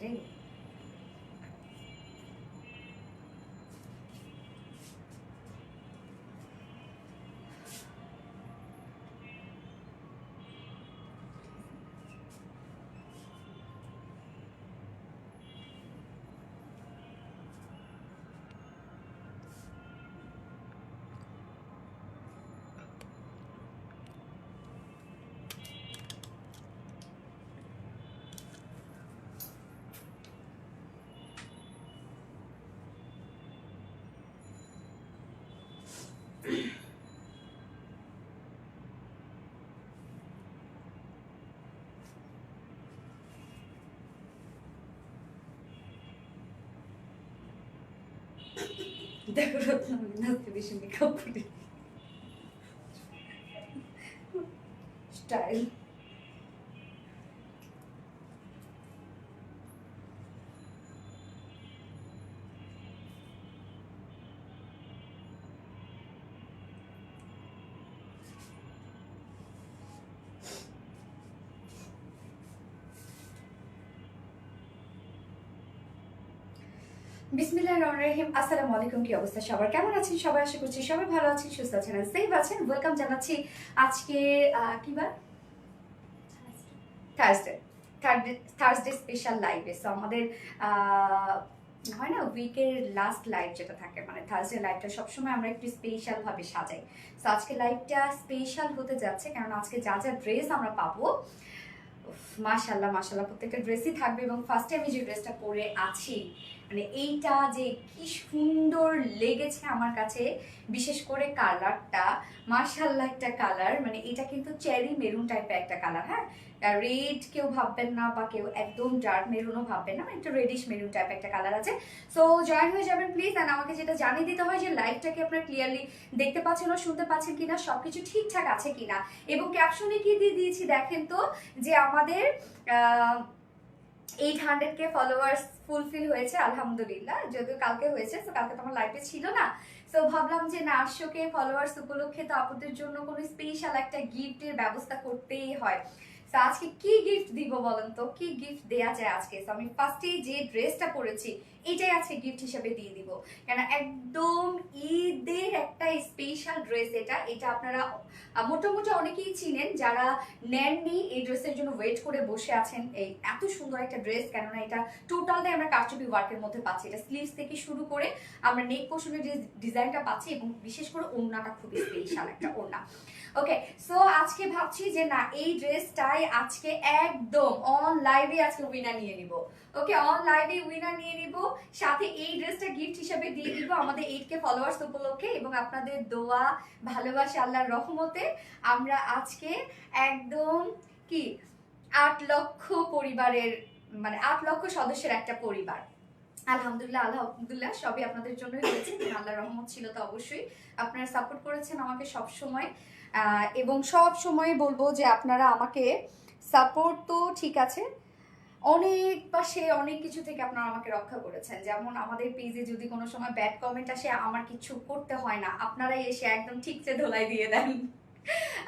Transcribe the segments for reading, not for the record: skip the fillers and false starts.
রে। দেখো রত্ন নাচতে বেশি মেকআপ করি স্টাইল। বিসমিল্লাহির রহমানির রহিম। আসসালামু আলাইকুম। কি অবস্থা সবার, কেমন আছেন সবাই? আশা করছি সবাই ভালো আছেন, সুস্থ আছেন, সেফ আছেন। ওয়েলকাম জানাচ্ছি আজকে কি বার? থার্সডে। থার্সডে স্পেশাল লাইভে। সো আমাদের হয় না উইকের লাস্ট লাইভ যেটা থাকে, মানে থার্সডে লাইভটা সবসময় আমরা একটু স্পেশাল ভাবে সাজাই। সো আজকে লাইভটা স্পেশাল হতে যাচ্ছে, কারণ আজকে যা যা ড্রেস আমরা পাবো, মাশাল্লাহ মাশাল্লাহ প্রত্যেকটা ড্রেসই থাকবে। এবং ফার্স্টে আমি যে ড্রেসটা পরে আছি, মানে এইটা যে কি সুন্দর লেগেছে আমার কাছে, বিশেষ করে কালারটা মাশাল্লাহ একটা কালার, মানে এটা কিন্তু চেরি মেরুন টাইপের একটা কালার। হ্যাঁ, রেড কেউ ভাববেন না, বা কেউ একদম ডার্ক মেরুনও ভাববেন না, একটু রেডিশ মেরুন টাইপ একটা কালার আছে। সো জয়েন হয়ে যাবেন প্লিজ। অ্যান্ড আমাকে যেটা জানিয়ে দিতে হয় যে লাইভটাকে আপনারা ক্লিয়ারলি দেখতে পাচ্ছেন ও শুনতে পাচ্ছেন কিনা, সবকিছু ঠিকঠাক আছে কিনা। এবং ক্যাপশনে কি দিয়ে দিয়েছি দেখেন তো, যে আমাদের 800K ফলোয়ার্স ফুলফিল হয়েছে আলহামদুলিল্লাহ। যদিও কালকে হয়েছে, তো কালকে তো আমার লাইভে ছিল না। সো ভাবলাম যে না, 800K ফলোয়ার্স উপলক্ষে তো আপুদের জন্য কোনো স্পেশাল একটা গিফটের ব্যবস্থা করতেই হয়। তো আজকে কি গিফট দিব বলেন তো, কি গিফট দেয়া যায় আজকে? তো আমি ফার্স্টেই যে ড্রেসটা পরেছি এটাই আজকে গিফট হিসেবে দিয়ে দিব, কেন একদম ঈদের একটা স্পেশাল ড্রেস। এটা আপনারা মোটামুটি অনেকেই চিনেন, যারা নেননি এই ড্রেসের জন্য ওয়েট করে বসে আছেন। এই এত সুন্দর একটা ড্রেস, কেননা এটা টোটালটাই আমরা কারচুপি ওয়ার্কের মধ্যে পাচ্ছি। এটা স্লিভস থেকে শুরু করে আমরা নেক পোর্শনের যে ডিজাইনটা পাচ্ছি, এবং বিশেষ করে ওড়নাটা খুবই স্পেশাল একটা ওড়না। ওকে, সো আজকে ভাবছি যে না, এই ড্রেসটাই আজকে একদম অন লাইভে আজকে উইনার নিয়ে নিব। ওকে, অন লাইভে উইনার নিয়ে নিব, সাথে এই ড্রেসটা গিফট হিসেবে দিয়ে দিব আমাদের 8K ফলোয়ার্স উপলক্ষে। এবং আপনাদের দোয়া ভালোবাসা আল্লাহর রহমতে আমরা আজকে একদম কি 8 লক্ষ পরিবারের, মানে 8 লক্ষ সদস্যের একটা পরিবার। আলহামদুলিল্লাহ আলহামদুলিল্লাহ, সবই আপনাদের জন্যই হয়েছে। আল্লাহর রহমত ছিল তো অবশ্যই। আপনারা সাপোর্ট করেছেন আমাকে সব সময়, এবং সব সময় বলবো যে আপনারা আমাকে সাপোর্ট তো ঠিক আছে, অনেক পাশে অনেক কিছু থেকে আপনারা আমাকে রক্ষা করেছেন। যেমন আমাদের পেজে যদি কোনো সময় ব্যাড কমেন্ট আসে, আমার কিছু করতে হয় না, আপনারাই এসে একদম ঠিকছে ধোলাই দিয়ে দেন।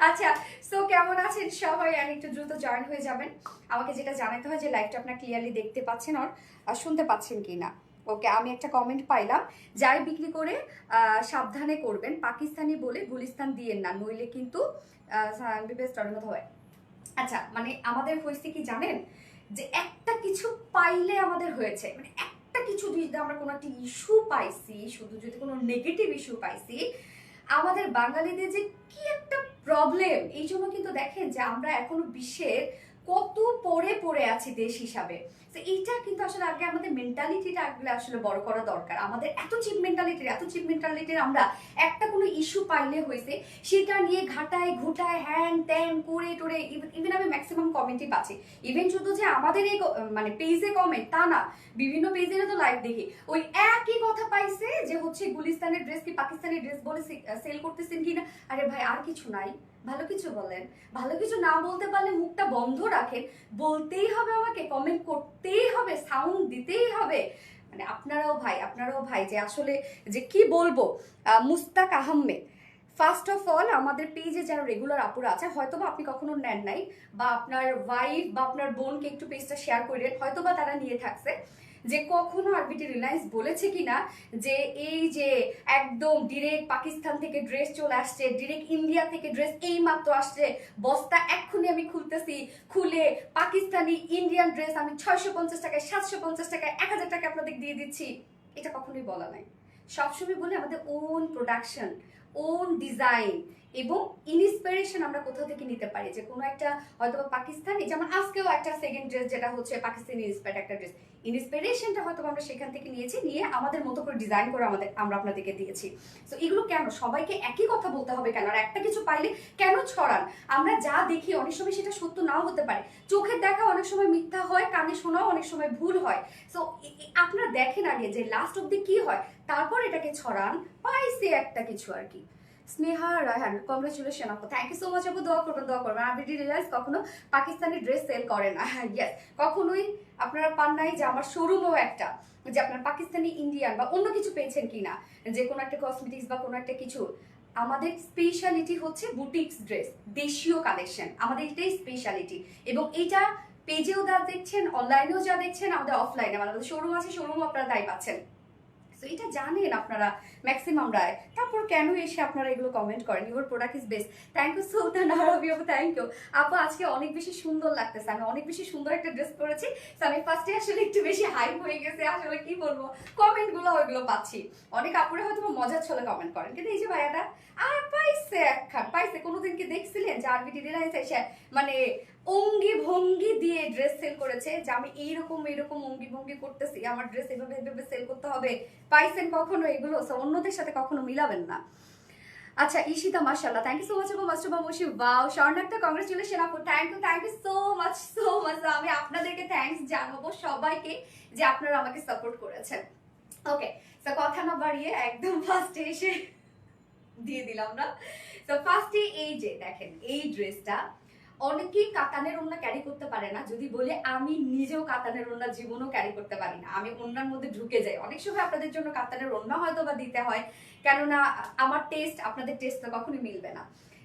আচ্ছা, সো কেমন আছেন সবাই? আর একটু দ্রুত জয়েন হয়ে যাবেন। আমাকে যেটা জানাতে হয় যে লাইভটা আপনারা ক্লিয়ারলি দেখতে পাচ্ছেন আর শুনতে পাচ্ছেন কিনা। ওকে, আমি একটা কমেন্ট পাইলাম, যাই বিক্রি করে সাবধানে করবেন, পাকিস্তানি বলে গুলিস্তান দিয়েন না, নইলে কিন্তু হয়। আচ্ছা, মানে আমাদের হয়েছে কি জানেন, যে একটা কিছু পাইলে আমাদের হয়েছে, মানে একটা কিছু যদি আমরা কোনো একটা ইস্যু পাইছি, শুধু যদি কোনো নেগেটিভ ইস্যু পাইছি, আমাদের বাঙালিদের যে কি একটা প্রবলেম। এই জন্য কিন্তু দেখেন যে আমরা এখনো বিশ্বের কত পড়ে পড়ে আছি দেশ হিসাবে। তো এইটা কিন্তু আসলে আগে আমাদের মেন্টালিটিটা আসলে বড় করা দরকার। আমাদের এত চিপ মেন্টালিটির আমরা একটা কোনো ইস্যু পাইলে হয়েছে, সেটা নিয়ে ঘাটায় ঘুটায় হ্যান ত্যান করে টোরে। ইভেন আমি ম্যাক্সিমাম কমেন্টই পাচ্ছি, ইভেন শুধু যে আমাদের এই মানে পেজে কমেন্ট তা না, বিভিন্ন পেজেরও তো লাইভ দেখি, ওই একই কথা পাইছে যে হচ্ছে গুলিস্তানের ড্রেস কি পাকিস্তানি ড্রেস বলে সেল করতেছেন কিনা। আরে ভাই, আর কিছু নাই, ভালো কিছু বলেন। ভালো কিছু না বলতে পারলে মুখটা বন্ধ রাখেন, বলতেই হবে আমাকে, কমেন্ট করতেই হবে, সাউন্ড দিতেই হবে। মানে আপনারাও ভাই যে আসলে যে কি বলবো। Mustaq Ahmed, first of all আমাদের পেজে যারা রেগুলার আপুরা আছে, হয়তোবা আপনি কখনো নেন নাই, বা আপনার ওয়াইফ বা আপনার বোনকে একটু পেজটা শেয়ার করেন, হয়তোবা তারা নিয়ে থাকছে, যে কখনো আরবিটি রিলায়েন্স বলেছে কিনা যে এই যে একদম ডিরেক্ট পাকিস্তান থেকে ড্রেস চলে আসছে, ডিরেক্ট ইন্ডিয়া থেকে ড্রেস এই মাত্র আসছে, বস্তা এক্ষুনি আমি খুলতেছি, খুলে পাকিস্তানি ইন্ডিয়ান ড্রেস আমি 650 টাকায়, 750 টাকায়, 1000 টাকায় আপনাদের দিয়ে দিচ্ছি। এটা কখনোই বলা নাই। সবসময় বলে আমাদের ওন প্রোডাকশন, ওন ডিজাইন এবং ইন্সপিরেশন আমরা কোথাও থেকে নিতে পারি, যে কোনো একটা হয়তো পাকিস্তানি, যেমন আজকেও একটা সেকেন্ড ড্রেস যেটা হচ্ছে পাকিস্তানি ইন্সপায়ার্ড একটা ড্রেস, ইন্সপিরেশনটা হয়তো আমরা সেখান থেকে নিয়েছি, নিয়ে আমাদের মতো করে ডিজাইন করে আমরা আপনাদেরকে দিয়েছি। সো এগুলো কেন সবাইকে একই কথা বলতে হবে কেন, আর একটা কিছু পাইলে কেন ছড়ান? আমরা যা দেখি অনেক সময় সেটা সত্য নাও হতে পারে, চোখের দেখা অনেক সময় মিথ্যা হয়, কানে শোনাও অনেক সময় ভুল হয়। সো আপনারা দেখেন আগে যে লাস্ট অব্দি কি হয়, তারপর এটাকে ছড়ান, পাইছে একটা কিছু আর কি। স্নেহা রায়হান, কংগ্রেচুলেশন আপু, থ্যাংক ইউ সো মাচ আপু, দোয়া করবেন দোয়া করবেন। আরবিটি রিলায়েন্স কখনো পাকিস্তানি ড্রেস সেল করে না, ইয়েস, কখনোই আপনারা পান নাই যে আমার শোরুমও একটা, যে আপনার পাকিস্তানি ইন্ডিয়ান বা অন্য কিছু পেয়েছেন কিনা, যে কোনো একটা কসমেটিক্স বা কোনো একটা কিছু। আমাদের স্পেশালিটি হচ্ছে বুটিক্স ড্রেস, দেশীয় কালেকশন, আমাদের এটাই স্পেশালিটি। এবং এটা পেজেও যা দেখছেন, অনলাইনেও যা দেখছেন, আমাদের অফলাইনে আমাদের শোরুম আছে, শোরুমও আপনারা তাই পাচ্ছেন। তো এটা জানেন আপনারা ম্যাক্সিমাম রায়, তারপর কেন এসে আপনারা এগুলো কমেন্ট করেন? Your product is best. Thank you Sultan Arabi আপু, থ্যাংক ইউ আপু। আজকে অনেক বেশি সুন্দর লাগতেছে, আমি অনেক বেশি সুন্দর একটা ড্রেস পরেছি। তো আমি ফার্স্টে আসলে একটু বেশি হাইপ হয়ে গেছে, আসলে কি বলবো, কমেন্ট গুলো ওইগুলো পাচ্ছি, অনেক আপুরা হয়তো মজার ছলে কমেন্ট করেন, কিন্তু এই যে ভাইয়াটা আর পাইছে একখান পাইছে। কোনোদিন কি দেখছিলেন যে আরবিটি রিলায়েন্স এসে মানে অঙ্গি ভঙ্গি দিয়ে ড্রেস সেল করেছে, যে আমি এইরকম এইরকম অঙ্গি ভঙ্গি করতেছি, আমার ড্রেস এভাবে এভাবে সেল করতে হবে? পাইছেন কখনো এগুলো? অন্যদের সাথে কখনো মিলাবেন না। আচ্ছা, ঈশিতা মাশাআল্লাহ, থ্যাংক ইউ সো মাচ আপু। মাস্টারবা মুশি, ওয়াও। স্বর্ণাক্তা, কংগ্রেচুলেশন আপু, thank you so much so much. আমি আপনাদেরকে থ্যাঙ্কস জানাবো সবাইকে যে আপনারা আমাকে সাপোর্ট করেছেন। ওকে, তো কথা না বাড়িয়ে একদম ফার্স্টে এসে দিয়ে দিলাম না। তো ফার্স্টে এই যে দেখেন এই ড্রেসটা, অনেকেই কাতানের ওড়না ক্যারি করতে পারে না, যদি বলে আমি নিজেও কাতানের ওড়না জীবনও ক্যারি করতে পারি না, আমি ওড়নার মধ্যে ঢুকে যাই। অনেক সময় আপনাদের জন্য কাতানের ওড়না হয়তো বা দিতে হয়, কেননা আমার টেস্ট আপনাদের টেস্ট তো কখনোই মিলবে না।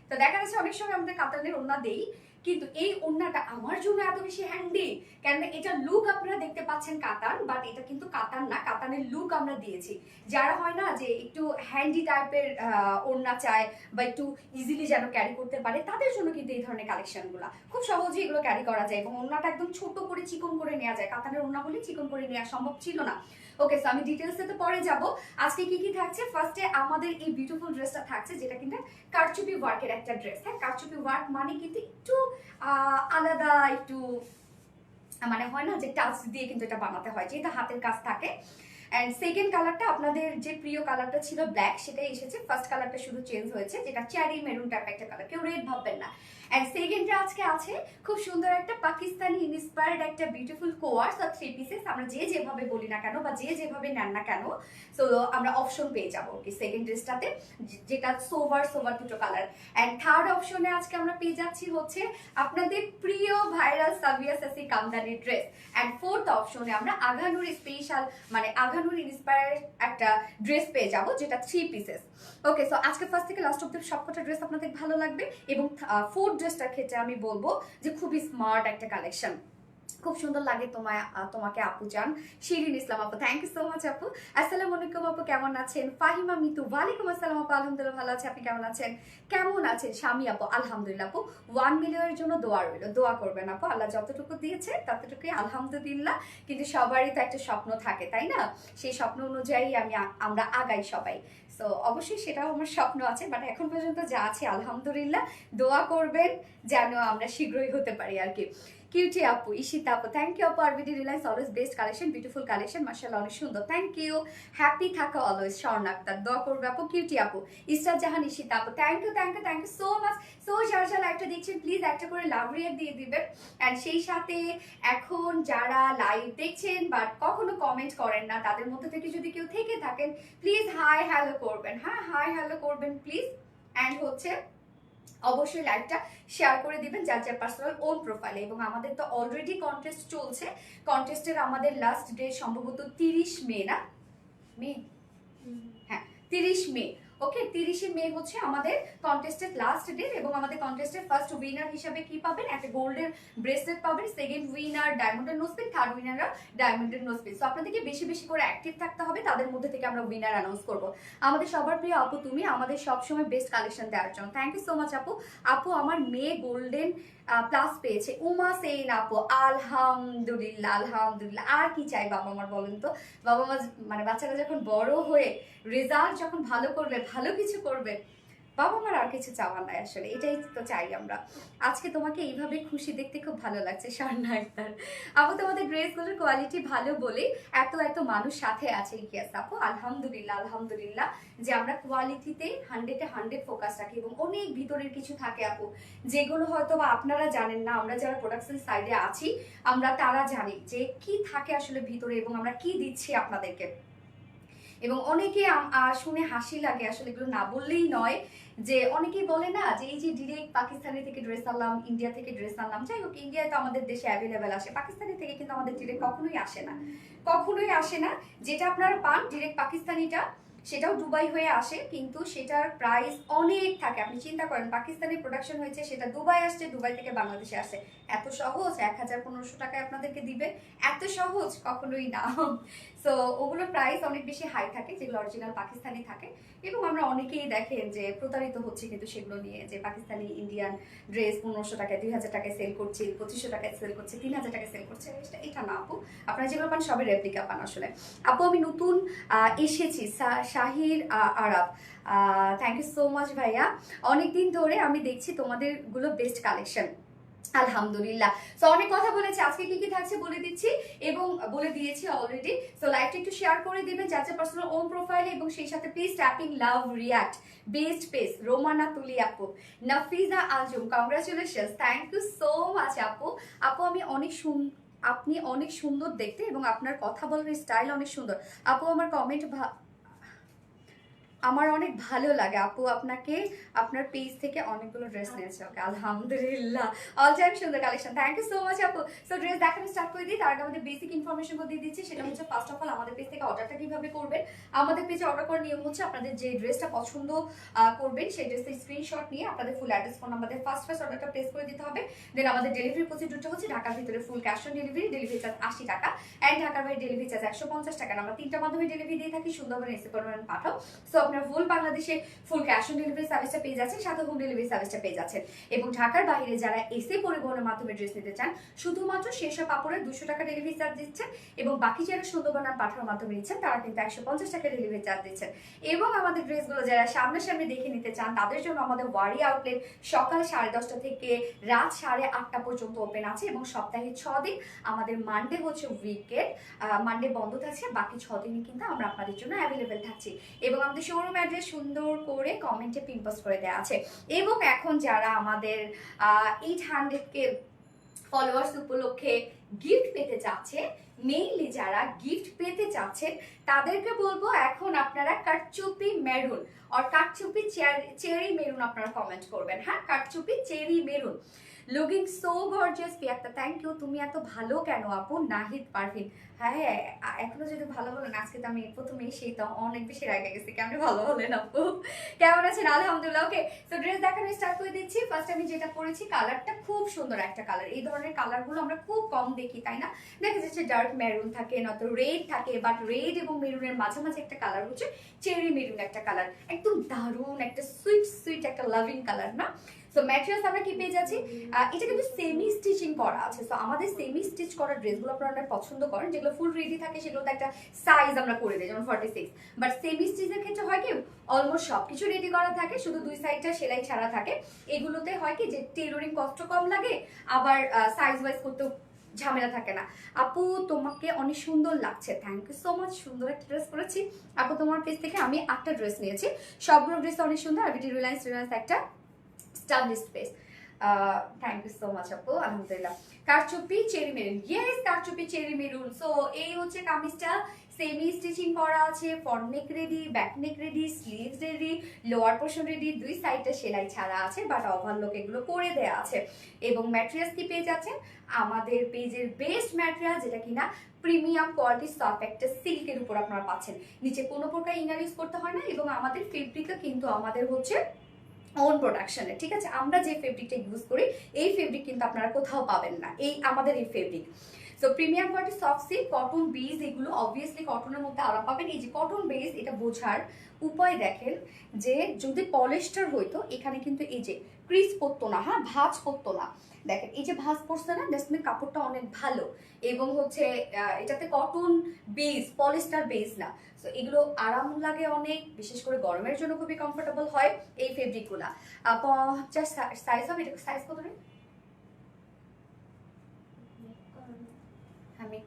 তো দেখা যাচ্ছে অনেক সময় আমাদের কাতানের ওড়না দেই, কিন্তু এই ওড়নাটা আমার জন্য এত বেশি হ্যান্ডি, কেন এটা লুক আপনারা দেখতে পাচ্ছেন কাতান, বাট এটা কিন্তু কাতান না, কাতানের লুক আমরা দিয়েছি। যারা হয় না যে একটু হ্যান্ডি টাইপের ওড়না চায় বা একটু ইজিলি যেন ক্যারি করতে পারে, তাদের জন্য কিন্তু এই ধরনের কালেকশনগুলো খুব সহজেই এগুলো ক্যারি করা যায়, এবং ওড়নাটা একদম ছোট করে চিকন করে নেওয়া যায়। কাতানের ওড়না হলে চিকন করে নেওয়া সম্ভব ছিল না। ওকে, সো আমি ডিটেলসে তো পরে যাব। আজকে কি কি থাকছে, ফার্স্টে আমাদের এই বিউটিফুল ড্রেসটা থাকছে, যেটা কিন্তু কারচুপি ওয়ার্কের একটা ড্রেস। হ্যাঁ, কারচুপি ওয়ার্ক মানে কিন্তু একটু আলাদা, একটু মানে হয় না যে টাচ দিয়ে কিন্তু এটা বানাতে হয়, যেটা হাতের কাজ থাকে। এন্ড সেকেন্ড কালারটা আপনাদের যে প্রিয় কালারটা ছিল ব্ল্যাক, সেটাই এসেছে। ফার্স্ট কালারটা শুধু চেঞ্জ হয়েছে, যেটা চেরি মেরুন টাইপ একটা কালার, কেউ রেড ভাববেন না। এন্ড সেকেন্ডে আজকে আছে খুব সুন্দর একটা পাকিস্তানি ইন্সপায়ার্ড একটা বিউটিফুল কোয়ার্স আর 3 পিসেস, আমরা যে যেভাবে বলি না কেন বা যে যেভাবে নেন না কেন, সো আমরা অপশন পেয়ে যাবো কি সেকেন্ড ড্রেসটাতে, যেটা সোভার সোভার দুটো কালার। এন্ড থার্ড অপশনে আজকে আমরা পেয়ে যাচ্ছি হচ্ছে আপনাদের প্রিয় ভাইরাল সাবিয়া সাসি কামদানি ড্রেস। এন্ড ফোর্থ অপশনে আমরা আঘানুর স্পেশাল মানে আঘানুর ইন্সপায়ার একটা ড্রেস পেয়ে যাব, যেটা 3 পিসেস। ওকে, সো আজকে ফার্স্ট থেকে লাস্ট অব্দি সবকটা ড্রেস আপনাদের ভালো লাগবে। এবং ফোর্থ ড্রেসটার ক্ষেত্রে আমি বলবো যে খুবই স্মার্ট একটা কালেকশন, খুব সুন্দর লাগে তোমাকে আপু জান। শিরিন ইসলাম আপু, থ্যাংক ইউ সো মাচ আপু। আসসালামু আলাইকুম আপু, কেমন আছেন? ফাহিমা মিতু, ওয়ালাইকুম আসসালাম আপু, আলহামদুলিল্লাহ ভালো আছে, আপনি কেমন আছেন? কেমন আছেন শামি আপু? আলহামদুলিল্লাহ আপু। 1 মিলিয়নের জন্য দোয়া রইল, দোয়া করবেন আপু, আল্লাহ যতটুকু দিয়েছে ততটুকুই আলহামদুলিল্লাহ। কিন্তু সবারই তো একটা স্বপ্ন থাকে, তাই না? সেই স্বপ্ন অনুযায়ী আমরা আগাই সবাই। সো অবশ্যই সেটাও আমার স্বপ্ন আছে, বাট এখন পর্যন্ত যা আছে আলহামদুলিল্লাহ। দোয়া করবেন যেন আমরা শীঘ্রই হতে পারি আর কি। কিউটি আপু, ঈশিতা আপু, থ্যাংক ইউ আপু। RBD Reliance always best collection, beautiful collection, মাশাআল্লাহ অনেক সুন্দর, থ্যাংক ইউ। হ্যাপি থাকা অলওয়েজ, স্বর্ণাক্তার, দোয়া করবে আপু। কিউটি আপু, ইসরাত জাহান, ঈশিতা আপু, thank you so much. So যারা যারা লাইভটা দেখছেন প্লিজ একটা করে লাভ রিয়াক্ট দিয়ে দিবেন। অ্যান্ড সেই সাথে এখন যারা লাইভ দেখছেন বাট কখনো কমেন্ট করেন না, তাদের মধ্যে থেকে যদি কেউ থেকে থাকেন প্লিজ হাই হ্যালো করবেন। হ্যাঁ, হাই হ্যালো করবেন প্লিজ। অ্যান্ড হচ্ছে অবশ্যই লাইভটা শেয়ার করে দিবেন যার যার পার্সোনাল ওন প্রোফাইলে। এবং আমাদের তো অলরেডি কন্টেস্ট চলছে, কন্টেস্টের আমাদের লাস্ট ডে সম্ভবত 30 মে, না মে, হ্যাঁ 30 মে। ওকে 30 মে হচ্ছে আমাদের কন্টেস্টের লাস্ট ডেট এবং আমাদের কন্টেস্টের ফার্স্ট উইনার হিসাবে কি পাবেন, একটা গোল্ডের ব্রেসলেট পাবেন, সেকেন্ড উইনার ডায়মন্ডের নোজপিন, থার্ড উইনার ডায়মন্ডের নোজপিন। সো আপনাদেরকে বেশি বেশি করে অ্যাক্টিভ থাকতে হবে, তাদের মধ্যে থেকে আমরা উইনার অ্যানাউন্স করব। আমাদের সবার প্রিয় আপু তুমি আমাদের সবসময় বেস্ট কালেকশন দেওয়ার জন্য থ্যাংক ইউ সো মাচ আপু। আপু আমার মেয়ে গোল্ডেন প্লাস পেয়েছে, উমা সেইন আপু, আলহামদুলিল্লাহ আলহামদুলিল্লাহ। আর কি চাই বাবা আমার বলেন তো, বাবা মা মানে বাচ্চারা যখন বড় হয়ে রেজাল্ট যখন ভালো করবে, ভালো কিছু করবে, বাবা মার আর কিছু চাওয়ার নাই আসলে, এটাই তো চাই আমরা। আজকে তোমাকে এইভাবে খুশি দেখতে খুব ভালো লাগছে স্বর্ণা আক্তার আপু, তোমাদের ড্রেসগুলোর কোয়ালিটি ভালো বলে এত এত মানুষ সাথে আছে। ইয়েস আপু আলহামদুলিল্লাহ আলহামদুলিল্লাহ, যে আমরা কোয়ালিটিতে 100-100 ফোকাস রাখি এবং অনেক ভিতরের কিছু থাকে আপু, যেগুলো হয়তো বা আপনারা জানেন না, আমরা যারা প্রোডাকশন সাইডে আছি আমরা তারা জানি যে কি থাকে আসলে ভিতরে এবং আমরা কি দিচ্ছি আপনাদেরকে। এবং অনেকে শুনে হাসি লাগে আসলে, এগুলো না বললেই নয়, যে অনেকেই বলে না যে এই যে ডিরেক্ট পাকিস্তানি থেকে ড্রেস আনলাম, ইন্ডিয়া থেকে ড্রেস আনলাম, যাই হোক ইন্ডিয়ায় তো আমাদের দেশে অ্যাভেলেবেল আসে, পাকিস্তানি থেকে কিন্তু আমাদের ডিরেক্ট কখনোই আসে না, কখনোই আসে না। যেটা আপনারা পান ডিরেক্ট পাকিস্তানিটা সেটাও দুবাই হয়ে আসে, কিন্তু সেটার প্রাইস অনেক থাকে। আপনি চিন্তা করেন পাকিস্তানি প্রোডাকশন হয়েছে, সেটা দুবাই আসছে, দুবাই থেকে বাংলাদেশে আসে, এত সহজ 1000-1500 টাকায় আপনাদেরকে দিবে? এত সহজ কখনোই না। সো ওগুলোর প্রাইস অনেক বেশি হাই থাকে যেগুলো অরিজিনাল পাকিস্তানি থাকে, এবং আমরা অনেকেই দেখেন যে প্রতারিত হচ্ছে কিন্তু সেগুলো নিয়ে, যে পাকিস্তানি ইন্ডিয়ান ড্রেস 1500 টাকায় 2000 টাকায় সেল করছে, 2500 টাকায় সেল করছে, 3000 টাকায় সেল করছে, এটা না আপু। আপনারা যেগুলো পান সবই রেপ্লিকা পান আসলে। আপু আমি নতুন এসেছি, শাহির আরব, থ্যাংক ইউ সো মাচ ভাইয়া, অনেকদিন ধরে আমি দেখছি তোমাদের গুলো বেস্ট কালেকশন আলহামদুলিল্লাহ। সো অনেক কথা বলেছি, আজকে কি কি থাকছে বলে দিচ্ছি এবং বলে দিয়েছি অলরেডি। সো লাইভটা একটু শেয়ার করে দিবেন যার যার পার্সোনাল ওন প্রোফাইলে, এবং সেই সাথে please tapping love react best page Romana Tuli আপু, Nafiza Azam, congratulations, thank you so much আপু। আপু আমি অনেক আপনি অনেক সুন্দর দেখতে এবং আপনার কথা বলার স্টাইল অনেক সুন্দর আপু। আমার কমেন্ট আমার অনেক ভালো লাগে আপু, আপনাকে আপনার পেজ থেকে অনেকগুলো ড্রেস নিয়েছে। ওকে আলহামদুলিল্লাহ, অল টাইম সুন্দর collection, thank you so much আপু। সো ড্রেস দেখানো স্টার্ট করে দিই, তার আগে আমাদের বেসিক ইনফরমেশন দিয়ে দিচ্ছি, সেটা হচ্ছে ফার্স্ট অফ অল আমাদের পেজ থেকে অর্ডারটা কিভাবে করবেন। আমাদের পেজে অর্ডার করার নিয়ম হচ্ছে আপনাদের যে ড্রেসটা পছন্দ করবেন সেই ড্রেসের স্ক্রিনশট নিয়ে আপনাদের ফুল অ্যাড্রেস ফোন আমাদের ফার্স্ট অর্ডারটা প্লেস করে দিতে হবে। দেন আমাদের ডেলিভারি প্রসিডিউরটা হচ্ছে ঢাকার ভিতরে full cash on delivery, delivery charge 80 টাকা, অ্যান্ড ঢাকার বাইরে ডেলিভারি চার্জ 150 টাকা। আমরা 3টার মাধ্যমে ডেলিভারি দিয়ে থাকি, সুন্দরবন এসে পরিমাণ পাঠাও। সো আপনার ফুল বাংলাদেশে ফুল ক্যাশ অন ডেলিভারি সার্ভিসটা পেয়ে যাচ্ছেন, সাথে হোম ডেলিভারি সার্ভিসটা পেয়ে যাচ্ছেন। এবং ঢাকার বাইরে যারা এসে পরিবহনের মাধ্যমে ড্রেস নিতে চান, শুধুমাত্র সেসব কাপড়ের 200 টাকা ডেলিভারি চার্জ দিচ্ছেন, এবং বাকি যারা সুন্দরবন আর পাঠানোর মাধ্যমে নিচ্ছেন তারা কিন্তু 150 টাকা ডেলিভারি চার্জ দিচ্ছেন। এবং আমাদের ড্রেসগুলো যারা সামনাসামনি দেখে নিতে চান তাদের জন্য আমাদের ওয়ারি আউটলেট সকাল 10:30 থেকে রাত 8:30 পর্যন্ত ওপেন আছে, এবং সপ্তাহে 6 দিন। আমাদের মানডে হচ্ছে উইকেন্ড, মানডে বন্ধ থাকছে, বাকি 6 দিনই কিন্তু আমরা আপনাদের জন্য অ্যাভেলেবেল থাকছি। এবং আমাদের শোরুম অ্যাড্রেস সুন্দর করে কমেন্টে পিন পোস্ট করে দেওয়া আছে। এবং এখন যারা আমাদের 800K ফলোয়ার্স উপলক্ষে গিফট পেতে চাচ্ছে, মেইনলি যারা গিফট পেতে চাচ্ছেন তাদেরকে বলবো এখন আপনারা কাটচুপি মেরুন আর কাটচুপি চেরি মেরুন আপনারা কমেন্ট করবেন। হ্যাঁ, কাটচুপি cherry maroon, looking so gorgeous Piyakta, thank you. তুমি এত ভালো কেন আপু? নাহিদ পারভিন, হ্যাঁ এখনো যদি ভালো বলেন, আজকে তো আমি প্রথমেই সেই তো অনেক বেশি রাগে গেছি, কেমন ভালো বলেন আপু? কেমন আছেন? আলহামদুলিল্লাহ। ওকে, তো ড্রেস দেখানো স্টার্ট করে দিচ্ছি। ফার্স্ট আমি যেটা পরেছি কালারটা খুব সুন্দর একটা কালার, এই ধরনের কালারগুলো আমরা খুব কম দেখি, তাই না? দেখা যাচ্ছে ডার্ক মেরুন থাকে, নয়তো রেড থাকে, বাট রেড এবং মেরুনের মাঝামাঝি একটা কালার হচ্ছে চেরি মেরুন একটা কালার, একদম দারুণ একটা সুইট সুইট একটা লাভিং কালার না? সো ম্যাটেরিয়ালস আমরা কি পেয়ে যাচ্ছি, এটা কিন্তু সেমি স্টিচিং করা আছে। সো আমাদের সেমি স্টিচ করা ড্রেসগুলো আপনারা পছন্দ করেন, যেগুলো ফুল রেডি থাকে সেগুলোতে একটা সাইজ আমরা করে দিই, যেমন 46। বাট সেমি স্টিচের ক্ষেত্রে হয় কি অলমোস্ট সবকিছু রেডি করা থাকে, শুধু দুই সাইডটা সেলাই ছাড়া থাকে। এগুলোতে হয় কি যে টেইলরিং কষ্ট কম লাগে, আবার সাইজ ওয়াইজ করতেও ঝামেলা থাকে না। আপু তোমাকে অনেক সুন্দর লাগছে, থ্যাংক ইউ সো মাচ। সুন্দর একটা ড্রেস করেছি আপু, তোমার পেজ থেকে আমি 8টা ড্রেস নিয়েছি, সবগুলো ড্রেস অনেক সুন্দর। আর বিটি রিলায়েন্স একটা establish page, thank you so much আপু, আলহামদুলিল্লাহ। কারচুপি চেরি মেরুন, ইয়েস কারচুপি চেরি মেরুন। সো এই হচ্ছে কামিজটা, সেমি স্টিচিং করা আছে, front neck ready, back neck ready, sleeves ready, lower portion ready, দুই সাইডটা সেলাই ছাড়া আছে, বাট ওভারলোক এগুলো করে দেয়া আছে। এবং ম্যাটেরিয়ালস কি পেয়ে যাচ্ছেন আমাদের পেজের বেস্ট ম্যাটেরিয়াল, যেটা কিনা প্রিমিয়াম কোয়ালিটি সফট একটা সিল্কের উপর আপনারা পাচ্ছেন। নিচে কোনো প্রকার ইনার ইউজ করতে হয় না, এবং আমাদের ফেব্রিকটা কিন্তু আমাদের হচ্ছে ওন প্রোডাকশনে, ঠিক আছে। আমরা যে ফেব্রিকটা ইউজ করি এই ফেব্রিক কিন্তু আপনারা কোথাও পাবেন না, এই আমাদের এই fabric. So premium quality soft silk, cotton base, এগুলো অবভিয়াসলি কটনের মধ্যে আরাম পাবেন। এই যে কটন বেস, এটা বোঝার উপায় দেখেন যে যদি পলিস্টার হইতো এখানে কিন্তু এই যে ক্রিজ পড়তো না, হ্যাঁ ভাঁজ পড়তো না। দেখেন এই যে ভাঁজ পড়ছে না, দ্যাটস মিন কাপড়টা অনেক ভালো। এবং হচ্ছে এটাতে কটন বেস, পলিস্টার বেস না। সো এগুলো আরাম লাগে অনেক, বিশেষ করে গরমের জন্য খুবই কমফোর্টেবল হয় এই ফেব্রিকগুলা। 50 সাইজ হবে, এটা সাইজ কত রে? আমি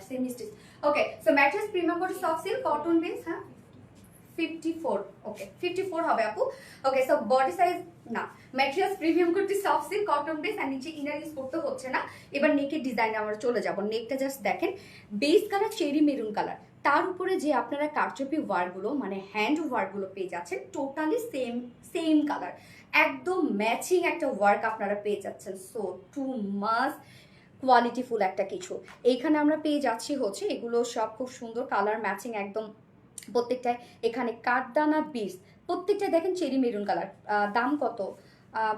semi stitch. Okay, so mattress premium quality soft silk cotton base, হ্যাঁ 54, ওকে 54 হবে আপু। ওকে, সো বডি সাইজ না, materials premium quality soft silk cotton base, আর নিচে ইনার ইউজ করতে হচ্ছে না। এবার নেকের ডিজাইনে আমরা চলে যাব। নেকটা জাস্ট দেখেন, base colour cherry maroon colour, তার উপরে যে আপনারা কারচুপি ওয়ার্কগুলো মানে হ্যান্ড ওয়ার্কগুলো পেয়ে যাচ্ছেন টোটালি সেম কালার, একদম ম্যাচিং একটা ওয়ার্ক আপনারা পেয়ে যাচ্ছেন। সো টু মাচ কোয়ালিটিফুল একটা কিছু এইখানে আমরা পেয়ে যাচ্ছি হচ্ছে, এগুলো সব খুব সুন্দর কালার ম্যাচিং একদম প্রত্যেকটায়। এখানে কাঠদানা বিস, প্রত্যেকটা দেখেন চেরি মেরুন কালার। দাম কত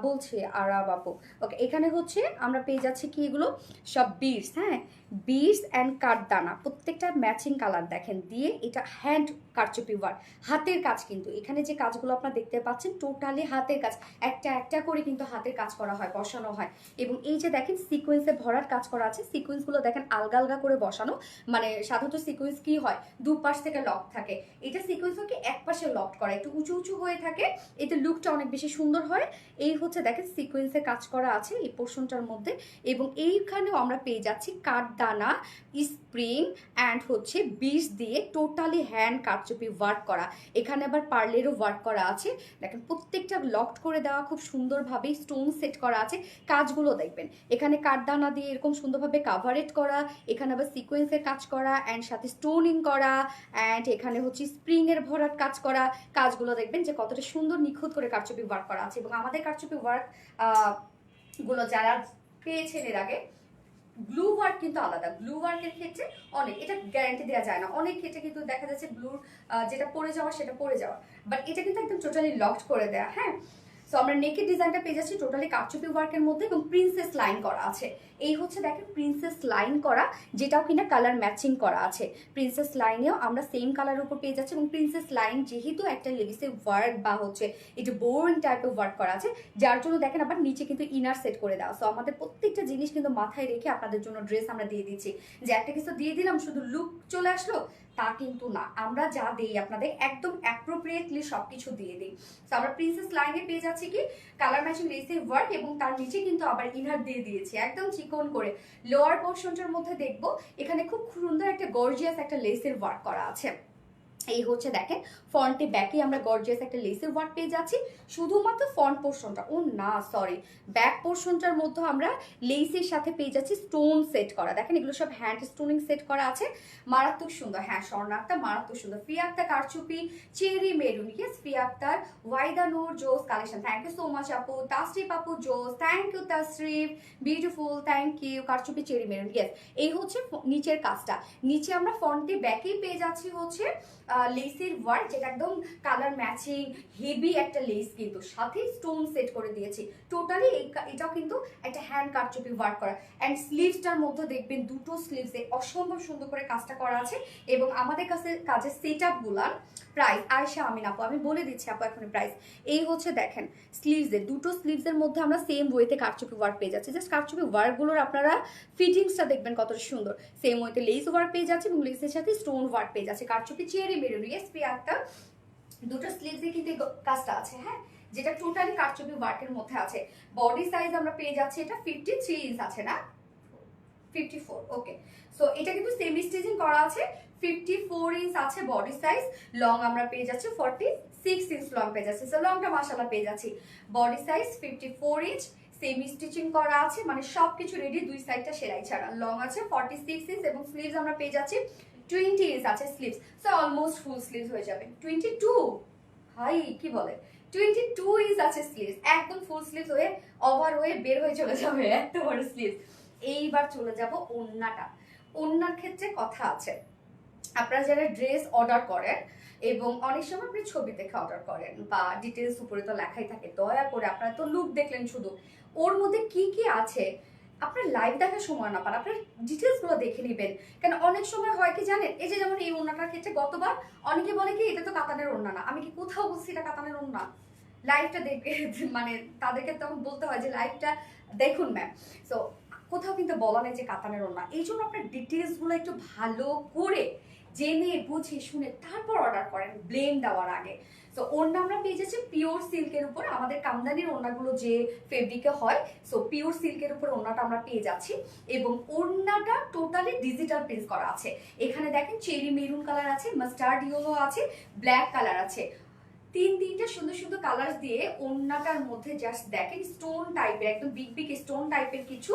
বলছে আরা বাপু? ওকে, এখানে হচ্ছে আমরা পেয়ে যাচ্ছি কি এগুলো সব বিটস, হ্যাঁ বিটস অ্যান্ড কাঠদানা, প্রত্যেকটা ম্যাচিং কালার দেখেন দিয়ে। এটা হ্যান্ড কারচুপি ওয়ার্ক, হাতের কাজ কিন্তু এখানে যে কাজগুলো আপনারা দেখতে পাচ্ছেন টোটালি হাতের কাজ, একটা একটা করে কিন্তু হাতের কাজ করা হয়, বসানো হয়। এবং এই যে দেখেন সিকোয়েন্সে ভরার কাজ করা আছে, সিকোয়েন্সগুলো দেখেন আলগা আলগা করে বসানো। মানে সাধারণত সিকোয়েন্স কি হয় দুপাশ থেকে লক থাকে, এটা সিকোয়েন্সকে এক পাশে লক করা, একটু উঁচু উঁচু হয়ে থাকে, এতে লুকটা অনেক বেশি সুন্দর হয়। এই হচ্ছে দেখেন সিকোয়েন্সে কাজ করা আছে এই পোর্শনটার মধ্যে। এবং এইখানেও আমরা পেয়ে যাচ্ছি কাঠদানা, স্প্রিং অ্যান্ড হচ্ছে বিষ দিয়ে টোটালি হ্যান্ড কারচুপি ওয়ার্ক করা। এখানে আবার পার্লেরও ওয়ার্ক করা আছে, দেখেন প্রত্যেকটা লকড করে দেওয়া, খুব সুন্দরভাবে স্টোন সেট করা আছে। কাজগুলো দেখবেন এখানে কাঠদানা দিয়ে এরকম সুন্দরভাবে কাভারেট করা, এখানে আবার সিকোয়েন্সের কাজ করা অ্যান্ড সাথে স্টোনিং করা, অ্যান্ড এখানে হচ্ছে স্প্রিং এর ভরাট কাজ করা। কাজগুলো দেখবেন যে কতটা সুন্দর নিখুঁত করে কারচুপি ওয়ার্ক করা আছে। এবং আমাদের কারচুপি ওয়ার্ক গুলো যারা পেয়েছেন এর আগে, ব্লু ওয়ার্ক কিন্তু আলাদা, ব্লু ওয়ার্কের ক্ষেত্রে অনেক, এটা গ্যারান্টি দেওয়া যায় না, অনেক ক্ষেত্রে কিন্তু দেখা যাচ্ছে ব্লুর যেটা পড়ে যাওয়া সেটা পড়ে যাওয়া, বাট এটা কিন্তু একদম টোটালি লকড করে দেয়া। হ্যাঁ, সো আমরা নেকের ডিজাইনটা পেয়ে যাচ্ছি টোটালি কারচুপি ওয়ার্কের মধ্যে, এবং প্রিন্সেস লাইন করা আছে। এই হচ্ছে দেখেন প্রিন্সেস লাইন করা, যেটাও কিনা কালার ম্যাচিং করা আছে। প্রিন্সেস লাইনেও আমরা সেম কালারের উপর পেয়ে যাচ্ছি। এবং প্রিন্সেস লাইন যেহেতু একটা লেডিসের ওয়ার্ক বা হচ্ছে একটু বোরিং টাইপের ওয়ার্ক করা আছে, যার জন্য দেখেন আবার নিচে কিন্তু ইনার সেট করে দেওয়া। সো আমাদের প্রত্যেকটা জিনিস কিন্তু মাথায় রেখে আপনাদের জন্য ড্রেস আমরা দিয়ে দিচ্ছি, যে একটা কিছু দিয়ে দিলাম শুধু লুক চলে আসলো তা কিন্তু না, আমরা যা দেই আপনাদের একদম অ্যাপ্রোপ্রিয়েটলি সবকিছু দিয়ে দিই। তো আমরা প্রিন্সেস লাইনে পেয়ে যাচ্ছি কি কালার ম্যাচিং লেসের ওয়ার্ক, এবং তার নিচে কিন্তু আবার ইনার দিয়ে দিয়েছি একদম চিকন করে। লোয়ার পোর্শনটার মধ্যে দেখবো এখানে খুব সুন্দর একটা গর্জিয়াস একটা লেসের ওয়ার্ক করা আছে। এই হচ্ছে দেখেন ফ্রন্টে ব্যাকে আমরা গর্জিয়াস একটা লেসের ওয়ার্ক পেয়ে যাচ্ছি, শুধুমাত্র ফ্রন্ট পোর্শনটা, ও না সরি ব্যাক পোর্শনটার মধ্যে আমরা লেসের সাথে পেয়ে যাচ্ছি স্টোন সেট করা। দেখেন এগুলো সব হ্যান্ড স্টোনিং সেট করা আছে, মারাত্মক সুন্দর। হ্যাঁ স্বর্ণাক্তা মারাত্মক সুন্দর। ফি আক্তার কারচুপি চেরি মেরুন, ইয়েস ফি আক্তার ওয়াইদা নূর জোস collection, thank you so much আপু। তাসরিফ আপু জোস, thank you Tasrif, beautiful, thank you. কারচুপি চেরি মেরুন, ইয়েস। এই হচ্ছে নিচের কাজটা, নিচে আমরা ফ্রন্টে ব্যাকেই পেয়ে যাচ্ছি হচ্ছে লেসের ওয়ার্ক, যেটা একদম কালার ম্যাচিং হেভি একটা লেস, কিন্তু সাথে স্টোন সেট করে দিয়েছি টোটালি। এটাও কিন্তু একটা হ্যান্ড কারচুপি ওয়ার্ক করা। অ্যান্ড স্লিভসটার মধ্যে দেখবেন দুটো স্লিভসে অসম্ভব সুন্দর করে কাজটা করা আছে। এবং আমাদের কাছে কাজের সেট আপগুলার প্রাইস আয়শা আমিন আপু, আমি বলে দিচ্ছি আপু এখনই প্রাইস। এই হচ্ছে দেখেন স্লিভসের দুটো স্লিভসের মধ্যে আমরা সেম ওয়েতে কারচুপি ওয়ার্ক পেয়ে যাচ্ছি। জাস্ট কারচুপি ওয়ার্কগুলোর আপনারা ফিটিংসটা দেখবেন কতটা সুন্দর, সেম ওয়েতে লেস ওয়ার্ক পেয়ে যাচ্ছে এবং লেসের সাথে স্টোন ওয়ার্ক পেয়ে যাচ্ছে। কারচুপি চেরি মেরুন, ইয়েস ফি একটা দুটো স্লিভসে কিন্তু কাজটা আছে, হ্যাঁ যেটা টোটালি কারচুপি ওয়ার্কের মধ্যে আছে। বডি সাইজ আমরা পেয়ে যাচ্ছি এটা 53 ইঞ্চ আছে না 54, ওকে। সো এটা কিন্তু সেমি স্টিচিং করা আছে, 54 ইঞ্চ আছে বডি সাইজ। লং আমরা পেয়ে যাচ্ছি 46 ইঞ্চ লং পেয়ে যাচ্ছি। সো লংটা মাশাআল্লাহ পেয়ে যাচ্ছি। Body size 54 inch, semi stitching করা আছে, মানে সবকিছু রেডি, দুই সাইডটা সেলাই ছাড়া। লং আছে 46 ইঞ্চ এবং স্লিভস আমরা পেয়ে যাচ্ছি 20 ইঞ্চ আছে sleeves, so almost full sleeves হয়ে যাবে। 22, হাই কি বলে, 22 ইঞ্চ আছে স্লিভস, একদম ফুল স্লিভস হয়ে ওভার হয়ে বের হয়ে চলে যাবে, এত বড় স্লিভস। এইবার চলে যাব ওড়নাটা। ওড়নার ক্ষেত্রে কথা আছে, আপনারা যারা ড্রেস অর্ডার করেন এবং অনেক সময় আপনি ছবি দেখে অর্ডার করেন বা ডিটেলস উপরে তো লেখাই থাকে, দয়া করে আপনারা তো লুক দেখলেন শুধু, ওর মধ্যে কি কি আছে আপনার লাইভ দেখার সময় না পান, আপনার ডিটেলস গুলো দেখে নেবেন। কেন অনেক সময় হয় কি জানেন, এই যে যেমন এই ওড়নাটার ক্ষেত্রে গতবার অনেকে বলে কি এটা তো কাতানের ওড়না না, আমি কি কোথাও বলছি এটা কাতানের ওড়না? লাইভটা দেখে মানে তাদেরকে তখন বলতে হয় যে লাইভটা দেখুন ম্যাম। সো কোথাও কিন্তু বলা নেই যে কাতানের ওড়না, এই জন্য আপনার ডিটেলস গুলো একটু ভালো করে জেনে বুঝে শুনে তারপর অর্ডার করেন, ব্লেম দেওয়ার আগে। সো ওড়না আমরা পেয়ে যাচ্ছি পিওর সিল্কের উপর, আমাদের কামদানির ওড়নাগুলো যে ফেব্রিকে হয়, সো পিওর সিল্কের উপর ওড়নাটা আমরা পেয়ে যাচ্ছি। এবং ওড়নাটা টোটালি ডিজিটাল প্রিন্ট করা আছে। এখানে দেখেন চেরি মেরুন কালার আছে, মাস্টার্ড ইয়েলো আছে, ব্ল্যাক কালার আছে, তিনটা সুন্দর সুন্দর কালার দিয়ে ওড়নাটার মধ্যে জাস্ট দেখেন স্টোন টাইপের, একদম বিগ বিগ স্টোন টাইপের কিছু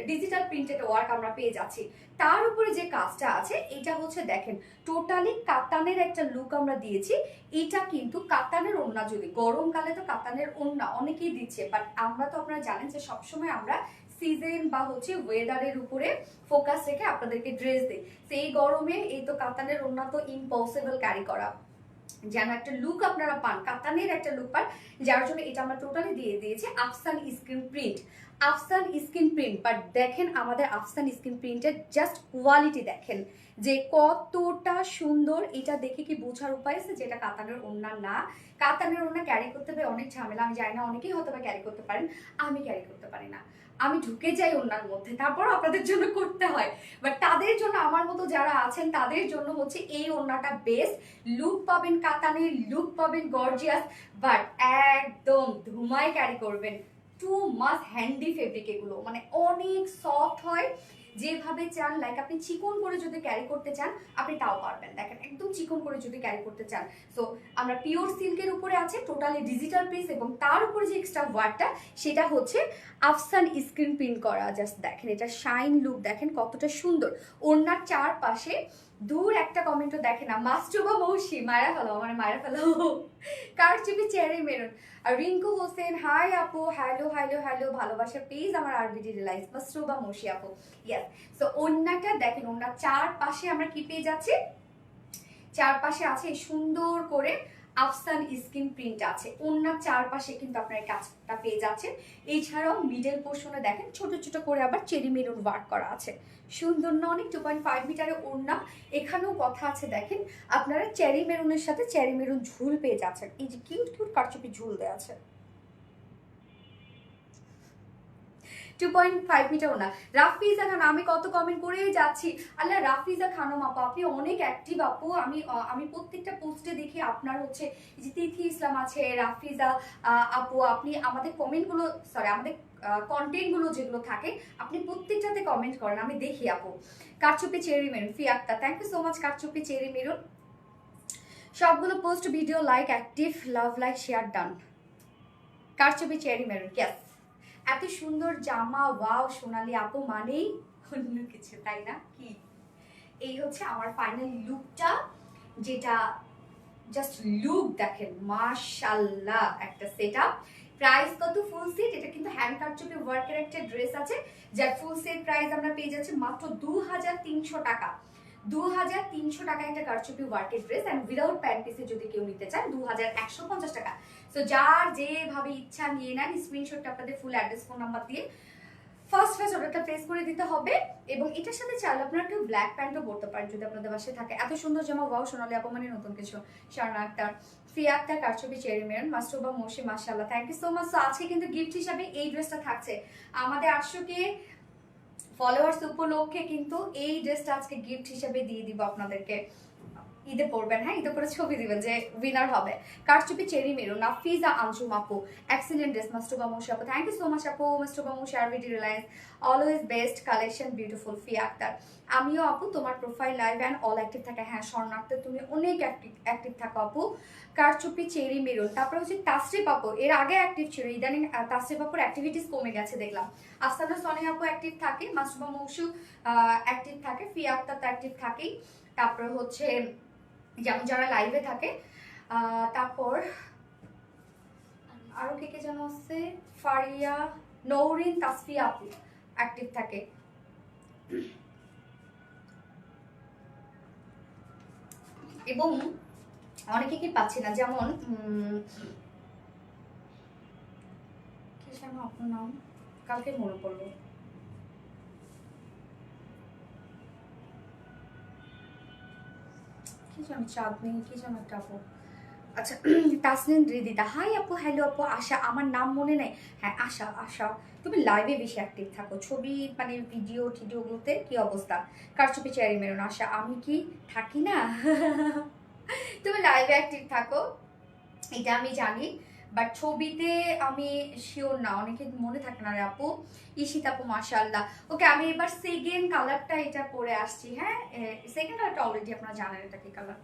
ডিজিটাল প্রিন্টেড ওয়ার্ক আমরা পেয়ে যাচ্ছি। তার উপরে যে কাজটা আছে এটা হচ্ছে দেখেন টোটালি কাতানের একটা লুক আমরা দিয়েছি। এটা কিন্তু কাতানের ওড়না, যদি গরমকালে তো কাতানের ওড়না অনেকেই দিচ্ছে, বাট আমরা তো আপনারা জানেন যে সবসময় আমরা সিজন বা হচ্ছে ওয়েদারের উপরে ফোকাস রেখে আপনাদেরকে ড্রেস দিই। সেই গরমে এই তো কাতানের ওড়না তো ইম্পসিবল ক্যারি করা, যেন একটা লুক আপনারা পান, কাতানের একটা লুক পান, যার জন্য এটা আমরা টোটালি দিয়ে দিয়েছি Afsan screen print. Afsan screen print, but দেখেন আমাদের আফসান স্ক্রিন প্রিন্টের জাস্ট কোয়ালিটি দেখেন যে কতটা সুন্দর। এটা দেখে কি বোঝার উপায় আছে যেটা কাতানের ওড়না না? কাতানের ওড়না ক্যারি করতে হবে অনেক ঝামেলা, আমি জানি না অনেকেই হয়তো বা ক্যারি করতে পারেন, আমি ক্যারি করতে পারি না, আমি ঢুকে যাই ওড়নার মধ্যে, তারপর আপনাদের জন্য করতে হয়। বাট তাদের জন্য, আমার মতো যারা আছেন তাদের জন্য হচ্ছে এই ওড়নাটা বেস্ট। লুক পাবেন কাতানের, লুক পাবেন গর্জিয়াস, বাট একদম ধুমায় ক্যারি করবেন। টু মাস হ্যান্ডি ফেব্রিক এগুলো, মানে অনেক সফট হয়, যেভাবে চান, লাইক আপনি চিকন করে যদি ক্যারি করতে চান আপনি তাও পারবেন। দেখেন একদম চিকন করে যদি ক্যারি করতে চান। সো আমরা পিওর সিল্কের উপরে আছে টোটালি ডিজিটাল পিস, এবং তার উপরে যে এক্সট্রা ওয়ার্কটা সেটা হচ্ছে আফসান স্ক্রিন প্রিন্ট করা। জাস্ট দেখেন এটা শাইন লুক দেখেন কতটা সুন্দর। ওড়নার চারপাশে দূর একটা কমেন্টও দেখে না, মাস্টুবা মৌসি মায়েরা ফেলো, আমার মায়েরা ফেলো, কারচুপি চেরি মেরুন, আর রিঙ্কু হোসেন হাই আপু, হ্যালো হ্যালো হ্যালো, ভালোবাসা প্লিজ আমার আরবিডি রিলাইজ, মাস্টুবা মৌসি আপু, ইয়েস। সো ওড়নাটা দেখেন, ওড়নার চারপাশে আমরা কি পেয়ে যাচ্ছি, চারপাশে আছে সুন্দর করে আফসান স্ক্রিন প্রিন্ট আছে, ওড়নার চারপাশে কিন্তু আপনার কাজটা পেয়ে যাচ্ছেন। এছাড়াও মিডল পোর্শনে দেখেন ছোট ছোট করে আবার চেরি মেরুন ওয়ার্ক করা আছে, সুন্দর না অনেক? 2.5 মিটারের ওড়না। এখানেও কথা আছে দেখেন, আপনারা চেরি মেরুনের সাথে চেরি মেরুন ঝুল পেয়ে যাচ্ছেন, এই যে কিউট কিউট কারচুপি ঝুল দেওয়া আছে। 2.5 মিটারও না। রাফিজা খান, আমি কত কমেন্ট করেই যাচ্ছি, আল্লাহ রাফিজা খানম আপু আপনি অনেক অ্যাক্টিভ আপু, আমি প্রত্যেকটা পোস্টে দেখি আপনার হচ্ছে যে তিথি ইসলাম আছে, রাফিজা আপু, আপনি আমাদের কমেন্টগুলো, সরি আমাদের কন্টেন্টগুলো যেগুলো থাকে আপনি প্রত্যেকটাতে কমেন্ট করেন, আমি দেখি আপু। কারচুপি চেরি মেরুন, ফি Akter, thank you so much কারচুপি চেরি মেরুন। সবগুলো post video like active, love like share done. কারচুপি চেরি মেরুন, ইয়েস। এত সুন্দর জামা, ওয়াও সোনালি আপু মানেই অন্য কিছু, তাই না? কি এই হচ্ছে আমার ফাইনাল লুকটা, যেটা জাস্ট লুক দেখেন মাশাআল্লাহ একটা সেটআপ। প্রাইস কত ফুল সেট? এটা কিন্তু হ্যান্ড কারচুপি ওয়ার্কের একটা ড্রেস আছে, যার ফুল সেট প্রাইস আমরা পেয়ে যাচ্ছি মাত্র 2300 টাকা। 2300 টাকা একটা কারচুপি ওয়ার্কের ড্রেস, এন্ড উইদাউট প্যান্ট পিসে যদি কেউ নিতে চান 2150 টাকা। সো যার যেভাবে ইচ্ছা নিয়ে নেন, স্ক্রিনশটটা আপনাদের ফুল অ্যাড্রেস ফোন নাম্বার দিয়ে ফার্স্ট অর্ডারটা প্লেস করে দিতে হবে। এবং এটার সাথে চাইলে আপনারা কেউ ব্ল্যাক প্যান্টও পরতে পারেন যদি আপনাদের বাসায় থাকে। এত সুন্দর জামা, ওয়াও সোনালি আপু মানে নতুন কিছু। শারনা আক্তার, ফিয়া আক্তার, কারচুপি চেরি মেরুন, মাস্টুবা মৌসি, মাশাআল্লাহ, thank you so much. So আজকে কিন্তু গিফট হিসাবে এই ড্রেসটা থাকছে আমাদের 800K ফলোয়ার্স উপলক্ষে, কিন্তু এই ড্রেসটা আজকে গিফট হিসাবে দিয়ে দিব আপনাদেরকে। ঈদে পড়বেন, হ্যাঁ ঈদে করে ছবি দিবেন যে উইনার হবে। কারচুপি চেরি মেরুন, নাফিজা আঞ্জুম আপু, এক্সিলেন্ট ড্রেস, মাস্টুবা মৌসি আপু, থ্যাংক ইউ সো মাচ আপু। Mastuba Mousi, RBD Reliance, always best collection, beautiful, Fiya Akter. আমিও আপু তোমার profile live and all active থাকে। হ্যাঁ শরণার্থে তুমি অনেক অ্যাক্টিভ থাকো আপু। কারচুপি চেরি মেরুন, তারপরে হচ্ছে তাসরিফ আপু এর আগে অ্যাক্টিভ ছিল, ইদানিং তাসরিফ আপুর অ্যাক্টিভিটিস কমে গেছে দেখলাম। আস্তানা সনি আপু অ্যাক্টিভ থাকে, মাসুমা মৌসু অ্যাক্টিভ থাকে, ফিয়া আক্তার তো অ্যাক্টিভ থাকেই। তারপরে হচ্ছে যেমন যারা লাইভে থাকে, তারপর আরো কে কে যেন আছে, ফারিয়া, নৌরিন, তাসফিয়া আপু অ্যাক্টিভ থাকে। এবং অনেকে কি পাচ্ছি না, যেমন কি যেন আপনার নাম, কালকে মনে পড়লো, কি যেন চাঁদনি কি যেন একটা আপু, আচ্ছা তাসনিন রিদিতা, হাই আপু, হ্যালো আপু। আশা, আমার নাম মনে নেই, হ্যাঁ আশা। আশা তুমি লাইভে বেশি অ্যাক্টিভ থাকো, ছবি মানে ভিডিও টিডিওগুলোতে কি অবস্থা? কারচুপি চেয়ারি মেরুন, আশা আমি কি থাকি না? তুমি লাইভে অ্যাক্টিভ থাকো এটা আমি জানি, বাট ছবিতে আমি শিওর না, অনেকে মনে থাকে না রে আপু। ঈশিত আপু মাশাআল্লাহ। ওকে আমি এবার সেকেন্ড কালারটা এটা পরে আসছি। হ্যাঁ সেকেন্ড কালারটা অলরেডি আপনারা জানেন এটা কি কালার।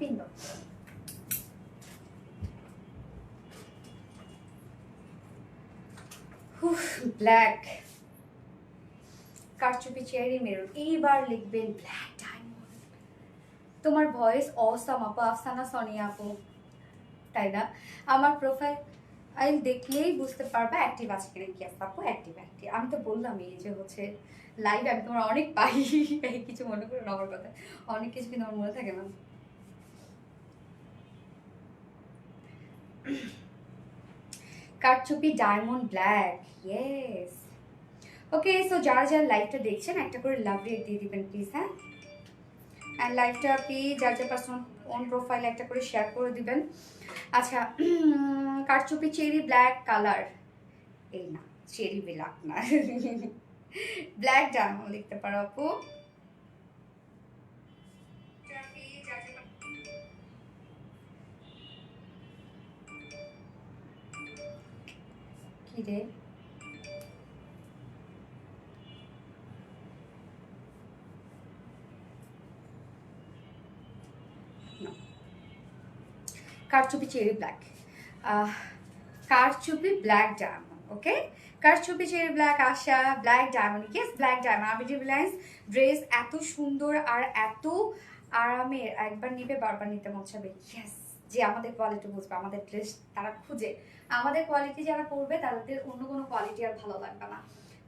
বিন্দু ব্ল্যাক কারচুপি চেরি মেরুন, এইবার লিখবেন ব্ল্যাক ডায়মন্ড। তোমার ভয়েস অসাম আপু, আফসানা সোনিয়া আপু, তাই না? আমার প্রোফাইল দেখলেই বুঝতে পারবা অ্যাক্টিভ আছে কিনা। কি আছে আপু, অ্যাক্টিভ অ্যাক্টিভ, আমি তো বললামই এই যে হচ্ছে লাইভ আমি তোমার অনেক পাই। কিছু মনে করো না আমার কথা, অনেক কিছু কিন্তু আমার মনে থাকে না। কারচুপি diamond black, yes. Okay so যারা যারা লাইভটা দেখছেন একটা করে লাভ রেট দিয়ে দিবেন প্লিজ। হ্যাঁ অ্যান্ড লাইভটা কি যার যার পার্সোনাল অন প্রোফাইল একটা করে শেয়ার করে দিবেন। আচ্ছা কারচুপি চেরি ব্ল্যাক কালার, এই না চেরি ব্ল্যাক না, ব্ল্যাক ডায়মন্ড লিখতে পারো আপু। কি রে কারচুপি চেরি ব্ল্যাক, কারচুপি ব্ল্যাক ডায়মন্ড। ওকে কারচুপি চেরি ব্ল্যাক, আশা black diamond, yes black diamond. আবিদি রিলায়েন্স ড্রেস এত সুন্দর আর এত আরামের, একবার নিবে বারবার নিতে মন চাবে। ইয়েস, যে আমাদের কোয়ালিটি বুঝবে, আমাদের ড্রেস তারা খুঁজে, আমাদের কোয়ালিটি যারা পরবে তাদের অন্য কোনো কোয়ালিটি আর ভালো লাগবে না।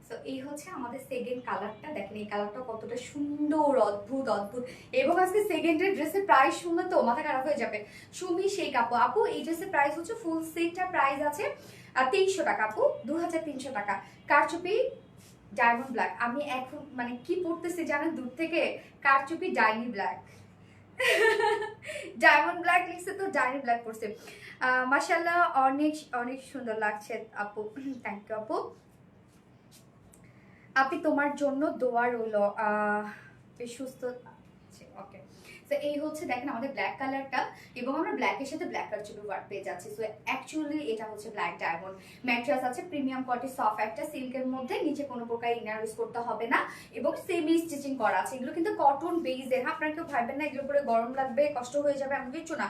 সো এই হচ্ছে আমাদের সেকেন্ড কালারটা, দেখেন এই কালারটা কতটা সুন্দর, অদ্ভুত অদ্ভুত। এবং আজকে সেকেন্ডের ড্রেসের প্রাইস শুনলে তো মাথা খারাপ হয়ে যাবে। সুমি শেখ আপু, আপু এই ড্রেসের প্রাইস হচ্ছে ফুল সেটটার প্রাইস আছে 2300 টাকা আপু, 2300 টাকা। কারচুপি ডায়মন্ড ব্ল্যাক, আমি এখন মানে কি পড়তেছি জানেন দূর থেকে, কারচুপি ডাইনি ব্ল্যাক। ডায়মন্ড ব্ল্যাক লিখছে তো ডাইনি ব্ল্যাক পড়ছে। মাশাআল্লাহ অনেক অনেক সুন্দর লাগছে আপু, থ্যাংক ইউ আপু। আপনি তোমার জন্য দোয়া রইল, বেশ সুস্থ আছে। ওকে, তো এই হচ্ছে দেখেন আমাদের ব্ল্যাক কালারটা, এবং আমরা ব্ল্যাকের সাথে ব্ল্যাক কারচুপি ওয়ার্ক পেয়ে যাচ্ছি। সো অ্যাকচুয়ালি এটা হচ্ছে ব্ল্যাক ডায়মন্ড। ম্যাট্রেস আছে প্রিমিয়াম কোয়ালিটি, সফট একটা সিল্কের মধ্যে, নিচে কোনো প্রকার ইনার ইউজ করতে হবে না, এবং সেমি স্টিচিং করা আছে। এগুলো কিন্তু কটন বেইজের, আপনারা কেউ ভাববেন না এগুলো পরে গরম লাগবে, কষ্ট হয়ে যাবে, এমন কিছু না।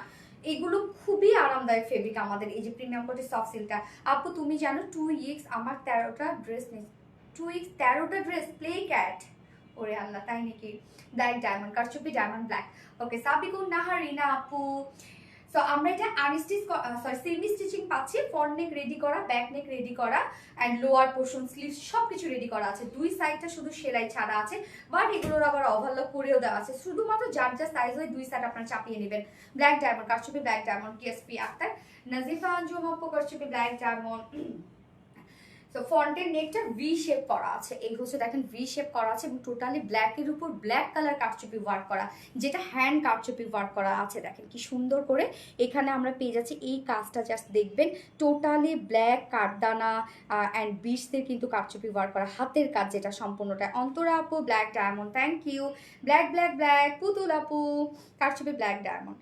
এগুলো খুবই আরামদায়ক ফেব্রিক আমাদের এই যে প্রিমিয়াম কোয়ালিটি সফট সিল্কটা। আপু তুমি জানো 2 উইকস আমার 13টা ড্রেস নেই, 2 উইকস 13টা ড্রেস প্লে ক্যাট, ওরে আল্লাহ তাই নাকি? ব্ল্যাক ডায়মন্ড, কারচুপি ডায়মন্ড ব্ল্যাক। ওকে, সাবিকুন নাহারিনা আপু। সো আমরা এটা আনস্টিচ সেমি স্টিচিং পাচ্ছি, ফ্রন্ট নেক রেডি করা, ব্যাক নেক রেডি করা, এন্ড লোয়ার পোর্শন স্লিভস সবকিছু রেডি করা আছে। দুই সাইডটা শুধু সেলাই ছাড়া আছে, বাট এগুলোর আবার ওভারলক করেও দেওয়া আছে। শুধুমাত্র যার যা সাইজ হয় দুই সাইড আপনারা চাপিয়ে নেবেন। ব্ল্যাক ডায়মন্ড, কারচুপি black diamond, KSP Akter, Nazifa Anjum আপু, কারচুপি ব্ল্যাক ডায়মন্ড। তো ফ্রন্টের নেকটা ভি শেপ করা আছে, এই হচ্ছে দেখেন ভি শেপ করা আছে, এবং টোটালি ব্ল্যাকের উপর ব্ল্যাক কালার কারচুপি ওয়ার্ক করা, যেটা হ্যান্ড কারচুপি ওয়ার্ক করা আছে। দেখেন কি সুন্দর করে এখানে আমরা পেয়ে যাচ্ছি। এই কাজটা জাস্ট দেখবেন, টোটালি ব্ল্যাক কাঠদানা অ্যান্ড বিটসের কিন্তু কারচুপি ওয়ার্ক করা, হাতের কাজ যেটা সম্পূর্ণটা। অন্তরা আপু black diamond, thank you. Black black black, Putul আপু কারচুপি ব্ল্যাক ডায়মন্ড।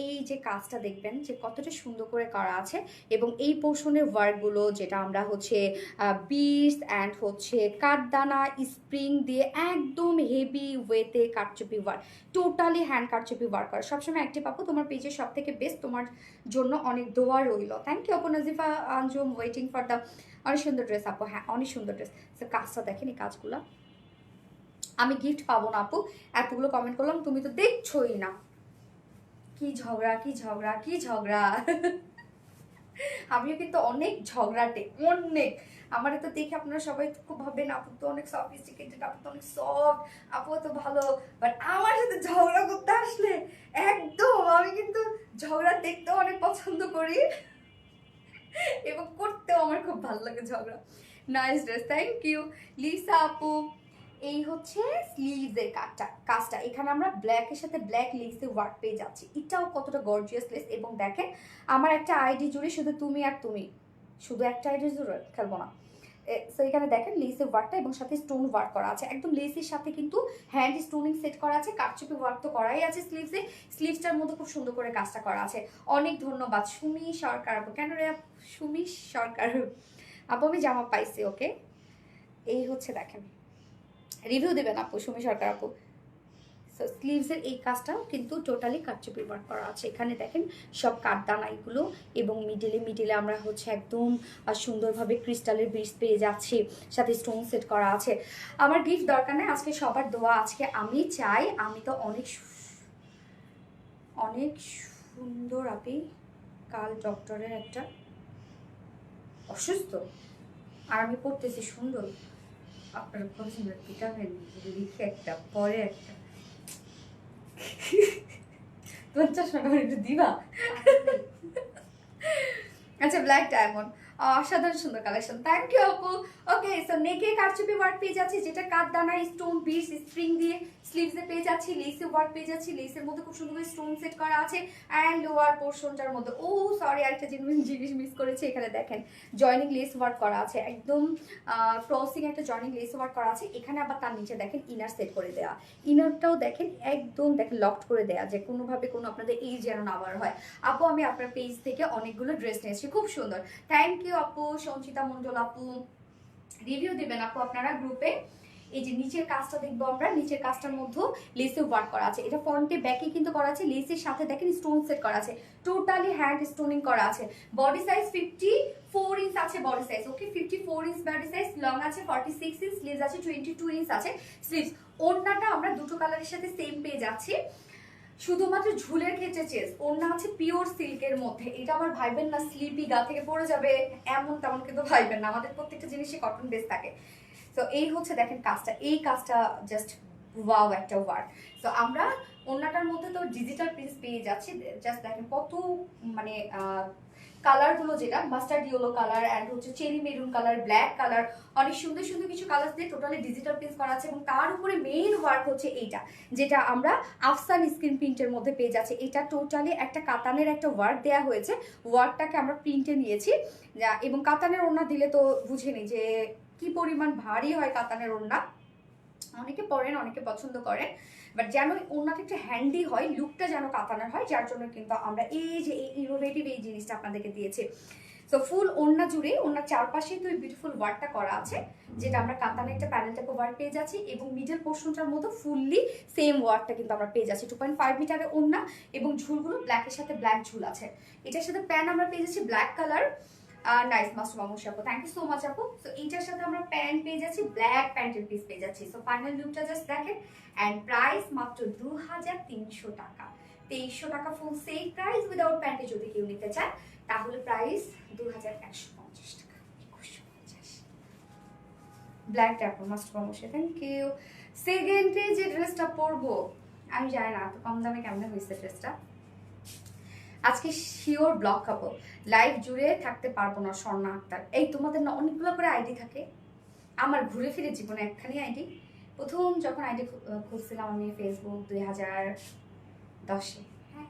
এই যে কাজটা দেখবেন যে কতটা সুন্দর করে করা আছে, এবং এই পোর্শনের ওয়ার্কগুলো যেটা আমরা হচ্ছে বিটস অ্যান্ড হচ্ছে কাঠদানা স্প্রিং দিয়ে একদম হেভি ওয়েতে কারচুপি ওয়ার্ক, টোটালি হ্যান্ড কারচুপি ওয়ার্ক করা। সবসময় অ্যাক্টিভ আপু, তোমার পেজে সব থেকে বেস্ট, তোমার জন্য অনেক দোয়া রইল। থ্যাংক ইউ আপু। Nazifa Anjum waiting for the, অনেক সুন্দর ড্রেস আপু, হ্যাঁ অনেক সুন্দর ড্রেস। সো কাজটা দেখেন, এই কাজগুলো আমি গিফট পাবো না আপু, এতগুলো কমেন্ট করলাম, তুমি তো দেখছোই না। কি ঝগড়া কি ঝগড়া কি ঝগড়া আমিও কিন্তু অনেক ঝগড়াটে, অনেক। আমার তো দেখে আপনারা সবাই খুব ভাববেন আপু তো অনেক সফিস্টিকেটেড, আপু তো অনেক সফট, আপু তো ভালো, বাট আমার সাথে ঝগড়া করতে আসলে একদম, আমি কিন্তু ঝগড়া দেখতেও অনেক পছন্দ করি, এবং করতেও আমার খুব ভালো লাগে ঝগড়া। Nice dress, thank you Lisa আপু। এই হচ্ছে স্লিভসের কাজটা, এখানে আমরা ব্ল্যাকের সাথে ব্ল্যাক লেসে ওয়ার্ক পেয়ে যাচ্ছি। এটাও কতটা গর্জিয়াস লেস, এবং দেখেন আমার একটা আইডি জুড়ে শুধু তুমি আর তুমি, শুধু একটা আইডি জুড়ে খেলবো না। সো এখানে দেখেন লেসের ওয়ার্কটা, এবং সাথে স্টোন ওয়ার্ক করা আছে, একদম লেসের সাথে কিন্তু হ্যান্ড স্টোনিং সেট করা আছে, কারচুপি ওয়ার্ক তো করাই আছে স্লিভসে, স্লিভসটার মধ্যে খুব সুন্দর করে কাজটা করা আছে। অনেক ধন্যবাদ সুমি সরকার আপু। কেন রে সুমি সরকার আপু, আমি জামা পাইছি। ওকে, এই হচ্ছে দেখেন, রিভিউ দেবেন আপু সুমি সরকার আপু। সো স্লিভসের এই কাজটাও কিন্তু টোটালি কারচুপি ওয়ার্ক করা আছে। এখানে দেখেন সব কাঠদানা এগুলো, এবং মিডিলে আমরা হচ্ছে একদম সুন্দরভাবে ক্রিস্টালের বিটস পেয়ে যাচ্ছি, সাথে স্টোন সেট করা আছে। আমার গিফট দরকার নেই, আজকে সবার দোয়া। আজকে আমি চাই, আমি তো অনেক অনেক সুন্দর আপি, কাল ডক্টরের একটা অসুস্থ, আর আমি পড়তেছি সুন্দর, আপনার পছন্দের ভিটামিন লিখে একটা পরে একটা 50 টাকা একটু দিবা। আচ্ছা, ব্ল্যাক ডায়মন্ড, অসাধারণ সুন্দর কালেকশন, থ্যাংক ইউ আপু। ওকে, সো নেকে কারচুপি ওয়ার্ক পেয়ে যাচ্ছি, যেটা কাঠদানা স্টোন বিটস স্প্রিং দিয়ে স্লিভসে পেয়ে যাচ্ছি, লেসে ওয়ার্ক পেয়ে যাচ্ছি, লেসের মধ্যে খুব সুন্দর করে স্টোন সেট করা আছে, অ্যান্ড লোয়ার পোর্শনটার মধ্যে সরি আরেকটা জিনিস মিস করেছি, এখানে দেখেন জয়নিং লেস ওয়ার্ক করা আছে, একদম ক্রসিং একটা জয়নিং লেস ওয়ার্ক করা আছে। এখানে আবার তার নিচে দেখেন ইনার সেট করে দেওয়া, ইনারটাও দেখেন একদম দেখেন লকড করে দেওয়া, যে কোনোভাবে কোনো আপনাদের এই যেন না বার হয়। আপু আমি আপনার পেজ থেকে অনেকগুলো ড্রেস নিয়েছি, খুব সুন্দর, থ্যাংক ইউ আপু। সঞ্চিতা মন্ডল আপু, রিভিউ দিবেন আপু আপনারা গ্রুপে। এই যে নিচের কাজটা দেখবো আমরা, নিচের কাজটার মধ্যে লেসে ওয়ার্ক করা আছে, এটা ফ্রন্টে ব্যাকে কিন্তু করা আছে, লেসের সাথে দেখেন স্টোন সেট করা আছে, টোটালি হ্যান্ড স্টোনিং করা আছে। বডি সাইজ 54 ইঞ্চ আছে বডি সাইজ, ওকে 54 ইঞ্চ বডি সাইজ, লং আছে 46 ইঞ্চ, স্লিভস আছে 22 ইঞ্চ আছে স্লিভস। ওড়নাটা আমরা দুটো কালারের সাথে সেম পেয়ে যাচ্ছি, শুধুমাত্র ঝুলের ক্ষেত্রে চেস, ওড়না আছে পিওর সিল্কের মধ্যে। এটা আমার ভাইবেন না স্লিপি গা থেকে পড়ে যাবে এমন তেমন কিন্তু ভাইবেন না, আমাদের প্রত্যেকটা জিনিসই কটন বেস থাকে। তো এই হচ্ছে দেখেন কাজটা, এই কাজটা জাস্ট ওয়াও একটা ওয়ার্ক। তো আমরা ওড়নাটার মধ্যে তো ডিজিটাল প্রিন্ট পেয়ে যাচ্ছি, জাস্ট দেখেন কত মানে কালারগুলো, যেটা মাস্টার্ড ইয়েলো কালার অ্যান্ড হচ্ছে cherry maroon colour, black colour, অনেক সুন্দর সুন্দর কিছু কালার দিয়ে টোটালি ডিজিটাল প্রিন্ট করা আছে, এবং তার উপরে মেইন ওয়ার্ক হচ্ছে এইটা, যেটা আমরা আফসান স্ক্রিন প্রিন্টের মধ্যে পেয়ে যাচ্ছি। এটা টোটালি একটা কাতানের একটা ওয়ার্ক দেওয়া হয়েছে, ওয়ার্কটাকে আমরা প্রিন্টে নিয়েছি, এবং কাতানের ওড়না দিলে তো বুঝে নিই যে কি পরিমাণ ভারী হয় কাতানের ওড়না, অনেকে পরেন, অনেকে পছন্দ করেন, বাট যেন ওড়নাটা একটু হ্যান্ডি হয়, লুকটা যেন কাতানের হয়, যার জন্য কিন্তু আমরা এই যে এই ইনোভেটিভ এই জিনিসটা আপনাদেরকে দিয়েছি। সো ফুল ওড়না জুড়ে ওড়নার চারপাশে তো বিউটিফুল ওয়ার্কটা করা আছে, যেটা আমরা কাতানের একটা প্যানেল টাইপ ওয়ার্ক পেয়ে যাচ্ছি, এবং মিডল পোর্শনটার মতো ফুললি সেম ওয়ার্কটা কিন্তু আমরা পেয়ে যাচ্ছি। 2.5 মিটারের ওড়না এবং ঝুলগুলো ব্ল্যাকের সাথে ব্ল্যাক ঝুল আছে। এটার সাথে প্যান্ট আমরা পেয়ে যাচ্ছি ব্ল্যাক কালার। নাইস মাস্টার মামুশি আপু, থ্যাংক ইউ সো মাচ আপু। সো এইটার সাথে আমরা প্যান্ট পেয়ে যাচ্ছি, ব্ল্যাক প্যান্টের পিস পেয়ে যাচ্ছি। সো ফাইনাল লুকটা জাস্ট দেখেন, অ্যান্ড প্রাইস মাত্র 2300 টাকা। 2300 টাকা ফুল সেম প্রাইস। উইদাউট প্যান্টে যদি কেউ নিতে চায় তাহলে প্রাইস 2150 টাকা। 2150 ব্ল্যাক ট্যাপো মাস্টার মামুশি, থ্যাংক ইউ। সেকেন্ডে যে ড্রেসটা পরবো আমি জানি না এত কম দামে কেমনে হয়েছে ড্রেসটা। আজকে শিওর ব্লক খাবো, লাইভ জুড়ে থাকতে পারবো না। স্বর্ণা আক্তার, এই তোমাদের না অনেকগুলো করে আইডি থাকে, আমার ঘুরে ফিরে জীবনে একখানি আইডি। প্রথম যখন আইডি খুলছিলাম আমি ফেসবুক 2010-এ, হ্যাঁ,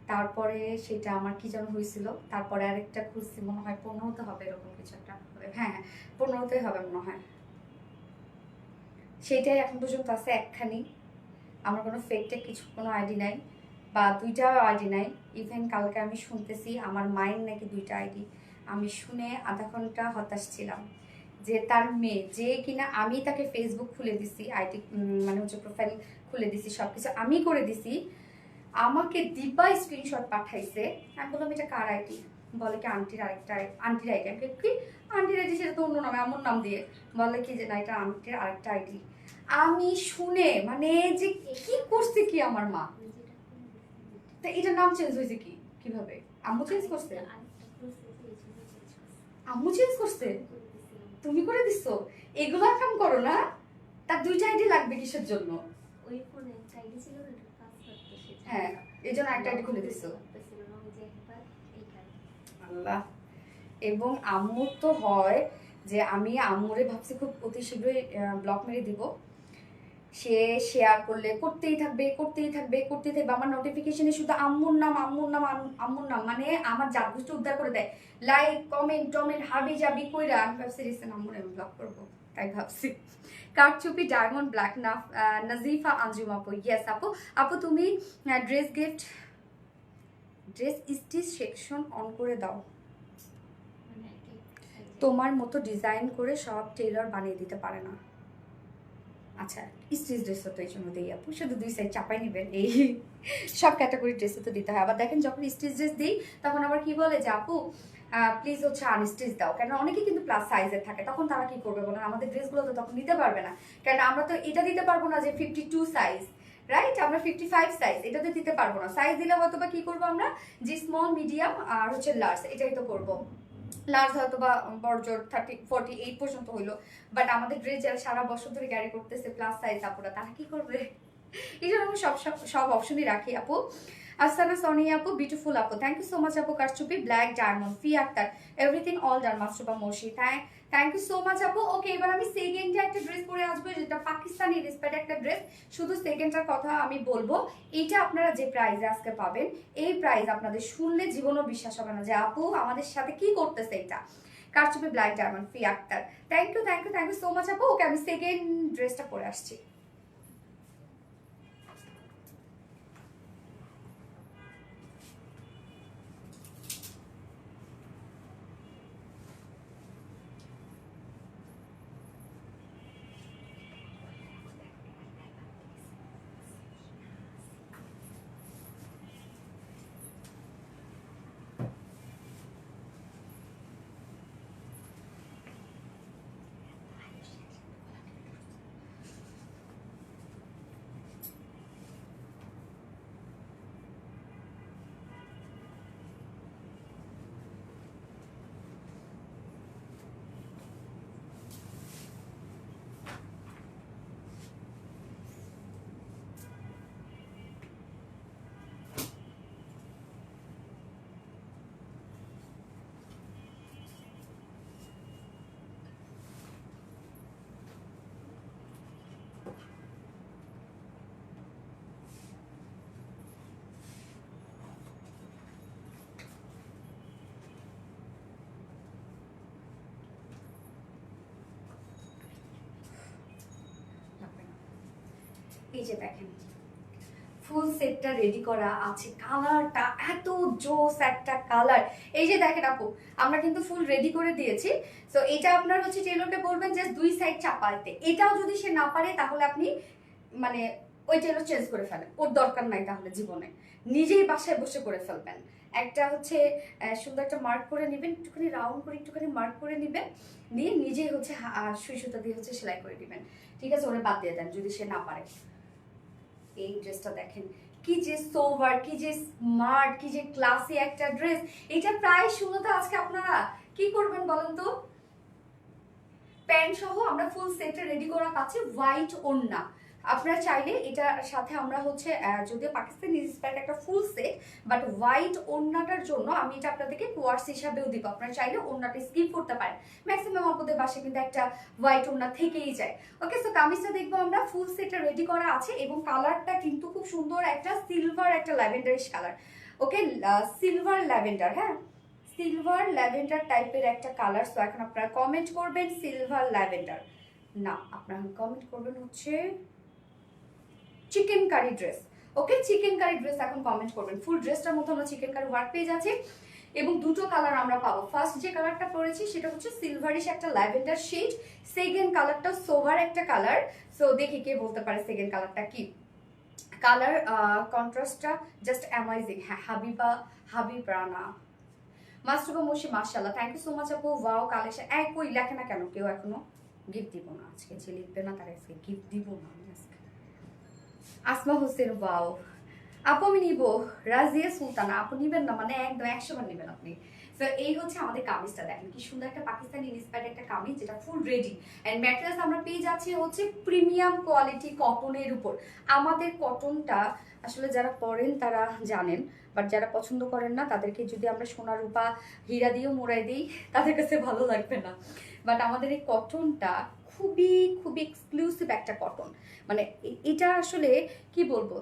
তারপরে সেটা আমার কি যেন হয়েছিল, তারপরে আরেকটা খুলছি মনে হয় 15তে হবে, এরকম কিছু একটা হবে, হ্যাঁ 15তে হবে মনে হয়। সেটাই এখন পর্যন্ত আছে একখানি, আমার কোনো ফেকটেক কিছু কোনো আইডি নাই, বা দুইটা আইডি নাই। ইভেন কালকে আমি শুনতেছি আমার মায়ের নাকি দুইটা আইডি। আমি শুনে আধা ঘন্টা হতাশ ছিলাম যে তার মেয়ে, যে কিনা আমি তাকে ফেসবুক খুলে দিছি, আইডি মানে হচ্ছে প্রোফাইল খুলে দিছি, সব কিছু আমি করে দিছি, আমাকে দিব্যা স্ক্রিনশট পাঠাইছে। আমি বললাম এটা কার আইডি? বলে কি আন্টির আরেকটা আন্টির আইডি। আমি কি আন্টির আইডি? সেটা তো অন্য নামে, আমার নাম দিয়ে। বলে কি যে না এটা আন্টির আরেকটা আইডি। আমি শুনে মানে যে কি করছে কি আমার মা, তা এটার নাম চেঞ্জ হয়েছে কি কিভাবে? আম্মু চেঞ্জ করছে? আম্মু চেঞ্জ করছে? তুমি করে দিছো? এগুলো কাম করো না। তার দুইটা আইডি লাগবে কিসের জন্য? ওই ফোনে একটা আইডি ছিল না, এটা পাসওয়ার্ড তো সেটা। হ্যাঁ, এজন্য একটা আইডি খুলে দিছো। আল্লাহ। এবং আম্মুর তো হয় যে আমি আম্মুরে ভাবছি খুব অতি শীঘ্রই ব্লক মেরে দিব, সে শেয়ার করলে করতেই থাকবে করতেই থাকবে করতেই থাকবে, আমার নোটিফিকেশনে শুধু আম্মুর নাম আম্মুর নাম আম্মুর নাম, মানে আমার জাদুষ্ট উদ্ধার করে দেয়। লাইক কমেন্ট টমেন্ট হাবি জাবি কইরা আমি ভাবছি রিসেন্ট আম্মুর আমি ব্লক করবো, তাই ভাবছি। কারচুপি ডায়মন্ড ব্ল্যাক নাজিফা আঞ্জুম আপু, ইয়েস আপু। আপু তুমি dress gift dress stitch section on করে দাও, তোমার মতো ডিজাইন করে সব টেইলর বানিয়ে দিতে পারে না। আচ্ছা, স্টিচ ড্রেসও তো এই জন্য দিই আপু, শুধু দুই সাইড চাপাই নেবেন, এই সব ক্যাটাগরি ড্রেসে তো দিতে হয়। আবার দেখেন যখন স্টিচ ড্রেস দিই তখন আবার কি বলে যে আপু প্লিজ হচ্ছে আনস্টিচ দাও, কেন অনেকে কিন্তু প্লাস সাইজের থাকে, তখন তারা কি করবে বলেন, আমাদের ড্রেসগুলো তো তখন নিতে পারবে না, কারণ আমরা তো এটা দিতে পারবো না যে 52 সাইজ, রাইট? আমরা 55 সাইজ এটা তো দিতে পারবো না। সাইজ দিলে হয়তো বা কি করবো আমরা, যে স্মল মিডিয়াম আর হচ্ছে লার্জ এটাই তো করবো। লার্জ হয়তো বা বড়জোর 48 পর্যন্ত হইলো, বাট আমাদের ড্রেস যারা সারা বছর ধরে ক্যারি করতেছে প্লাস সাইজ আপুরা, তারা কি করবে? এই জন্য আমি সব অপশনই রাখি আপু। আসানা সোনিয়া আপু, বিউটিফুল আপু, থ্যাংক ইউ সো মাচ আপু। কারচুপি ব্ল্যাক ডায়মন্ড ফি আক্তার, এভরিথিং অল ডান মাস্টারবা মর্শি, থ্যাংক ইউ সো মাচ আপু। ওকে, এবার আমি সেকেন্ডে একটা ড্রেস পরে আসবো, যেটা পাকিস্তানি রিসপেক্ট একটা ড্রেস। শুধু সেকেন্ডটার কথা আমি বলবো, এইটা আপনারা যে প্রাইসে আজকে পাবেন, এই প্রাইস আপনাদের শুনলে জীবনও বিশ্বাস হবে না যে আপু আমাদের সাথে কি করতেছে এটা। কারচুপি ব্ল্যাক ডায়মন্ড ফি Akter, thank you so much আপু। ওকে, আমি সেকেন্ড ড্রেসটা পরে আসছি। এই যে দেখেন ফুল সেটটা রেডি করা আছে, কালারটা এত জোস একটা কালার। এই যে দেখেন আপু, আমরা কিন্তু ফুল রেডি করে দিয়েছি। তো এটা আপনার হচ্ছে টেলরকে বলবেন যে দুই সাইড চাপাতে, এটাও যদি সে না পারে তাহলে আপনি মানে ওই টেলর চেঞ্জ করে ফেলেন, ওর দরকার নাই তাহলে জীবনে, নিজেই বাসায় বসে করে ফেলবেন। একটা হচ্ছে সুন্দর একটা মার্ক করে নেবেন, একটুখানি রাউন্ড করে একটুখানি মার্ক করে নেবেন, নিয়ে নিজেই হচ্ছে সুই সুতা দিয়ে হচ্ছে সেলাই করে দিবেন। ঠিক আছে, ওরা বাদ দিয়ে দেন যদি সে না পারে। এই ড্রেসটা দেখেন কি যে সোভার, কি যে স্মার্ট, কি যে ক্লাসি একটা ড্রেস। এটা প্রায় শুরুতে আজকে আপনারা কি করবেন বলেন তো, প্যান্ট সহ আমরা ফুল সেটে রেডি করা পাচ্ছি, হোয়াইট ওড়না। আপনারা চাইলে এটার সাথে আমরা হচ্ছে যদিও পাকিস্তানি ইন্সপায়ার্ড একটা ফুল সেট, বাট হোয়াইট ওড়নাটার জন্য আমি এটা আপনাদেরকে কোয়ার্স হিসাবেও দিব। আপনারা চাইলে ওড়নাটা স্কিপ করতে পারেন, ম্যাক্সিমাম আপনাদের বাসায় কিন্তু একটা হোয়াইট ওড়না থেকেই যায়। ওকে, সো কামিজটা দেখবো আমরা ফুল সেটে রেডি করা আছে এবং কালারটা কিন্তু খুব সুন্দর একটা সিলভার একটা ল্যাভেন্ডারিশ কালার। ওকে, সিলভার ল্যাভেন্ডার, হ্যাঁ সিলভার ল্যাভেন্ডার টাইপের একটা কালার। সো এখন আপনারা কমেন্ট করবেন সিলভার ল্যাভেন্ডার, না আপনারা কমেন্ট করবেন হচ্ছে চিকেন কারি ড্রেস। ওকে, চিকেন কারি ড্রেস এখন কমেন্ট করবেন। ফুল ড্রেসটার মধ্যে আমরা চিকেন কারি ওয়ার্ক পেয়ে যাচ্ছি এবং দুটো কালার আমরা পাবো। ফার্স্ট যে কালারটা পরেছি সেটা হচ্ছে সিলভারিশ একটা ল্যাভেন্ডার শেড, সেকেন্ড কালারটা সোভার একটা কালার। সো দেখি কে বলতে পারে সেকেন্ড কালারটা কি। কালার কন্ট্রাস্টটা জাস্ট অ্যামাইজিং। হ্যাঁ, হাবিব রানা মাস্টুবা মসি, মাশাআল্লাহ, থ্যাংক ইউ সো মাচ আপু। Wow collection. কই লেখে না কেন কেউ এখনো? গিফট দিব না আজকে, যে লিখবে না তার আজকে গিফট দিব না আমি আজকে। আসমা হোসেন, ওয়াও আপু আমি নিব। রাজিয়া সুলতানা, আপু নিবেন না মানে একদম 100 বার নিবেন আপনি। তো এই হচ্ছে আমাদের কামিজটা, দেখেন কি সুন্দর একটা পাকিস্তানি ইন্সপায়ার্ড একটা কামিজ, যেটা ফুল রেডি। এন্ড ম্যাটেরিয়ালস আমরা পেয়ে যাচ্ছি হচ্ছে প্রিমিয়াম কোয়ালিটি কটনের উপর। আমাদের কটনটা আসলে যারা পরেন তারা জানেন, বাট যারা পছন্দ করেন না তাদেরকে যদি আমরা সোনা রূপা হীরা দিয়েও মোড়াই দিই তাদের কাছে ভালো লাগবে না। বাট আমাদের এই কটনটা খুবই খুবই এক্সক্লুসিভ একটা কটন। মানে এটা আসলে কি বলবো,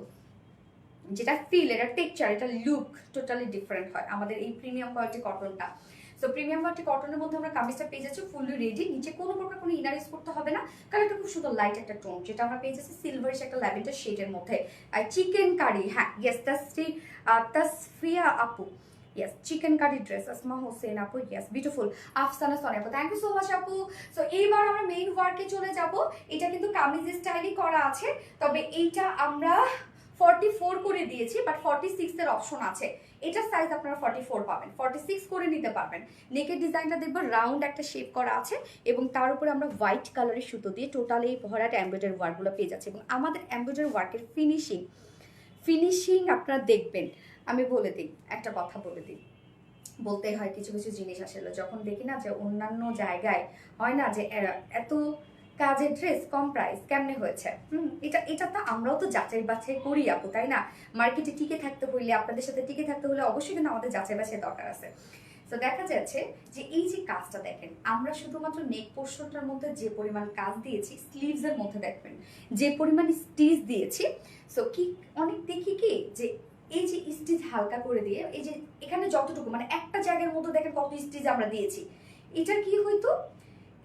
যেটা ফিল, এটা টেক্সচার, এটা লুক টোটালি ডিফারেন্ট হয় আমাদের এই প্রিমিয়াম কোয়ালিটি কটনটা। সো প্রিমিয়াম কোয়ালিটি কটনের মধ্যে আমরা কামিজটা পেয়ে যাচ্ছি ফুললি রেডি, নিচে কোনো প্রকার কোনো ইনার ইউজ করতে হবে না, কারণ এটা খুব সুন্দর লাইট একটা টোন, যেটা আমরা পেয়ে যাচ্ছি সিলভারিশ একটা ল্যাভেন্ডার শেডের মধ্যে। আর চিকেন কারি, হ্যাঁ ইয়েস তাসফিয়া আপু, yes chikankari dress, Asma Hossain আপু, ইয়েস বিউটিফুল, আফসানা সোনিয়া আপু, থ্যাংক ইউ সো মাচ আপু। সো এইবার আমরা মেইন ওয়ার্কে চলে যাব। এটা কিন্তু কামিজ স্টাইলই করা আছে, তবে এইটা আমরা 44 করে দিয়েছি, বাট 46 এর অপশন আছে। এটা সাইজ আপনারা 44 পাবেন, 46 করে নিতে পারবেন। নেকের ডিজাইনটা দেখবো রাউন্ড একটা শেপ করা আছে এবং তার উপরে আমরা হোয়াইট কালারের সুতো দিয়ে টোটাল এই ভরাট এমব্রয়ডারি ওয়ার্কগুলো পেয়ে যাচ্ছি। এবং আমাদের এমব্রয়ডারি ওয়ার্কের ফিনিশিং আপনারা দেখবেন। আমি বলে দিই, একটা কথা বলে দিই, বলতে হয় কিছু কিছু জিনিস আসলে যখন দেখি না যে অন্যান্য জায়গায় হয় না যে এত কাজের ড্রেস কম প্রাইস কেমনে হয়েছে, এটা তো আমরাও তো যাচাই বাছাই করি আপু, তাই না? মার্কেটে টিকে থাকতে হইলে, আপনাদের সাথে টিকে থাকতে হলে অবশ্যই কিন্তু আমাদের যাচাই বাছাই দরকার আছে। তো দেখা যাচ্ছে যে এই যে কাজটা দেখেন, আমরা শুধুমাত্র নেক পোর্শনটার মধ্যে যে পরিমাণ কাজ দিয়েছি, স্লিভস এর মধ্যে দেখবেন যে পরিমাণ স্টিচ দিয়েছি। সো কি অনেক দেখি কি যে এই যে স্টিচ হালকা করে দিয়ে, এই যে এখানে যতটুকু মানে একটা জায়গার মধ্যে দেখেন কত স্টিচ আমরা দিয়েছি, এটা কি হইতো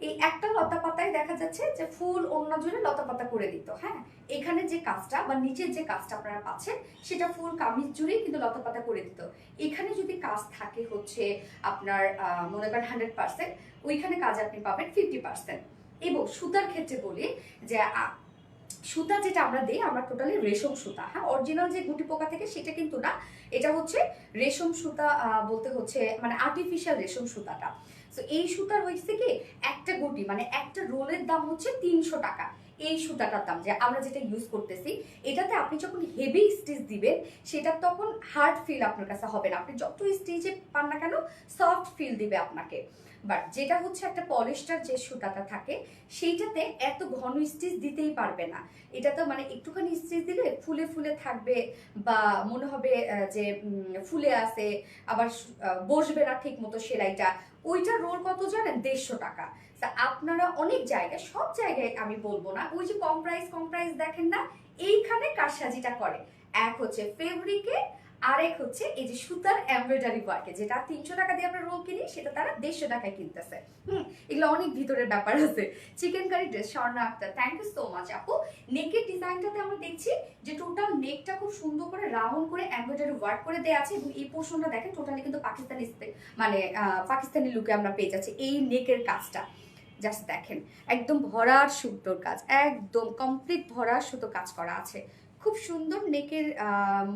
এই একটা লতা পাতায় দেখা যাচ্ছে যে ফুল অন্য জুড়ে লতা পাতা করে দিত। হ্যাঁ, এখানে যে কাজটা বা নিচের যে কাজটা আপনারা পাচ্ছেন সেটা ফুল কামিজ জুড়েই কিন্তু লতা পাতা করে দিত। এখানে যদি কাজ থাকে হচ্ছে আপনার মনে করেন 100%, ওইখানে কাজ আপনি পাবেন 50%। এবং সুতার ক্ষেত্রে বলি যে সুতা যেটা আমরা দিই, আমরা টোটালি রেশম সুতা, হ্যাঁ অরিজিনাল যে গুটি পোকা থেকে সেটা কিন্তু না, এটা হচ্ছে রেশম সুতা, বলতে হচ্ছে মানে আর্টিফিশিয়াল রেশম সুতাটা। তো এই সুতার হয়েছে কি একটা গুটি মানে একটা রোলের দাম হচ্ছে 300 টাকা। এই সুতাটার দাম যে আমরা যেটা ইউজ করতেছি, এটাতে আপনি যখন হেভি স্টিচ দিবেন সেটা তখন হার্ড ফিল আপনার কাছে হবে না, আপনি যত স্টিচে পান না কেন সফট ফিল দিবে আপনাকে। বাট যেটা হচ্ছে একটা পলিস্টার যে সুতাটা থাকে সেইটাতে এত ঘন স্টিচ দিতেই পারবে না। এটা তো মানে একটুখানি স্টিচ দিলে ফুলে ফুলে থাকবে বা মনে হবে যে ফুলে আছে, আবার বসবে না ঠিক মতো সেলাইটা। ওইটা রোল কত জানেন? 150 টাকা। আপনারা অনেক জায়গায়, সব জায়গায় আমি বলবো না, ওই যে কম প্রাইস দেখেন না, এইখানে কারসাজিটা করে। এক হচ্ছে ফেব্রিকে আরেক হচ্ছে এই যে সুতার এমব্রয়ডারি ওয়ার্কে, যেটা 300 টাকা দিয়ে আমরা রোল কিনি সেটা তারা 150 টাকায় কিনতেছে। এগুলো অনেক ভিতরের ব্যাপার আছে। Chikankari dress, Swarna Akter, thank you so much আপু। নেকের ডিজাইনটাতে আমরা দেখছি যে টোটাল নেকটা খুব সুন্দর করে রাউন্ড করে এমব্রয়ডারি ওয়ার্ক করে দেওয়া আছে, এবং এই পোর্শনটা দেখেন টোটালি কিন্তু পাকিস্তানি মানে পাকিস্তানি লুকে আমরা পেয়ে যাচ্ছি এই নেকের কাজটা। জাস্ট দেখেন একদম ভরার সুতোর কাজ, একদম কমপ্লিট ভরার সুতো কাজ করা আছে। খুব সুন্দর নেকের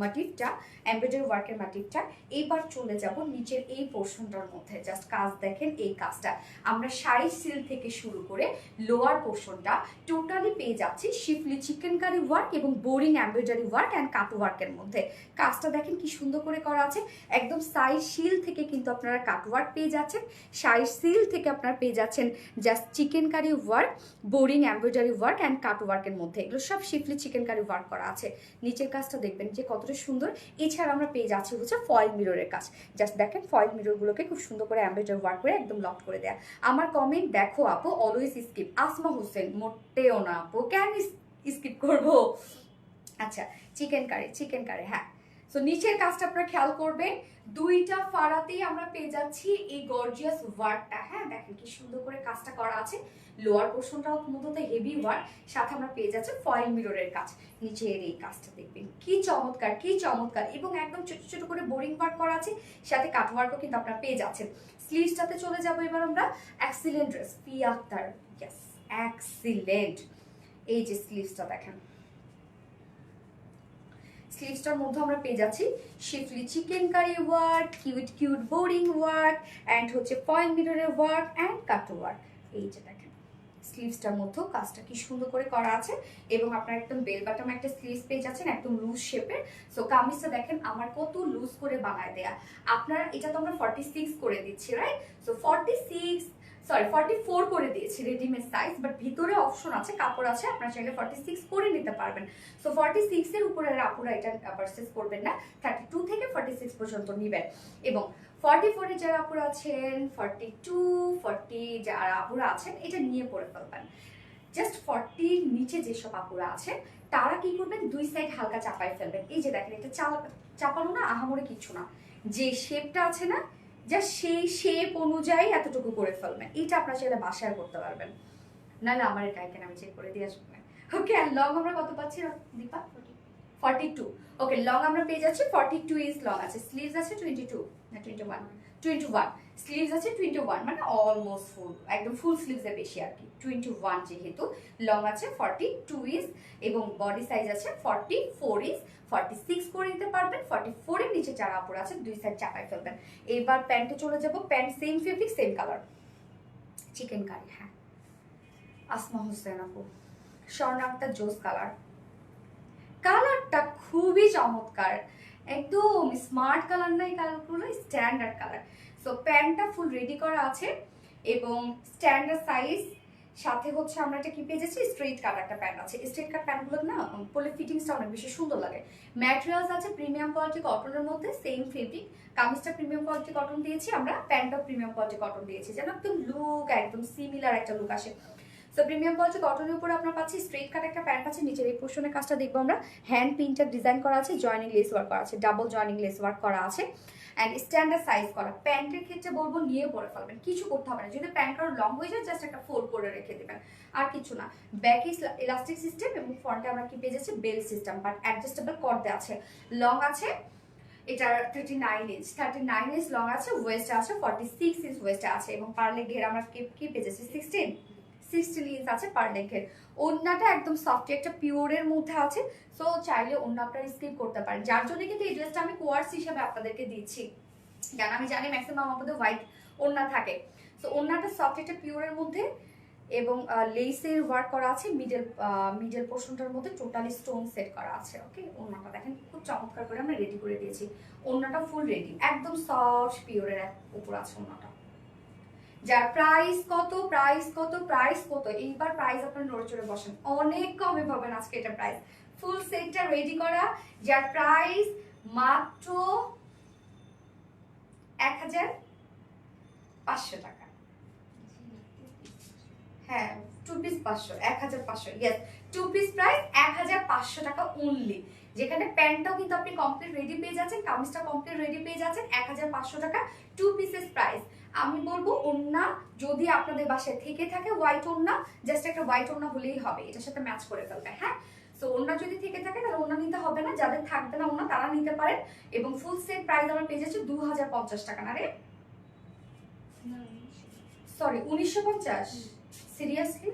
মাটিভটা, এমব্রয়ডারি ওয়ার্কের মাটিভটা। এইবার চলে যাব নিচের এই পোর্শনটার মধ্যে, জাস্ট কাজ দেখেন এই কাজটা। আমরা শাড়ি সিল থেকে শুরু করে লোয়ার পোর্শনটা টোটালি পেয়ে যাচ্ছি শিফলি চিকেন কারি ওয়ার্ক এবং boring embroidery work and cut ওয়ার্কের মধ্যে। কাজটা দেখেন কি সুন্দর করে করা আছে। একদম সাইড শিল থেকে কিন্তু আপনারা কাট ওয়ার্ক পেয়ে যাচ্ছেন, সাইড সিল থেকে আপনারা পেয়ে যাচ্ছেন just chikankari work, boring embroidery work and cut ওয়ার্কের মধ্যে। এগুলো সব শিফলি চিকেন কারি ওয়ার্ক করা আছে। নিচের কাজটা দেখবেন যে কতটা সুন্দর। এছাড়া আমরা পেয়ে যাচ্ছি হচ্ছে ফয়েল মিররের কাজ। জাস্ট দেখেন ফয়েল মিররগুলোকে খুব সুন্দর করে এমব্রয়ডারি ওয়ার্ক করে একদম লক করে দেয়া। আমার কমেন্ট দেখো আপু, অলওয়েজ স্কিপ। আসমা হোসেন, মোটেও না আপু, কেন স্কিপ করবো? আচ্ছা, চিকেন কারি হ্যাঁ। সো নিচের কাজটা আপনারা খেয়াল করবেন, দুইটা ফাড়াতেই আমরা পেয়ে যাচ্ছি এই গর্জিয়াস ওয়ার্কটা। হ্যাঁ দেখেন কি সুন্দর করে কাজটা করা আছে। লোয়ার পোর্শনটাও মূলত হেভি ওয়ার্ক, সাথে আমরা পেয়ে যাচ্ছি ফয়েল মিররের কাজ। নিচের এই কাজটা দেখবেন কি চমৎকার, কি চমৎকার, এবং একদম ছোট ছোট করে বোরিং ওয়ার্ক করা আছে, সাথে কাট ওয়ার্কও কিন্তু আপনারা পেয়ে যাচ্ছেন। স্লিভসটাতে চলে যাবো এবার আমরা। Excellent dress, P Akter, yes excellent. এই যে স্লিভসটা দেখেন, স্লিভসটার মধ্যে আমরা পেয়ে যাচ্ছি schiffli chikankari work, cute cute boring work, and হচ্ছে ফয়েল মিররের ওয়ার্ক অ্যান্ড কাট ওয়ার্ক। এই যে দেখেন স্লিভসটার মধ্যেও কাজটা কি সুন্দর করে করা আছে, এবং আপনার একদম বেল বাটম একটা স্লিভস পেয়ে যাচ্ছেন একদম লুজ শেপের। সো কামিজটা দেখেন আমার কত লুজ করে বানায় দেয়া। আপনারা এটা তো আমরা 46 করে দিচ্ছি, রাইট? সো 44 করে দিয়েছি রেডিমেড সাইজ, বাট ভিতরে অপশন আছে, কাপড় আছে, আপনারা চাইলে 46 করে নিতে পারবেন। সো 46 এর উপরে আপুরা এটা পারচেজ করবেন না, 32 থেকে 46 পর্যন্ত নেবেন। এবং 44 এর যারা আপুরা আছেন, 40 যারা আপুরা আছেন, এটা নিয়ে পরে ফেলবেন। জাস্ট 40 নিচে যেসব আপুরা আছেন তারা কি করবেন, দুই সাইড হালকা চাপাই ফেলবেন। এই যে দেখেন এটা চাপানো না, আহামরি কিছু না, যে শেপটা আছে না, জাস্ট সেই শেপ অনুযায়ী এতটুকু করে ফেলবেন। এটা আপনারা চাইলে বাসায় করতে পারবেন, নাহলে আমার এটা এখানে আমি চেক করে দিয়ে আসবো। ওকে, আর লং আমরা কত পাচ্ছি দীপা? 42। ওকে, লং আমরা পেয়ে যাচ্ছি 42 ইঞ্চ লং আছে। স্লিভস আছে 22 না 21 স্লিভস আছে 21, মানে অলমোস্ট ফুল, একদম ফুল স্লিভসের বেশি আর কি। 21 যেহেতু লং আছে 42 ইঞ্চ, এবং বডি সাইজ আছে 44 ইঞ্চ। 46 করে নিতে পারবেন। 44 এর নিচে যারা আপুরা আছে দুই সাইড চাপাই ফেলবেন। এবার প্যান্টে চলে যাব। Pant same fabric, same colour, chikankari. হ্যাঁ, আসমা হোসেন আপু, স্বর্ণ আক্তার, জোস কালার। কালারটা খুবই চমৎকার, একদম স্মার্ট কালার না, এই কালারগুলো স্ট্যান্ডার্ড কালার। সো প্যান্টটা ফুল রেডি করা আছে এবং স্ট্যান্ডার্ড সাইজ, সাথে হচ্ছে আমরা এটা কি পেয়ে যাচ্ছি, স্ট্রেট কাট একটা প্যান্ট আছে। স্ট্রেট কাট প্যান্টগুলো না পরলে ফিটিংসটা অনেক বেশি সুন্দর লাগে। ম্যাটেরিয়ালস আছে প্রিমিয়াম কোয়ালিটি কটনের মধ্যে, সেম ফেব্রিক। কামিজটা প্রিমিয়াম কোয়ালিটি কটন দিয়েছি আমরা, প্যান্টটাও প্রিমিয়াম কোয়ালিটি কটন দিয়েছি, যেন একদম লুক একদম সিমিলার একটা লুক আসে। সো প্রিমিয়াম কোয়ালিটি কটনের উপর আপনার পাচ্ছি স্ট্রেট কাট একটা প্যান্ট আছে। নিচের এই পোর্শনের কাজটা দেখবো আমরা, হ্যান্ড প্রিন্টার ডিজাইন করা আছে, জয়েনিং লেস ওয়ার্ক করা আছে, ডাবল জয়েনিং লেস ওয়ার্ক করা আছে, অ্যান্ড স্ট্যান্ডার্ড সাইজ করা। প্যান্টের ক্ষেত্রে বলবো নিয়ে পরে ফেলবেন, কিছু করতে হবে না। যদি প্যান্ট কারো লং হয়ে যায় জাস্ট একটা ফোল্ড করে রেখে দেবেন, আর কিছু না। ব্যাকে ইলাস্টিক সিস্টেম এবং ফ্রন্টে আমরা কি পেয়ে যাচ্ছি, বেল সিস্টেম, বাট অ্যাডজাস্টেবল কর্দে আছে। লং আছে এটার 39 ইঞ্চ লং আছে, ওয়েস্ট আছে 46 ইঞ্চ ওয়েস্ট আছে, এবং পার্লে ঘের আমরা কি পেয়ে যাচ্ছি 16 ইঞ্চ আছে পার লেগের। ওড়নাটা একদম সফট একটা পিওরের মধ্যে আছে। সো চাইলে ওড়না আপনারা স্কিপ করতে পারেন, যার জন্য কিন্তু এই ড্রেসটা আমি কোয়ার্স হিসাবে আপনাদেরকে দিচ্ছি, কারণ আমি জানি ম্যাক্সিমাম আপনাদের হোয়াইট ওড়না থাকে। সো ওড়নাটা সফট একটা পিওরের মধ্যে, এবং লেসের ওয়ার্ক করা আছে। মিডল পোর্শনটার মধ্যে টোটালি স্টোন সেট করা আছে। ওকে, ওড়নাটা দেখেন খুব চমৎকার করে আমরা রেডি করে দিয়েছি। ওড়নাটা ফুল রেডি, একদম সফট পিওরের উপর আছে ওড়নাটা। যার প্রাইস কত এইবার প্রাইস আপনার নড়ে চড়ে বসেন, অনেক কমে পাবেন আজকে এটা প্রাইস। ফুল সেটটা রেডি করা, যার প্রাইস মাত্র 1500 টাকা। হ্যাঁ, 2 পিস 500, 1500, ইয়েস 2 পিস প্রাইস 1500 টাকা অনলি। যেখানে প্যান্টটাও কিন্তু আপনি কমপ্লিট রেডি পেয়ে যাচ্ছেন, কামিজটা কমপ্লিট রেডি পেয়ে যাচ্ছেন 1500 টাকা 2 পিসেস প্রাইস। আমি বলবো ওড়না যদি আপনাদের বাসায় থেকে থাকে হোয়াইট ওড়না, জাস্ট একটা হোয়াইট ওড়না হলেই হবে, এটার সাথে ম্যাচ করে ফেলবে। হ্যাঁ, সো ওড়না যদি থেকে থাকে তাহলে ওড়না নিতে হবে না, যাদের থাকবে না ওড়না তারা নিতে পারেন। এবং ফুল সেট প্রাইস আমার পেয়ে যাচ্ছে 2050 টাকা। না রে সরি 1950, সিরিয়াসলি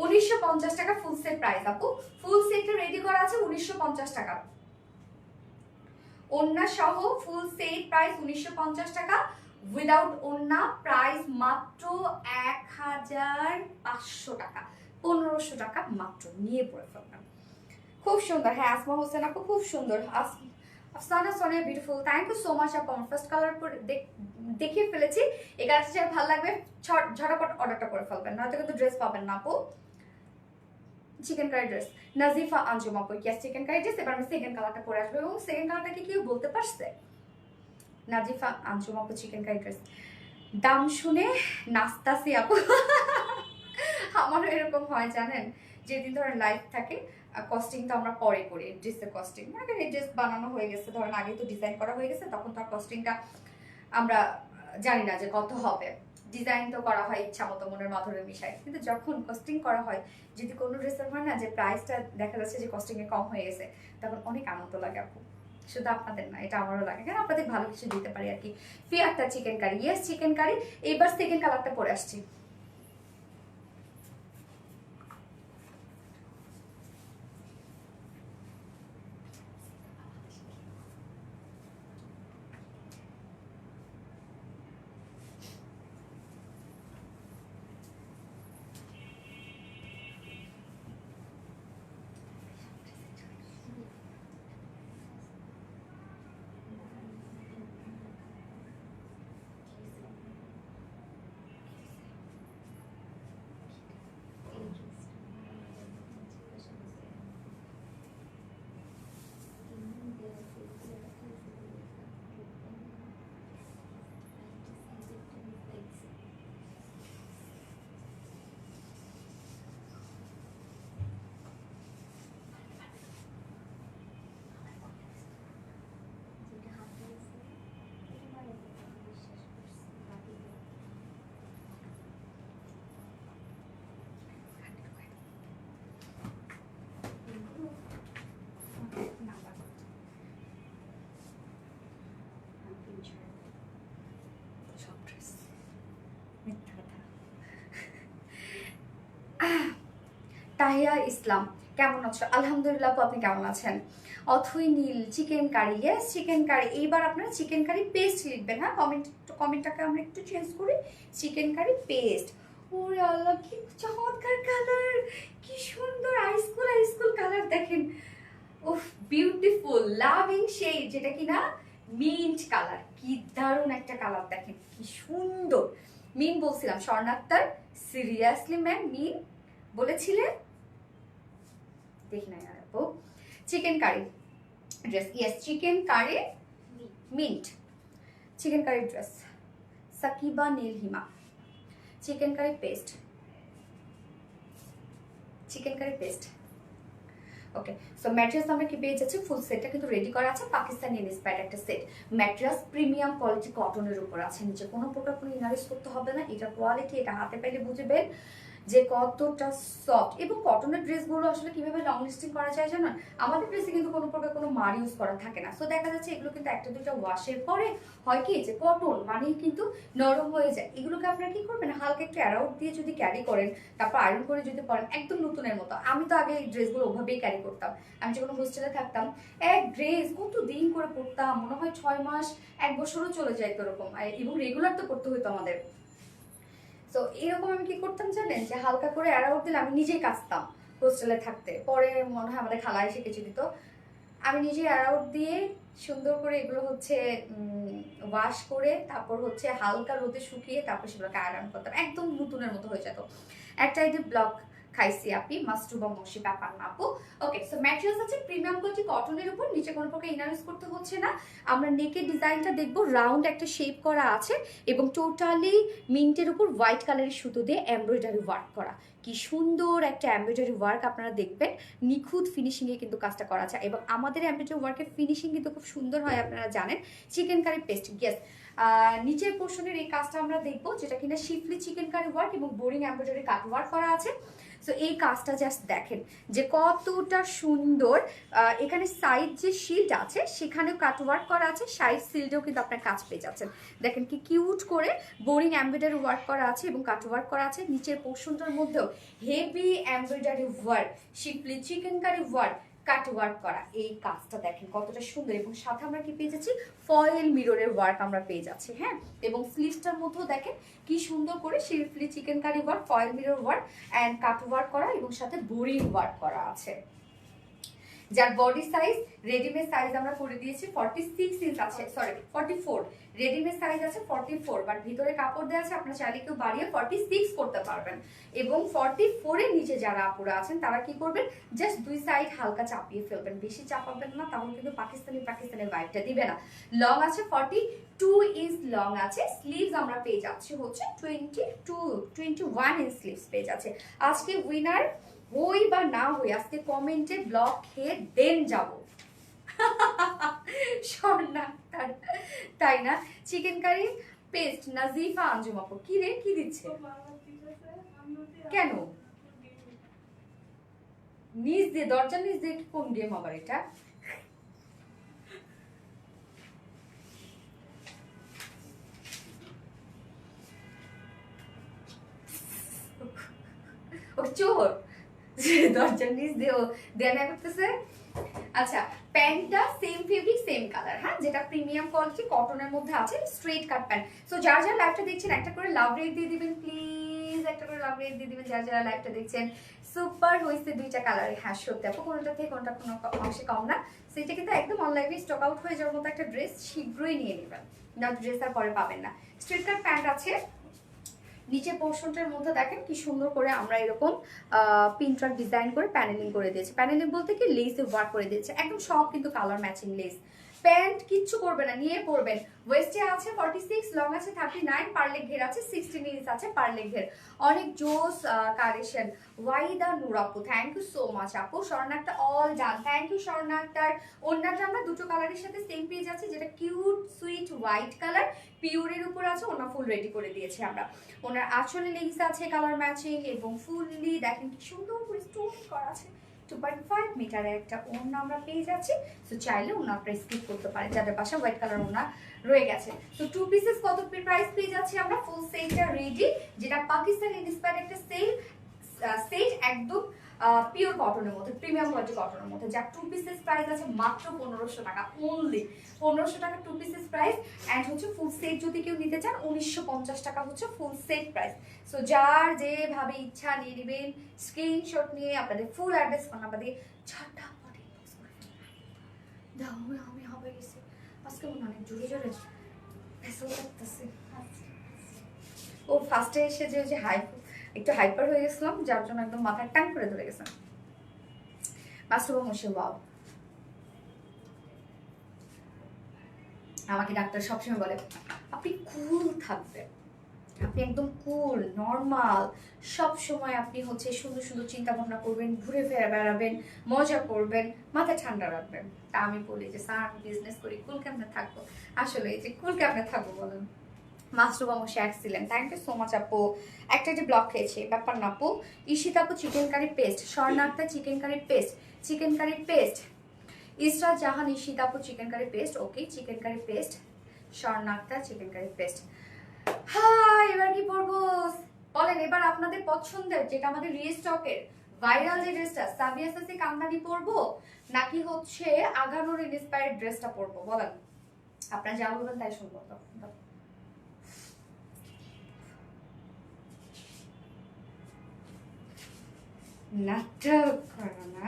1950 টাকা ফুল সেট প্রাইস আপু। ফুল সেটটা রেডি করা আছে 1950 টাকা, ওন্না সহ ফুল সেট প্রাইস 1950 টাকা, উইদাউট ওন্না প্রাইস মাত্র 1500 টাকা, 1500 টাকা মাত্র, নিয়ে পড়ে ফেলবেন। খুব সুন্দর। হ্যাঁ আসমা হোসেন আপু খুব সুন্দর। Afsana Sonia beautiful, thank you so much আপু। আমার ফার্স্ট কালার দেখে ফেলেছি, এই কালারটা চাই ভালো লাগবে ঝটাপট অর্ডারটা করে ফেলবেন, নয়তো কিন্তু ড্রেস পাবেন না আপু। চিকেন কারি ড্রেস নাজিফা আঞ্জুম আপু, ইয়েস চিকেন কারি ড্রেস। এবার আমি সেকেন্ড কালারটা পরে আসবো, এবং সেকেন্ড কালারটা কি কেউ বলতে পারছে? নাজিফা আঞ্জুম আপু চিকেন কারি ড্রেস, দাম শুনে নাস্তাসি আপু। আমারও এরকম হয় জানেন, যেদিন ধরেন লাইভ থাকে কস্টিং তো আমরা পরে করি, ড্রেসের কস্টিং মানে ড্রেস বানানো হয়ে গেছে, ধরেন আগে তো ডিজাইন করা হয়ে গেছে, তখন তো আর কস্টিংটা আমরা জানি না যে কত হবে, ডিজাইন তো করা হয় ইচ্ছা মতো মনের মাধুরী মিশায়, কিন্তু যখন কস্টিং করা হয় যদি কোনো ড্রেসের হয় না যে প্রাইসটা দেখা যাচ্ছে যে কস্টিং এ কম হয়ে গেছে, তখন অনেক আনন্দ লাগে আপু। শুধু আপনাদের না, এটা আমারও লাগে, কারণ আপনাদের ভালো কিছু দিতে পারি আর কি। ফিয়ারটা chikankari, yes chikankari. এবার সেকেন্ড কালারটা পরে আসছি। তাহিয়া ইসলাম কেমন আছো? আলহামদুলিল্লাহ আপু, আপনি কেমন আছেন? অথই নীল chikankari, yes chikankari. এইবার আপনারা চিকেন কারি পেস্ট লিখবেন। হ্যাঁ কমেন্টটাকে আমরা একটু চেঞ্জ করি, চিকেন কারি পেস্ট। ওরে আল্লাহ কি চমৎকার কালার, কি সুন্দর আইসকুল কালার দেখেন, উফ বিউটিফুল লাভিং শেড, যেটা কিনা মিন্ট কালার, কি দারুণ একটা কালার দেখেন, কি সুন্দর। মিন বলছিলাম স্বর্ণাক্তার, সিরিয়াসলি ম্যাম মিন বলেছিলেন, দেখি না আপু। Chikankari dress, yes chikankari mint, chikankari dress সাকিবা নীলহিমা, chikankari paste, chikankari paste. Okay, so materials আমরা কি পেয়ে যাচ্ছি, ফুল সেটটা কিন্তু রেডি করা আছে, পাকিস্তানি ইন্সপায়ার্ড একটা সেট। ম্যাট্রিয়াস প্রিমিয়াম কোয়ালিটি কটনের উপর আছে, নিচে কোনো প্রকার কোনো ইনারিস করতে হবে না, এটা কোয়ালিটি, এটা হাতে পাইলে বুঝবেন যে কতটা সফট। এবং কটনের ড্রেসগুলো আসলে কিভাবে লং লাস্টিং করা যায় জানেন, আমাদের ড্রেসে কিন্তু কোনো প্রকার কোনো মার ইউজ করা থাকে না, সো দেখা যাচ্ছে এগুলো কিন্তু একটা দুইটা ওয়াশের পরে হয় কি যে কটন মানেই কিন্তু নরম হয়ে যায়। এগুলোকে আপনারা কি করবেন, হালকা একটু অ্যারাউট দিয়ে যদি ক্যারি করেন, তারপর আয়রন করে যদি পরেন, একদম নতুনের মতো। আমি তো আগে এই ড্রেসগুলো ওভাবেই ক্যারি করতাম, আমি যখন হোস্টেলে থাকতাম এক ড্রেস কত দিন করে পরতাম, মনে হয় 6 মাস 1 বছরও চলে যায় এরকম, এবং রেগুলার তো করতে হতো আমাদের। তো এরকম আমি কি করতাম জানেন, যে হালকা করে অ্যারাউট দিলে আমি নিজেই কাচতাম হোস্টেলে থাকতে, পরে মনে হয় আমাদের খালা এসে কেচে দিত, আমি নিজে অ্যারাউট দিয়ে সুন্দর করে এগুলো হচ্ছে ওয়াশ করে তারপর হচ্ছে হালকা রোদে শুকিয়ে তারপর সেগুলোকে আয়রন করতাম, একদম নতুনের মতো হয়ে যেত। একটা আইডি ব্লক খাইছি আপনি মাস্টুবা মশি ব্যাপার না আপু। ওকে, সো ম্যাটেরিয়ালস আছে প্রিমিয়াম কোয়ালিটি কটনের উপর, নিচে কোনো প্রকার ইনার ইউজ করতে হচ্ছে না। আমরা নেকের ডিজাইনটা দেখবো, রাউন্ড একটা শেপ করা আছে এবং টোটালি মিন্টের উপর হোয়াইট কালারের সুতো দিয়ে এমব্রয়ডারি ওয়ার্ক করা, কি সুন্দর একটা এমব্রয়ডারি ওয়ার্ক আপনারা দেখবেন, নিখুঁত ফিনিশিংয়ে কিন্তু কাজটা করা আছে। এবং আমাদের এমব্রয়ডারি ওয়ার্কের ফিনিশিং কিন্তু খুব সুন্দর হয়, আপনারা জানেন। চিকেন কারি পেস্ট, ইয়েস, নিচের পোর্শনের এই কাজটা আমরা দেখবো, যেটা কিনা শিফলি চিকেন কারি ওয়ার্ক এবং বোরিং এমব্রয়ডারি কাট ওয়ার্ক করা আছে। সো এই কাজটা জাস্ট দেখেন যে কতটা সুন্দর। এখানে সাইড যে শিল্ড আছে সেখানেও কাট ওয়ার্ক করা আছে, সাইড শিল্ডেও কিন্তু আপনার কাজ পেয়ে যাচ্ছেন। দেখেন কি কিউট করে বোরিং এমব্রয়ডারি ওয়ার্ক করা আছে এবং কাট ওয়ার্ক করা আছে। নিচের পোর্শনটার মধ্যেও heavy embroidery work, schiffli chikankari work, cut work করা। এই কাজটা দেখেন কতটা সুন্দর। এবং সাথে আমরা কি পেয়ে যাচ্ছি, ফয়েল মিররের ওয়ার্ক আমরা পেয়ে যাচ্ছি, হ্যাঁ। এবং স্লিভসটার মধ্যেও দেখেন কি সুন্দর করে schiffli chikankari work, foil mirror work and cut work করা এবং সাথে বোরিং ওয়ার্ক করা আছে। যার বডি সাইজ রেডিমেড সাইজ আমরা করে দিয়েছি 46 ইঞ্চ আছে, সরি 44, রেডিমেড সাইজ আছে 44, বাট ভিতরে কাপড় দেওয়া আছে, আপনারা চাইলে কেউ বাড়িয়ে 46 করতে পারবেন। এবং 44 এর নিচে যারা আপুরা আছেন তারা কি করবেন, জাস্ট দুই সাইড হালকা চাপিয়ে ফেলবেন, বেশি চাপাবেন না, তাহলে কিন্তু পাকিস্তানি ভাইবটা দিবে না। লং আছে 42 ইঞ্চ লং আছে। স্লিভস আমরা পেয়ে যাচ্ছি হচ্ছে 21 ইঞ্চ স্লিভস পেয়ে যাচ্ছে। আজকে উইনার হই বা না হই, আজকে কমেন্টে ব্লক খেয়ে দেন যাব। স্বর্ণা তাই না? চিকেন কারি পেস্ট নাজিফা আঞ্জুম আপু, কি রে কি দিচ্ছে কেন? নিজ দিয়ে, দরজার নিচ দিয়ে কোন গেম আবার এটা? ও চোর, দরজার নিচ দিয়েও দেনা করতেছে। আচ্ছা, প্যান্টটা সেম ফেব্রিক সেম কালার, হ্যাঁ, যেটা প্রিমিয়াম কোয়ালিটি কটনের মধ্যে আছে, স্ট্রেট কাট প্যান্ট। সো যারা যারা লাইভটা দেখছেন একটা করে লাভ রেট দিয়ে দিবেন প্লিজ, একটা করে লাভ রেট দিয়ে দিবেন যারা যারা লাইভটা দেখছেন। সুপার হয়েছে দুইটা কালারে, হ্যাঁ সত্যি আপু, কোনোটা থেকে কোনোটা কোনো অংশে কম না। সেটা কিন্তু একদম অনলাইনে স্টক আউট হয়ে যাওয়ার মতো একটা ড্রেস, শীঘ্রই নিয়ে নেবেন, না ড্রেস আর পরে পাবেন না। স্ট্রেট কাট প্যান্ট আছে। নিচে পোর্শনটার মধ্যে দেখেন কি সুন্দর করে আমরা এরকম পিনট্রাক ডিজাইন করে প্যানেলিং করে দিয়েছি। প্যানেলিং বলতে কি লেসে ওয়ার্ক করে দিয়েছে, একদম সব কিন্তু কালার ম্যাচিং লেস। প্যান্ট কিচ্ছু করবে না, নিয়ে পরবেন। ওয়েস্টে আছে 46, লং আছে 39, পার লেগ ঘের আছে 16 ইঞ্চ আছে পার লেগ ঘের। অনেক জোস কালেকশন। ওয়াইদা নূর আপু, থ্যাংক ইউ সো মাচ আপু। স্বর্ণাক্তা অল ডান, থ্যাংক ইউ স্বর্ণাক্তার। ওন্নাটা আমরা দুটো কালারের সাথে সেম পেয়ে যাচ্ছি, যেটা কিউট সুইট হোয়াইট কালার, পিওরের উপর আছে, ওনা ফুল রেডি করে দিয়েছি আমরা। ওনার আঁচলে লেগিংস আছে কালার ম্যাচিং এবং ফুললি দেখেন কি সুন্দর করে স্টোন করা আছে। 2.5 মিটারের একটা ওড়না আমরা পেয়ে যাচ্ছি। সো চাইলে ওনা আপনারা স্কিপ করতে পারেন যাদের পাশে হোয়াইট কালার ওড়না রয়ে গেছে। তো 2 পিসেস কত প্রাইস পেয়ে যাচ্ছি আমরা, ফুল সেটটা রেডি, যেটা পাকিস্তানি ইন্সপায়ার্ড একটা সেট, একদম পিওর কটনের মধ্যে, প্রিমিয়াম কোয়ালিটি কটনের মধ্যে, যার 2 পিসেস প্রাইস আছে মাত্র 1500 টাকা অনলি। 1500 টাকা 2 পিসেস প্রাইস। অ্যান্ড হচ্ছে ফুল সেট যদি কেউ নিতে চান 1950 টাকা হচ্ছে ফুল সেট প্রাইস। সো যার যেভাবে ইচ্ছা নিয়ে নেবেন, স্ক্রিনশট নিয়ে আপনাদের ফুল অ্যাড্রেস ফোন নাম্বার দিয়ে ঝটাপট ইনবক্স করে দাও। আমি হবে গেছি আজকে মনে অনেক জোরে জোরে ভেসেল করতেছে। ও ফার্স্টে এসে যে একটু হাইপার হয়ে গেছিলাম, যার জন্য একদম মাথা টান করে ধরে গেছে। মাস্টারবা মশে বাও, আমাকে ডাক্তার সবসময় বলে আপনি কুল থাকবেন, আপনি একদম কুল নর্মাল, সব সময় আপনি হচ্ছে সুন্দর সুন্দর চিন্তা ভাবনা করবেন, ঘুরে ফিরে বেড়াবেন, মজা করবেন, মাথা ঠান্ডা রাখবেন। তা আমি বলি যে স্যার আমি বিজনেস করি, কুল কেমনে থাকবো? আসলে এই যে কুল কেমনে থাকবো বলেন? মাস্টারবা মশে excellent, thank you so much আপু। একটা যে ব্লক খেয়েছে ব্যাপার না আপু। ঈশিতা আপু চিকেন কারি পেস্ট, স্বর্ণাক্তা chikankari paste, chikankari paste. Isra Jahan Ishita আপু chikankari paste, okay chikankari paste, স্বর্ণাক্তা চিকেন কারি পেস্ট। হ্যাঁ এবার কি পরবো বলেন? এবার আপনাদের পছন্দের যেটা আমাদের রিস্টকের ভাইরাল যে ড্রেসটা সাবিয়া সাসি কামদানি পরবো, নাকি হচ্ছে আগানোর ইন্সপায়ার্ড ড্রেসটা পরবো বলেন? আপনারা যা বলবেন তাই শুনবো। নাটক করো না।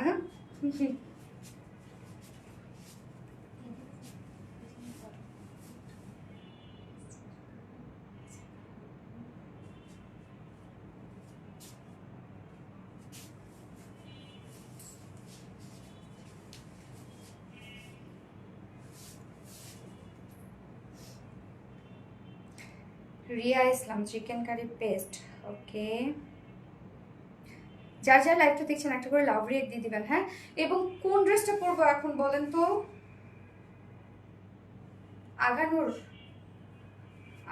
রিয়া ইসলাম চিকেন কারি পেস্ট, ওকে যার যার লাইভটা দেখছেন একটা করে লাভ রিয়েক্ট দিয়ে দিবেন, হ্যাঁ। এবং কোন ড্রেসটা পরবো এখন বলেন তো? আগানোর,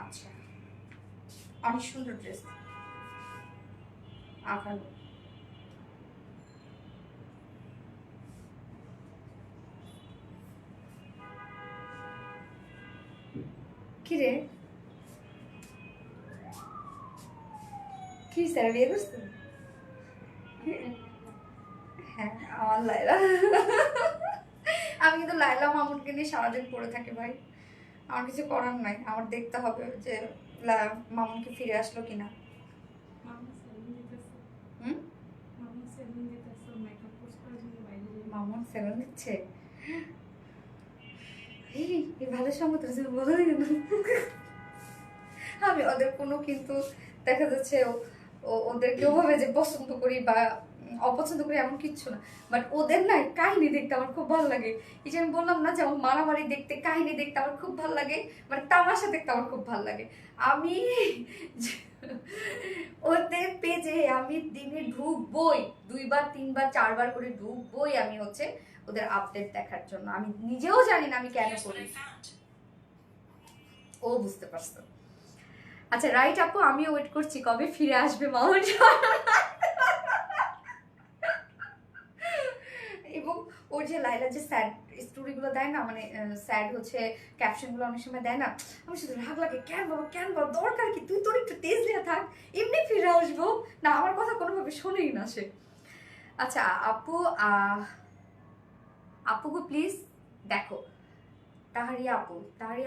আচ্ছা অনেক সুন্দর ড্রেস, আগানোর। কিরে কি স্যার বিয়ে করছেন? হ্যাঁ আমার লাইলা। আমি কিন্তু লাইলা মামুনকে নিয়ে সারাদিন পড়ে থাকি ভাই, আমার কিছু করার নাই, আমার দেখতে হবে যে মামুনকে ফিরে আসলো কিনা। মামুন সেলুন দিচ্ছে, এই ভালো সংগত বলো না। আমি ওদের কোনো কিন্তু দেখা যাচ্ছে ওদেরকে ওভাবে যে পছন্দ করি বা অপছন্দ করি এমন কিচ্ছু না, বাট ওদের না কাহিনী দেখতে আমার খুব ভালো লাগে। এই যে আমি বললাম না যে আমার মারামারি দেখতে, কাহিনী দেখতে আমার খুব ভালো লাগে, মানে তামাশা দেখতে আমার খুব ভালো লাগে। আমি ওদের পেজে আমি দিনে ঢুকবই, 2বার 3বার 4বার করে ঢুকবই আমি হচ্ছে ওদের আপডেট দেখার জন্য। আমি নিজেও জানি না আমি কেন করি, ও বুঝতে পারছো। আচ্ছা রাইট আপু, আমিও ওয়েট করছি কবে ফিরে আসবে মামুন। এবং ওর যে লাইলা যে স্যাড স্টোরিগুলো দেয় না, মানে স্যাড হচ্ছে ক্যাপশনগুলো অনেক সময় দেয় না, আমি শুধু রাগ লাগে, কেন বাবা দরকার কি, তুই তোর একটু তেজ দিয়ে থাক, এমনি ফিরে আসবো না, আমার কথা কোনোভাবে শোনেই না সে। আচ্ছা আপু, আপুকে প্লিজ দেখো, তাহারিয়া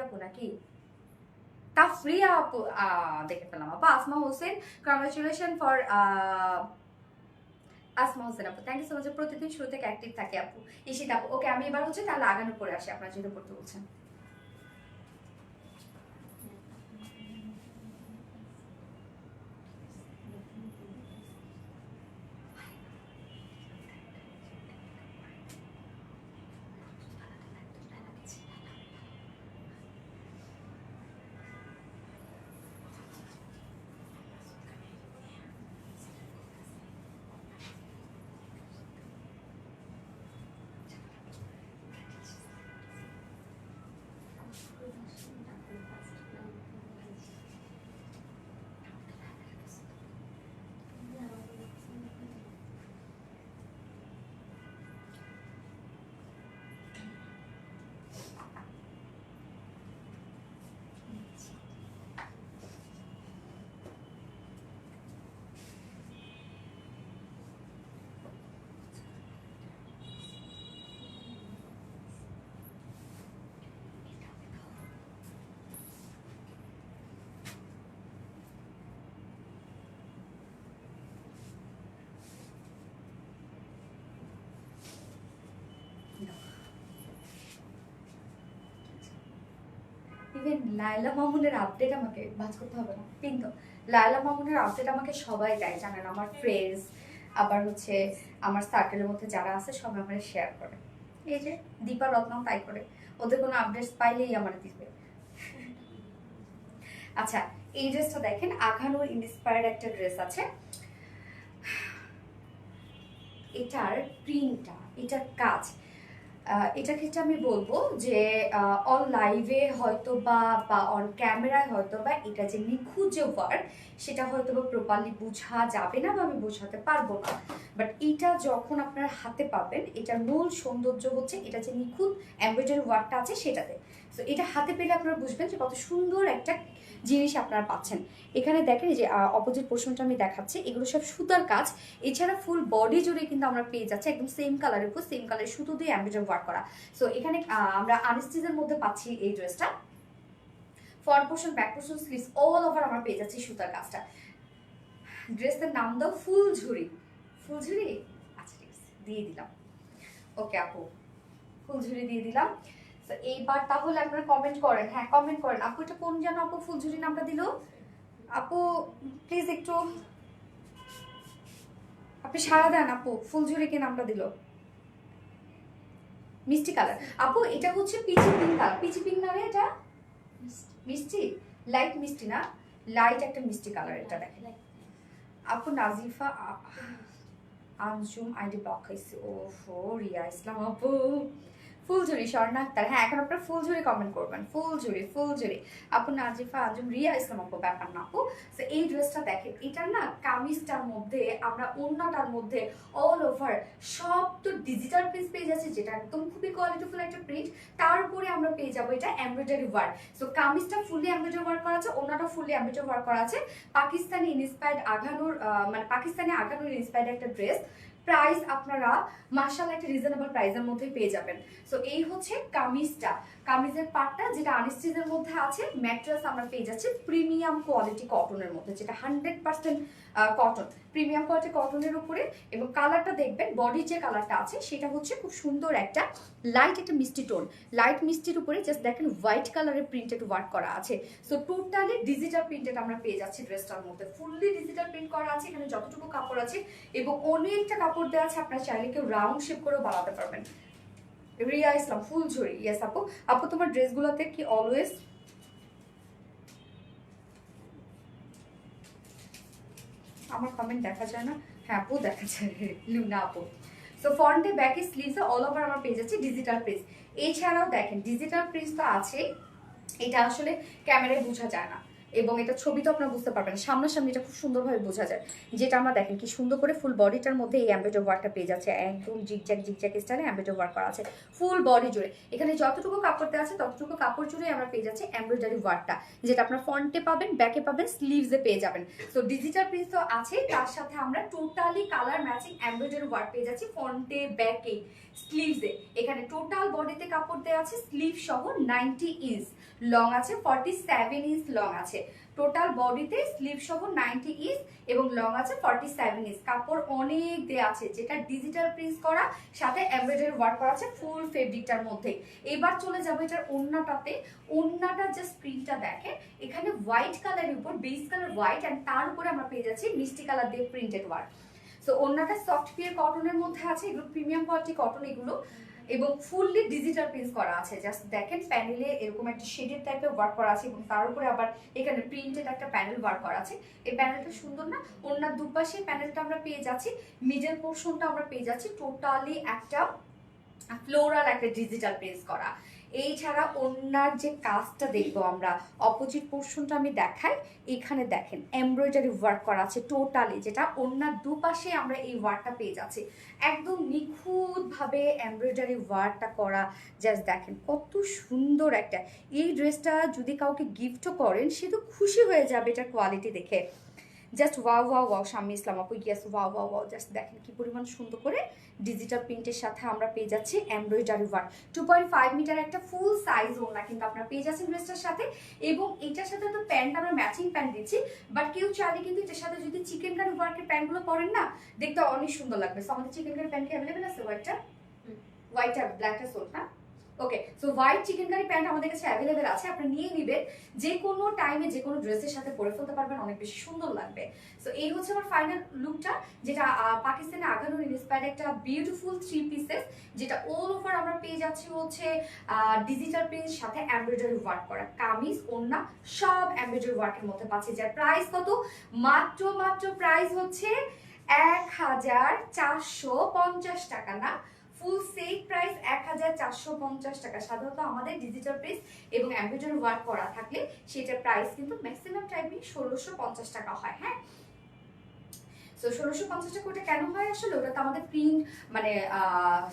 আপু নাকি তাফরিয়া আপু, দেখে পেলাম আপু। আসমা হোসেন, কংগ্রাচুলেশন ফর আসমা হোসেন আপু, থ্যাংক ইউ সো মাচ। প্রতিদিন শুরু থেকে অ্যাক্টিভ থাকে আপু। ঈশিতা আপু, ওকে আমি এবার হচ্ছে তাহলে আগানো করে আসি, আপনার যেহেতু পড়তে বলছেন। ইভেন লায়লা মামুনের আপডেট আমাকে বাজ করতে হবে না কিন্তু লায়লা মামুনের আপডেট আমাকে সবাই দেয়, জানেন, আমার ফ্রেন্ডস, আবার হচ্ছে আমার সার্কেলের মধ্যে যারা আছে সবাই আমার শেয়ার করে। এই যে দীপা রত্নাও তাই করে, ওদের কোনো আপডেটস পাইলেই আমার দিবে। আচ্ছা এই ড্রেসটা দেখেন, আঘানোর ইন্সপায়ার্ড একটা ড্রেস আছে, এটার প্রিন্টটা, এটার কাজ, এটা ক্ষেত্রে আমি বলবো যে অন লাইভে হয়তো বা অন ক্যামেরায় হয়তো বা এটা যে নিখুঁত যে ওয়ার্ক সেটা হয়তো বা প্রপারলি বোঝা যাবে না বা আমি বোঝাতে পারবো না, বাট এটা যখন আপনার হাতে পাবেন এটার মূল সৌন্দর্য হচ্ছে এটা যে নিখুঁত এমব্রয়ডারি ওয়ার্কটা আছে সেটাতে। সো এটা হাতে পেলে আপনারা বুঝবেন যে কত সুন্দর একটা জিনিস আপনারা পাচ্ছেন। এখানে দেখেন যে অপোজিট পোর্শনটা আমি দেখাচ্ছি, এগুলো সব সুতার কাজ, এছাড়া ফুল বডি জুড়ে কিন্তু আমরা পেয়ে যাচ্ছি একদম সেম কালারের উপর সেম কালারের সুতো দিয়ে এমব্রয়ডারি ওয়ার্ক করা। সো এখানে আমরা আনস্টিচের মধ্যে পাচ্ছি এই ড্রেসটা, front portion, back portion, sleeves all over আমরা পেয়ে যাচ্ছি সুতার কাজটা। ড্রেসটার নাম দাও ফুলঝুরি। ফুলঝুরি, আচ্ছা ঠিক আছে দিয়ে দিলাম। ওকে আপু, ফুলঝুরি দিয়ে দিলাম। তো এইবার তাহলে আপনারা কমেন্ট করেন, হ্যাঁ কমেন্ট করেন আপু এটা কোন যেন আপু ফুলঝুরি নামটা দিল আপু, প্লিজ একটু আপনি সারা দেন আপু, ফুলঝুরি কে নামটা দিল? মিষ্টি কালার আপু, এটা হচ্ছে peachy pink colour, peachy pink না রে, এটা মিষ্টি, লাইট মিষ্টি না, লাইট একটা মিষ্টি কালার, এটা দেখেন আপু। নাজিফা আঞ্জুম আইডি ব্লক হয়েছে, ও রিয়া ইসলাম আপু, ফুলঝুরি স্বর্ণা আক্তার, হ্যাঁ এখন আপনারা ফুলঝুরি কমেন্ট করবেন, ফুলঝুরি আপু, নাজিফা আঞ্জুম, রিয়া ইসলাম আপু, ব্যাপার না আপু। তো এই ড্রেসটা দেখেন, এটার না কামিজটার মধ্যে আমরা ওড়নাটার মধ্যে অল ওভার সব তো ডিজিটাল প্রিন্ট পেয়ে যাচ্ছে, যেটা একদম খুবই কোয়ালিটিফুল একটা প্রিন্ট। তার উপরে আমরা পেয়ে যাবো এটা এমব্রয়ডারি ওয়ার্ক। সো কামিজটা ফুললি এমব্রয়ডারি ওয়ার্ক করা আছে, ওড়নাটা ফুললি এমব্রয়ডারি ওয়ার্ক করা আছে। পাকিস্তানি ইন্সপায়ার্ড আঘানুর মানে পাকিস্তানি আঘানুর ইন্সপায়ার্ড একটা ড্রেস। প্রাইস আপনারা মার্শাল একটা রিজনেবল প্রাইসের মধ্যে পেয়ে যাবেন। সো এই হচ্ছে কামিজটা, কামিজের পার্টটা যেটা আনস্টিচের মধ্যে আছে। ম্যাট্রেস আমরা পেয়ে যাচ্ছি প্রিমিয়াম কোয়ালিটি কটনের মধ্যে, যেটা 100% কটন, প্রিমিয়াম কোয়ালিটি কটনের উপরে। এবং কালারটা দেখবেন, বডির যে কালারটা আছে সেটা হচ্ছে খুব সুন্দর একটা লাইট একটা মিষ্টি টোন, লাইট মিষ্টির উপরে জাস্ট দেখেন হোয়াইট কালারের প্রিন্টেড ওয়ার্ক করা আছে। সো টোটালি ডিজিটাল প্রিন্টেড আমরা পেয়ে যাচ্ছি ড্রেসটার মধ্যে, ফুললি ডিজিটাল প্রিন্ট করা আছে। এখানে যতটুকু কাপড় আছে এবং অনেকটা কাপড় দেওয়া আছে, আপনার চাইলে কেউ রাউন্ড শেপ করেও বানাতে পারবেন। রিয়া ইসলাম ফুলঝুরি, ইয়েস আপু। আপু তোমার ড্রেসগুলোতে কি অলওয়েজ আমার কমেন্ট দেখা যায় না? হ্যাঁ আপু দেখা যায়, লুনা আপু। সো ফ্রন্টে ব্যাকে স্লিভসে অল ওভার আমরা পেয়ে যাচ্ছি ডিজিটাল প্রিন্ট। এছাড়াও দেখেন ডিজিটাল প্রিন্ট তো আছে, এটা আসলে ক্যামেরায় বোঝা যায় না এবং এটা ছবি তো আপনারা বুঝতে পারবেন, সামনাসামনি এটা খুব সুন্দরভাবে বোঝা যায়। যেটা আমরা দেখেন কি সুন্দর করে ফুল বডিটার মধ্যে এই এমব্রয়ডারি ওয়ার্কটা পেয়ে যাচ্ছে, একদম জিগজ্যাগ স্টাইলে এমব্রয়ডারি ওয়ার্ক করা আছে ফুল বডি জুড়ে। এখানে যতটুকু কাপড় দেওয়া আছে ততটুকু কাপড় জুড়ে আমরা পেয়ে যাচ্ছি এমব্রয়ডারি ওয়ার্কটা, যেটা আপনার ফ্রন্টে পাবেন, ব্যাকে পাবেন, স্লিভসে পেয়ে যাবেন। সো ডিজিটাল প্রিন্ট তো আছে, তার সাথে আমরা totally colour matching embroidery work পেয়ে যাচ্ছি ফ্রন্টে, ব্যাকে, স্লিভসে। এখানে টোটাল বডিতে কাপড় দেওয়া আছে স্লিভ সহ 90 ইঞ্চ লং আছে, 47 ইঞ্চ লং আছে। টোটাল বডিতে স্লিভ সহ 90 ইঞ্চ এবং লং আছে 47 ইঞ্চ। কাপড় অনেক দেয়া আছে, যেটা ডিজিটাল প্রিন্ট করা, সাথে এমব্রয়ডারি ওয়ার্ক করা আছে ফুল ফেব্রিকটার মধ্যে। এবার চলে যাবো এটার ওড়নাটাতে। ওড়নাটা জাস্ট প্রিন্টটা দেখেন, এখানে হোয়াইট কালারের উপর, বেস কালার হোয়াইট, এন্ড তার উপরে আমরা পেয়ে যাচ্ছি মিষ্টি কালার দিয়ে প্রিন্টেড ওয়ার্ক। সো ওড়নাটা সফট পিওর কটনের মধ্যে আছে, এগুলো প্রিমিয়াম কোয়ালিটি কটন এগুলো, এবং ফুললি ডিজিটাল প্রিন্ট করা আছে। জাস্ট দেখেন প্যানেলে এরকম একটা শেডের টাইপের ওয়ার্ক করা আছে এবং তার উপরে আবার এখানে প্রিন্টেড একটা প্যানেল ওয়ার্ক করা আছে। এই প্যানেলটা সুন্দর না? ওনার দুপাশে প্যানেলটা আমরা পেয়ে যাচ্ছি, মিডল পোর্শনটা আমরা পেয়ে যাচ্ছি টোটালি একটা ফ্লোরাল একটা ডিজিটাল প্রিন্ট করা। এই ছাড়া ওনার যে কাজটা দেখবো আমরা, অপোজিট পোর্শনটা আমি দেখাই। এখানে দেখেন এমব্রয়ডারি ওয়ার্ক করা আছে টোটালি, যেটা ওনার দুপাশে আমরা এই ওয়ার্কটা পেয়ে যাচ্ছি, একদম নিখুঁতভাবে এমব্রয়ডারি ওয়ার্কটা করা। জাস্ট দেখেন কত সুন্দর একটা। এই ড্রেসটা যদি কাউকে গিফটও করেন, সে তো খুশি হয়ে যাবে এটার কোয়ালিটি দেখে। Just wow wow wow, Shammi Islam আপু, yes wow wow wow. Just দেখেন কি পরিমাণ সুন্দর করে ডিজিটাল প্রিন্টের সাথে আমরা পেয়ে যাচ্ছি এমব্রয়ডারি ওয়ার্ক। 2.5 মিটার একটা ফুল সাইজ ওড়না কিন্তু আপনারা পেয়ে যাচ্ছেন ড্রেসটার সাথে। এবং এটার সাথে তো প্যান্ট আমরা ম্যাচিং প্যান্ট দিচ্ছি, বাট কেউ চাইলে কিন্তু এটার সাথে যদি চিকেন কারি ওয়ার্কের প্যান্টগুলো পরেন না, দেখতে অনেক সুন্দর লাগবে। সো আমাদের চিকেন কারি প্যান্ট কি অ্যাভেলেবেল আছে? হোয়াইটটা ব্ল্যাকটা সোল না? Okay, so white chikankari pant আমাদের কাছে অ্যাভেলেবেল আছে, আপনি নিয়ে নেবেন, যে কোনো টাইমে যে কোনো ড্রেসের সাথে পরে ফেলতে পারবেন, অনেক বেশি সুন্দর লাগবে। সো এই হচ্ছে আমার ফাইনাল লুকটা, যেটা পাকিস্তানে আগানোর ইন্সপায়ার্ড একটা বিউটিফুল 3 পিসেস, যেটা অল ওভার আমরা পেয়ে যাচ্ছি হচ্ছে ডিজিটাল প্রিন্ট সাথে এমব্রয়ডারি ওয়ার্ক করা। কামিজ ওড়না সব এমব্রয়ডারি ওয়ার্কের মধ্যে পাচ্ছি, যার প্রাইস কত? মাত্র প্রাইস হচ্ছে 1450 টাকা না, ফুল সেট প্রাইস 1450 টাকা। সাধারণত আমাদের ডিজিটাল প্রিন্ট এবং এমব্রয়ডারি ওয়ার্ক করা থাকলে সেটার প্রাইস কিন্তু ম্যাক্সিমাম টাইমই 1650 টাকা হয়। হ্যাঁ, সো 1650 টাকা ওটা কেন হয়? আসলে ওটা তো আমাদের প্রিন্ট মানে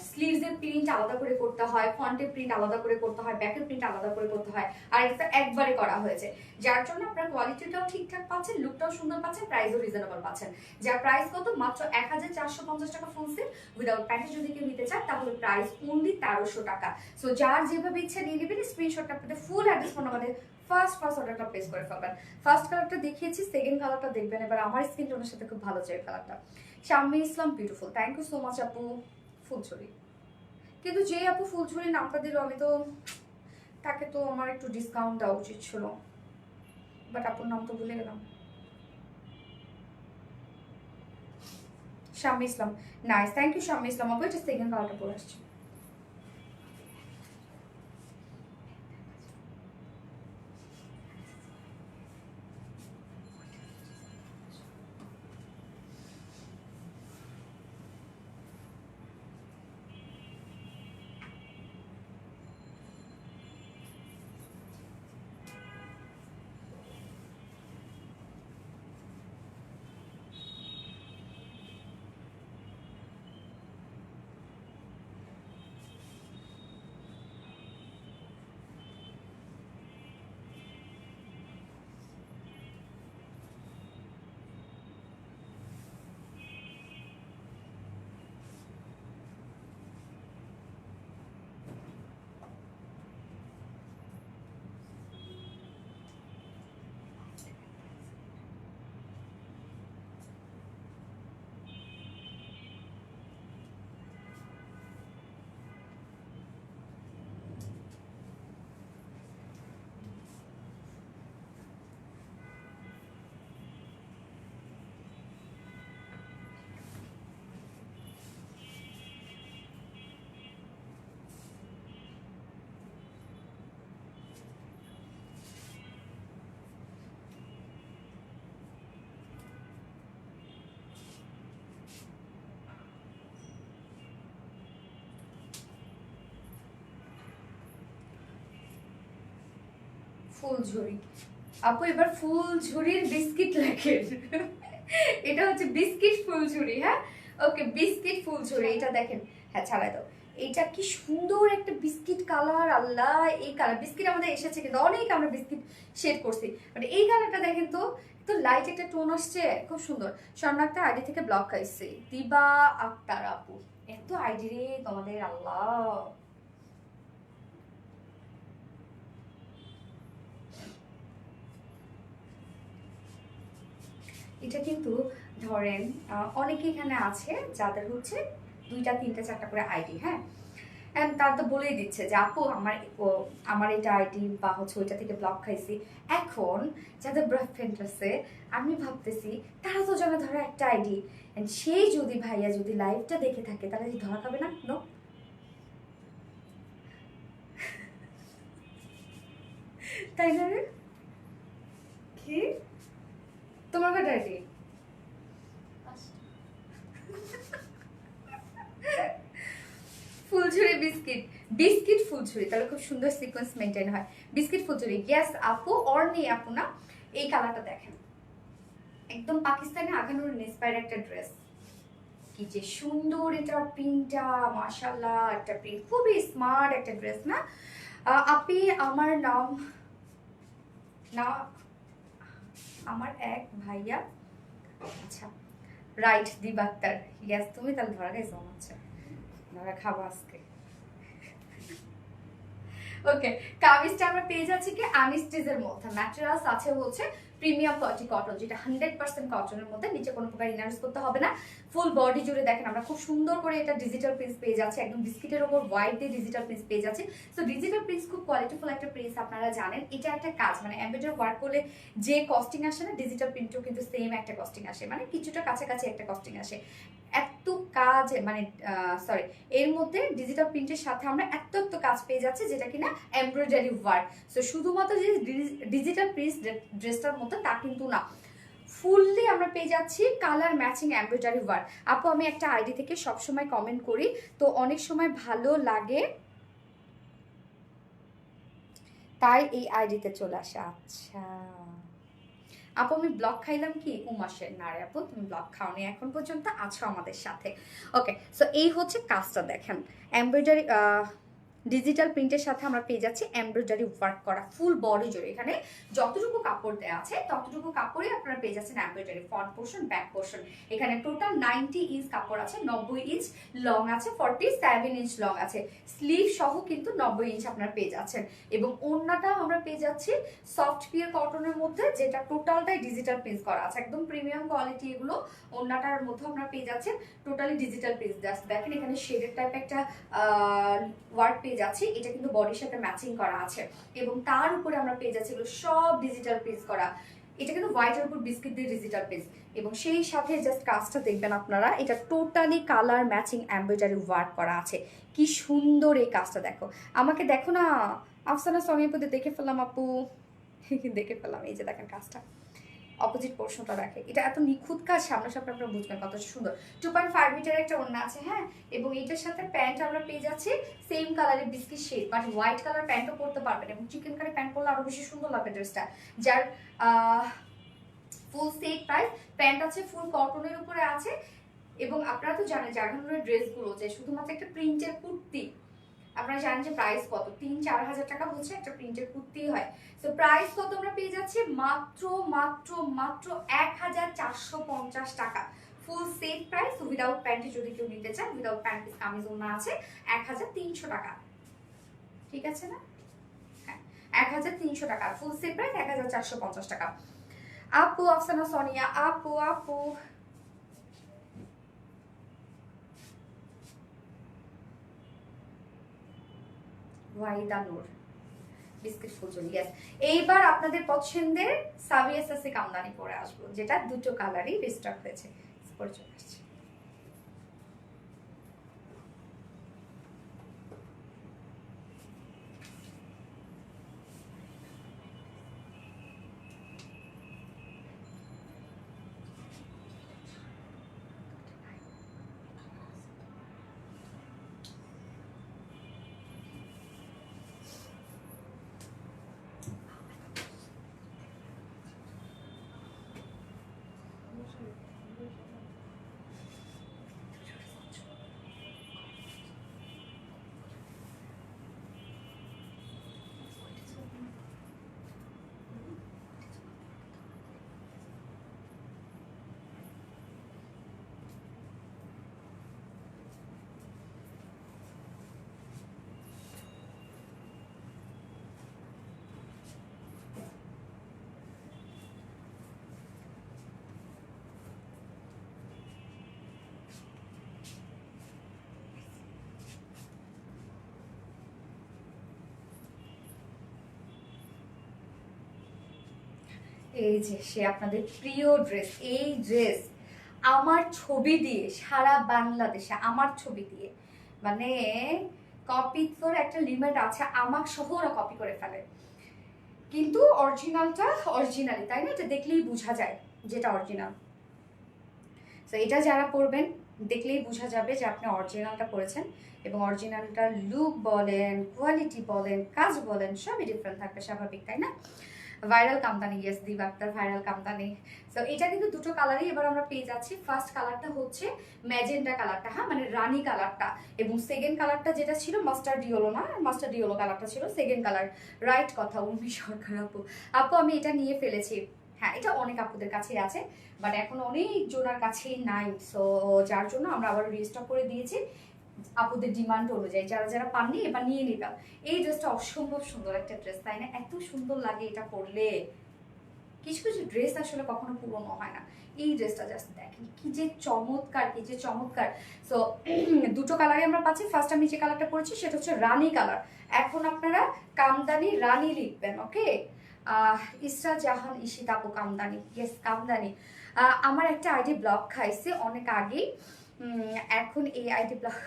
স্লিভসের প্রিন্ট আলাদা করে করতে হয়, ফ্রন্টের প্রিন্ট আলাদা করে করতে হয়, ব্যাকের প্রিন্ট আলাদা করে করতে হয়, আর এটা একবারে করা হয়েছে, যার জন্য আপনার কোয়ালিটিটাও ঠিকঠাক পাচ্ছেন, লুকটাও সুন্দর পাচ্ছেন, প্রাইসও রিজনেবল পাচ্ছেন। যার প্রাইস কত? মাত্র 1450 টাকা ফুল সেট। উইদাউট প্যান্টে যদি কেউ নিতে চায় তাহলে প্রাইস অনলি 1300 টাকা। সো যার যেভাবে ইচ্ছা নিয়ে নেবেন, স্ক্রিনশটটা আপনাদের ফুল অ্যাড্রেস ফোন আমাদের ফার্স্ট অর্ডারটা প্লেস করে ফেলবেন। ফার্স্ট কালারটা দেখিয়েছি, সেকেন্ড কালারটা দেখবেন। এবার আমার স্কিন টোনের সাথে খুব ভালো যায় কালারটা। Shammi Islam beautiful, thank you so much আপু। ফুলছড়ি, কিন্তু যে আপু ফুলছড়ি নামটা দিল, আমি তো তাকে তো আমার একটু ডিসকাউন্ট দেওয়া উচিত ছিল, বাট আপুর নাম তো ভুলে গেলাম। শাম্মী ইসলাম, nice, thank you Shammi Islam আপু। এটা সেকেন্ড কালারটা পরে আসছে। ফুলঝুরি। আপু এবার ফুলঝুরির বিস্কিট লেখেন। এটা হচ্ছে বিস্কিট ফুলঝুরি, হ্যাঁ ওকে বিস্কিট ফুলঝুরি। এটা দেখেন, হ্যাঁ ছাড়াই দাও। এটা কি সুন্দর একটা বিস্কিট কালার, আল্লাহ এই কালার বিস্কিট আমাদের এসেছে কিন্তু অনেক আমরা বিস্কিট শেড করছি, মানে এই কালারটা দেখেন তো, তো লাইট একটা টোন আসছে, খুব সুন্দর। স্বর্ণাক্তার আইডি থেকে ব্লক খাইছে দিবা আক্তার আপু, এত আইডি রে তোমাদের, আল্লাহ। এটা কিন্তু ধরেন অনেকে এখানে আছে যাদের হচ্ছে 2টা 3টা 4টা করে আইডি, হ্যাঁ, এন্ড তার তো বলেই দিচ্ছে যে আপু আমার এটা আইডি বা হচ্ছে ওইটা থেকে ব্লক খাইছি। এখন যাদের বয়ফ্রেন্ড আছে আমি ভাবতেছি তারা তো জানে ধরো একটা আইডি, এন্ড সেই যদি ভাইয়া যদি লাইভটা দেখে থাকে তাহলে কি ধরা খাবে না? নো, তাই না রে? কি তোমার কটা আইডি? ফুলঝুরি বিস্কিট, বিস্কিট ফুলঝুরি, তাহলে খুব সুন্দর সিকোয়েন্স মেনটেন হয়। বিস্কিট ফুলঝুরি, ইয়েস আপু, অর নেই আপু না। এই কালারটা দেখেন, একদম পাকিস্তানি আগানোর ইন্সপায়ার একটা ড্রেস, কি যে সুন্দর এটা প্রিন্টটা, মাশাআল্লাহ একটা প্রিন্ট, খুবই স্মার্ট একটা ড্রেস না আপি? আমার নাম না, আমার এক ভাইয়া, আচ্ছা রাইট দিবাক্তার, ইয়েস তুমি তাহলে ধরা গেছো মনে হচ্ছে, ধরা খাবো আজকে। ওকে, কামিজটা আমরা পেয়ে যাচ্ছি কি আনস্টিচের মধ্যে, ম্যাটেরিয়ালস আছে হচ্ছে প্রিমিয়াম কোয়ালিটি কটন, যেটা 100% কটনের মধ্যে, নিচে কোনো প্রকার ইনার্স করতে হবে না। ফুল বডি জুড়ে দেখেন আমরা খুব সুন্দর করে এটা ডিজিটাল প্রিন্টস পেয়ে যাচ্ছে, একদম বিস্কিটের উপর হোয়াইট দিয়ে ডিজিটাল প্রিন্টস পেয়ে যাচ্ছে। সো ডিজিটাল প্রিন্টস খুব কোয়ালিটিফুল একটা প্রিন্টস, আপনারা জানেন এটা একটা কাজ, মানে এমব্রয়ডারি ওয়ার্ক করলে যে কস্টিং আসে না, ডিজিটাল প্রিন্টও কিন্তু সেম একটা কস্টিং আসে, মানে কিছুটা কাছাকাছি একটা কস্টিং আসে। এত কাজ মানে সরি, এর মধ্যে ডিজিটাল প্রিন্টের সাথে আমরা এত কাজ পেয়ে যাচ্ছে যেটা কিনা এমব্রয়ডারি ওয়ার্ক। সো শুধুমাত্র যে ডিজিটাল প্রিন্ট ড্রেসটার মধ্যে তা কিন্তু না, ফুললি আমরা পেয়ে যাচ্ছি কালার ম্যাচিং এমব্রয়ডারি ওয়ার্ক। আপু আমি একটা আইডি থেকে সবসময় কমেন্ট করি, তো অনেক সময় ভালো লাগে তাই এই আইডিতে চলে আসে। আচ্ছা আপু আমি ব্লক খাইলাম কি? উমাসের না রে আপু, তুমি ব্লক খাওনি এখন পর্যন্ত, আছো আমাদের সাথে। ওকে, সো এই হচ্ছে কাজটা দেখেন, এমব্রয়ডারি ডিজিটাল প্রিন্টের সাথে আমরা পেয়ে যাচ্ছি এমব্রয়ডারি ওয়ার্ক করা ফুল বডি জুড়ে। এখানে যতটুকু কাপড় দেওয়া আছে ততটুকু কাপড়ই আপনারা পেয়ে যাচ্ছেন embroidery, front portion back portion. এখানে টোটাল 90 ইঞ্চ কাপড় আছে, 90 ইঞ্চ লং আছে, 47 ইঞ্চ লং আছে, স্লিভ সহ কিন্তু 90 ইঞ্চ আপনারা পেয়ে যাচ্ছেন। এবং ওড়নাটা আমরা পেয়ে যাচ্ছি সফট পিওর কটনের মধ্যে, যেটা টোটালটাই ডিজিটাল প্রিন্ট করা আছে, একদম প্রিমিয়াম কোয়ালিটি এগুলো। ওড়নাটার মধ্যে আপনারা পেয়ে যাচ্ছেন টোটালি ডিজিটাল প্রিন্ট। জাস্ট দেখেন এখানে শেডের টাইপ একটা ওয়ার্ক পেয়ে যাচ্ছি, এটা কিন্তু বডির সাথে ম্যাচিং করা আছে, এবং তার উপরে আমরা পেয়ে যাচ্ছি এগুলো সব ডিজিটাল প্রিন্ট করা। এটা কিন্তু হোয়াইটের উপর বিস্কিট দিয়ে ডিজিটাল প্রিন্ট, এবং সেই সাথে জাস্ট কাজটা দেখবেন আপনারা, এটা totally colour matching embroidery work করা আছে। কি সুন্দর এই কাজটা দেখো, আমাকে দেখো না, আফসানা সমিয়াপুতে দেখে ফেললাম আপু, দেখে ফেললাম। এই যে দেখেন কাজটা, অপোজিট পোর্শনটা দেখে, এটা এত নিখুঁত কাজ, সামনাসামনি আপনারা বুঝবেন কত সুন্দর। 2.5 মিটার একটা ওড়না আছে, হ্যাঁ, এবং এটার সাথে প্যান্ট আমরা পেয়ে যাচ্ছি সেম কালারের biscuit shade, but white colour প্যান্টও পরতে পারবেন, এবং চিকেন কারি প্যান্ট পরলে আরো বেশি সুন্দর লাগবে ড্রেসটা। যার ফুল সেট প্রাইস, প্যান্ট আছে ফুল কটনের উপরে আছে, এবং আপনারা তো জানেন যে আগানোর ড্রেসগুলো যে শুধুমাত্র একটা প্রিন্টের কুর্তি, আপনারা জানেন যে প্রাইস কত, 3-4 হাজার টাকা হচ্ছে একটা প্রিন্টের কুর্তি হয়। তো প্রাইস কত আমরা পেয়ে যাচ্ছি? মাত্র মাত্র মাত্র 1450 টাকা, ফুল সেট প্রাইস। উইদাউট প্যান্টে যদি কেউ নিতে চান, উইদাউট প্যান্ট পিস কামিজ ওড়না আছে 1300 টাকা, ঠিক আছে না? হ্যাঁ 1300 টাকা, ফুল সেট প্রাইস 1450 টাকা। আপু আফসানা সোনিয়া আপু, আপু ওয়াহিদা নূর, বিস্কিট ফুলঝুরি, ইয়েস। এইবার আপনাদের পছন্দের সাবিয়া সাসি কামদানি পরে আসবো, যেটা দুটো কালারই রিস্টক হয়েছে, পরে চলে আসছে। এই যে সে আপনাদের প্রিয় ড্রেস, এই ড্রেস আমার ছবি দিয়ে সারা বাংলাদেশে আমার ছবি দিয়ে, মানে কপি তোর একটা লিমিট আছে, আমাকে সহ ওরা কপি করে ফেলে, কিন্তু অরিজিনালটা অরিজিনালি, তাই না? এটা দেখলেই বোঝা যায় যেটা অরিজিনাল। তো এটা যারা পরবেন দেখলেই বোঝা যাবে যে আপনি অরিজিনালটা পরেছেন, এবং অরিজিনালটার লুক বলেন, কোয়ালিটি বলেন, কাজ বলেন, সবই ডিফারেন্ট থাকবে, স্বাভাবিক, তাই না? ভাইরাল কামদানি, ইয়েস দিবা আক্তার, ভাইরাল কামদানি। সো এটা কিন্তু দুটো কালারই এবার আমরা পেয়ে যাচ্ছি। ফার্স্ট কালারটা হচ্ছে ম্যাজেন্টা কালারটা, হ্যাঁ মানে রানী কালারটা, এবং সেকেন্ড কালারটা যেটা ছিল মাস্টার্ড ইয়েলো, না মাস্টার্ড ইয়েলো কালারটা ছিল সেকেন্ড কালার। রাইট কথা উর্মি সরকার আপু। আপু আমি এটা নিয়ে ফেলেছি, হ্যাঁ এটা অনেক আপুদের কাছেই আছে, বাট এখন অনেক জনের কাছেই নাই। সো যার জন্য আমরা আবার রিস্টক করে দিয়েছি আপুদের ডিমান্ড অনুযায়ী, যারা যারা পাননি এবার নিয়ে নিতাম। এই ড্রেসটা অসম্ভব সুন্দর একটা ড্রেস, তাই না? এত সুন্দর লাগে এটা পরলে। কিছু কিছু ড্রেস আসলে কখনো পুরনো হয় না, এই ড্রেসটা জাস্ট দেখেন কি যে চমৎকার, কি যে চমৎকার। সো দুটো কালারই আমরা পাচ্ছি। ফার্স্ট আমি যে কালারটা পরেছি সেটা হচ্ছে রানী কালার। এখন আপনারা কামদানি রানী লিখবেন, ওকে? ইসরা জাহান ইশিতা আপু কামদানি, ইয়েস কামদানি। আমার একটা আইডি ব্লক খাইছে অনেক আগেই, এখন এই আইডি ব্লক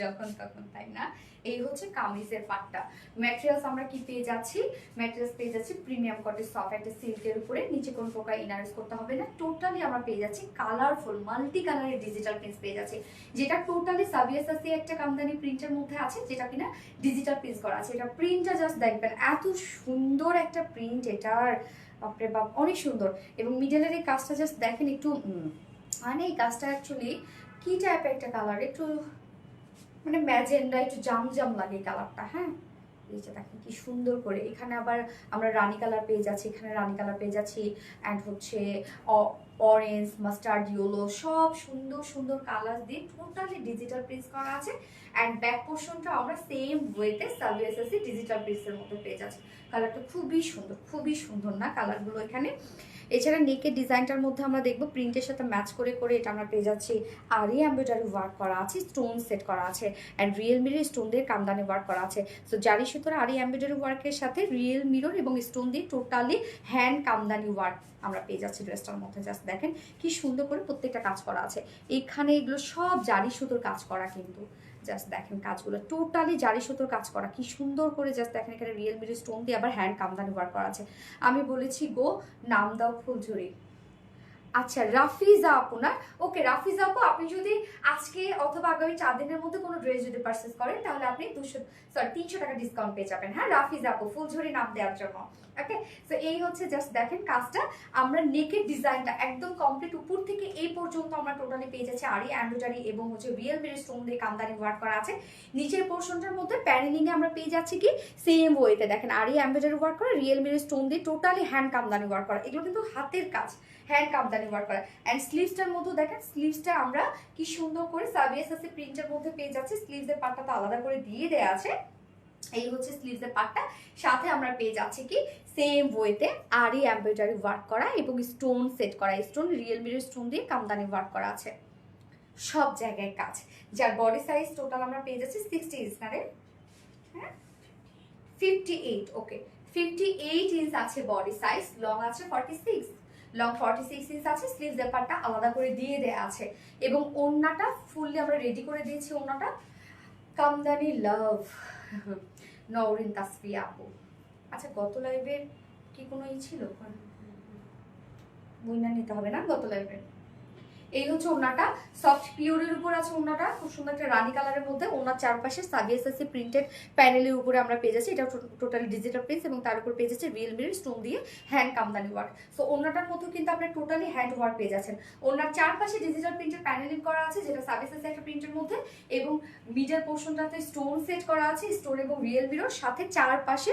যখন তখন, তাই না? এই হচ্ছে কামিজের পাটটা। ম্যাটেরিয়ালস আমরা কি পেয়ে যাচ্ছি? ম্যাটেরিয়ালস পেয়ে যাচ্ছি প্রিমিয়াম কটন সফট একটা সিল্কের উপরে, নিচে কোনো প্রকার ইনারেস করতে হবে না। টোটালি আমরা পেয়ে যাচ্ছি কালারফুল মাল্টি কালারের ডিজিটাল প্রিন্ট পেয়ে যাচ্ছি, যেটা টোটালি সাবিয়াসাসি একটা কামদানি প্রিন্টের মধ্যে আছে, যেটা কিনা ডিজিটাল প্রিন্ট করা আছে। এটা প্রিন্টটা জাস্ট দেখবেন, এত সুন্দর একটা প্রিন্ট এটার, বাপরে বাপ অনেক সুন্দর। এবং মিডলের এই কাজটা জাস্ট দেখেন একটু, মানে এই কাজটা অ্যাকচুয়ালি কি টাইপের একটা কালার, একটু মানে ম্যাজেন্ডা, একটু জাম জাম লাগে কালারটা, হ্যাঁ? এই যে দেখেন কি সুন্দর করে, এখানে আবার আমরা রানী কালার পেয়ে যাচ্ছি, এখানে রানী কালার পেয়ে যাচ্ছি, অ্যান্ড হচ্ছে অরেঞ্জ, মাস্টার্ড ইয়েলো, সব সুন্দর সুন্দর কালার দিয়ে টোটালি ডিজিটাল প্রিন্ট করা আছে। অ্যান্ড ব্যাক পোর্শনটা আমরা সেম ওয়েতে সাবিয়াসাসি ডিজিটাল প্রিন্টসের মধ্যে পেয়ে যাচ্ছি। কালারটা খুবই সুন্দর না কালারগুলো এখানে? এছাড়া নেকের ডিজাইনটার মধ্যে আমরা দেখবো প্রিন্টের সাথে ম্যাচ করে করে এটা আমরা পেয়ে যাচ্ছি আরি এমব্রয়ডারি ওয়ার্ক করা আছে, স্টোন সেট করা আছে, অ্যান্ড রিয়েল মিরর স্টোন দিয়ে কামদানি ওয়ার্ক করা আছে। সো জারি সুতোর আরি এমব্রয়ডারি ওয়ার্কের সাথে রিয়েল মিরর এবং স্টোন দিয়ে টোটালি হ্যান্ড কামদানি ওয়ার্ক আমরা পেয়ে যাচ্ছি ড্রেসটার মধ্যে। জাস্ট দেখেন কি সুন্দর করে প্রত্যেকটা কাজ করা আছে। এখানে এগুলো সব জারি সুতোর কাজ করা, কিন্তু জাস্ট দেখেন কাজগুলো টোটালি জারি সুতোর কাজ করা, কি সুন্দর করে জাস্ট দেখেন। এখানে রিয়েল মিরর স্টোন দিয়ে আবার হ্যান্ড কামদানি ওয়ার্ক করা আছে। আমি বলেছি গো নাম দাও ফুলঝুরি। আচ্ছা রাফিজা আপু না? ওকে রাফিজা আপু, আপনি যদি আজকে অথবা আগামী 4 দিনের মধ্যে কোনো ড্রেস যদি পারচেস করেন তাহলে আপনি 300 টাকা ডিসকাউন্ট পেয়ে যাবেন, হ্যাঁ? রাফিজা আপু ফুলঝুরি নাম দেওয়ার জন্য, ওকে? সো এই হচ্ছে জাস্ট দেখেন কাজটা, আমরা নেকের ডিজাইনটা একদম কমপ্লিট উপর থেকে এই পর্যন্ত আমরা টোটালি পেয়ে যাচ্ছি আরি এমব্রয়ডারি এবং হচ্ছে রিয়েল মিরর স্টোন দিয়ে কামদানি ওয়ার্ক করা আছে। নিচের পোর্শনটার মধ্যে প্যানেলিং এ আমরা পেয়ে যাচ্ছি কি সেম ওয়েতে, দেখেন আরি এমব্রয়ডারি ওয়ার্ক করা, রিয়েল মিরর স্টোন দিয়ে টোটালি হ্যান্ড কামদানি ওয়ার্ক করা। এগুলো কিন্তু হাতের কাজ, হ্যান্ড কামদানি ওয়ার্ক করা। অ্যান্ড স্লিভসটার মধ্যে দেখেন, স্লিভসটা আমরা কি সুন্দর করে সাবিয়াসাসি প্রিন্টের মধ্যে পেয়ে যাচ্ছি। স্লিভসের পাটটা তো আলাদা করে দিয়ে দেয়া আছে, এই হচ্ছে স্লিভসের পার্টটা। সাথে আমরা পেয়ে যাচ্ছি কি সেম ওয়েতে আরি এমব্রয়ডারি ওয়ার্ক করা এবং স্টোন সেট করা, স্টোন রিয়েল মিরর স্টোন দিয়ে কামদানি ওয়ার্ক করা আছে, সব জায়গায় কাজ। যার বডি সাইজ টোটাল আমরা পেয়ে যাচ্ছি 60 ইঞ্চ, না রে? হ্যাঁ 58, ওকে 58 ইঞ্চ আছে বডি সাইজ, লং আছে 46, লং 46 ইঞ্চ আছে। স্লিভসের পার্টটা আলাদা করে দিয়ে দেয়া আছে এবং ওড়নাটা ফুললি আমরা রেডি করে দিয়েছি। ওড়নাটা কামদানি লাভ নওরিন তাসফিয়া আপু। আচ্ছা গত লাইভের কি কোনো ছিল? বইনা নিতে হবে না গত লাইভের। এই হচ্ছে ওড়নাটা, সফট পিওরের উপর আছে ওড়নাটা, খুব সুন্দর একটা রানী কালারের মধ্যে। ওড়নার চারপাশে সাবিয়াসাসি প্রিন্টেড প্যানেলের উপরে আমরা পেয়ে যাচ্ছি, এটা টোটালি ডিজিটাল প্রিন্ট এবং তার উপর পেয়ে যাচ্ছে রিয়েল মিরর স্টোন দিয়ে হ্যান্ড কামদানি ওয়ার্ক। সো ওড়নাটার মধ্যেও কিন্তু আপনি টোটালি হ্যান্ড ওয়ার্ক পেয়ে যাচ্ছেন। ওড়নার চারপাশে ডিজিটাল প্রিন্টেড প্যানেলিং করা আছে, যেটা সাবিয়াসাসি একটা প্রিন্টের মধ্যে, এবং মিডল পোর্শনটাতে স্টোন সেট করা আছে, স্টোন এবং রিয়েল মিরর, সাথে চারপাশে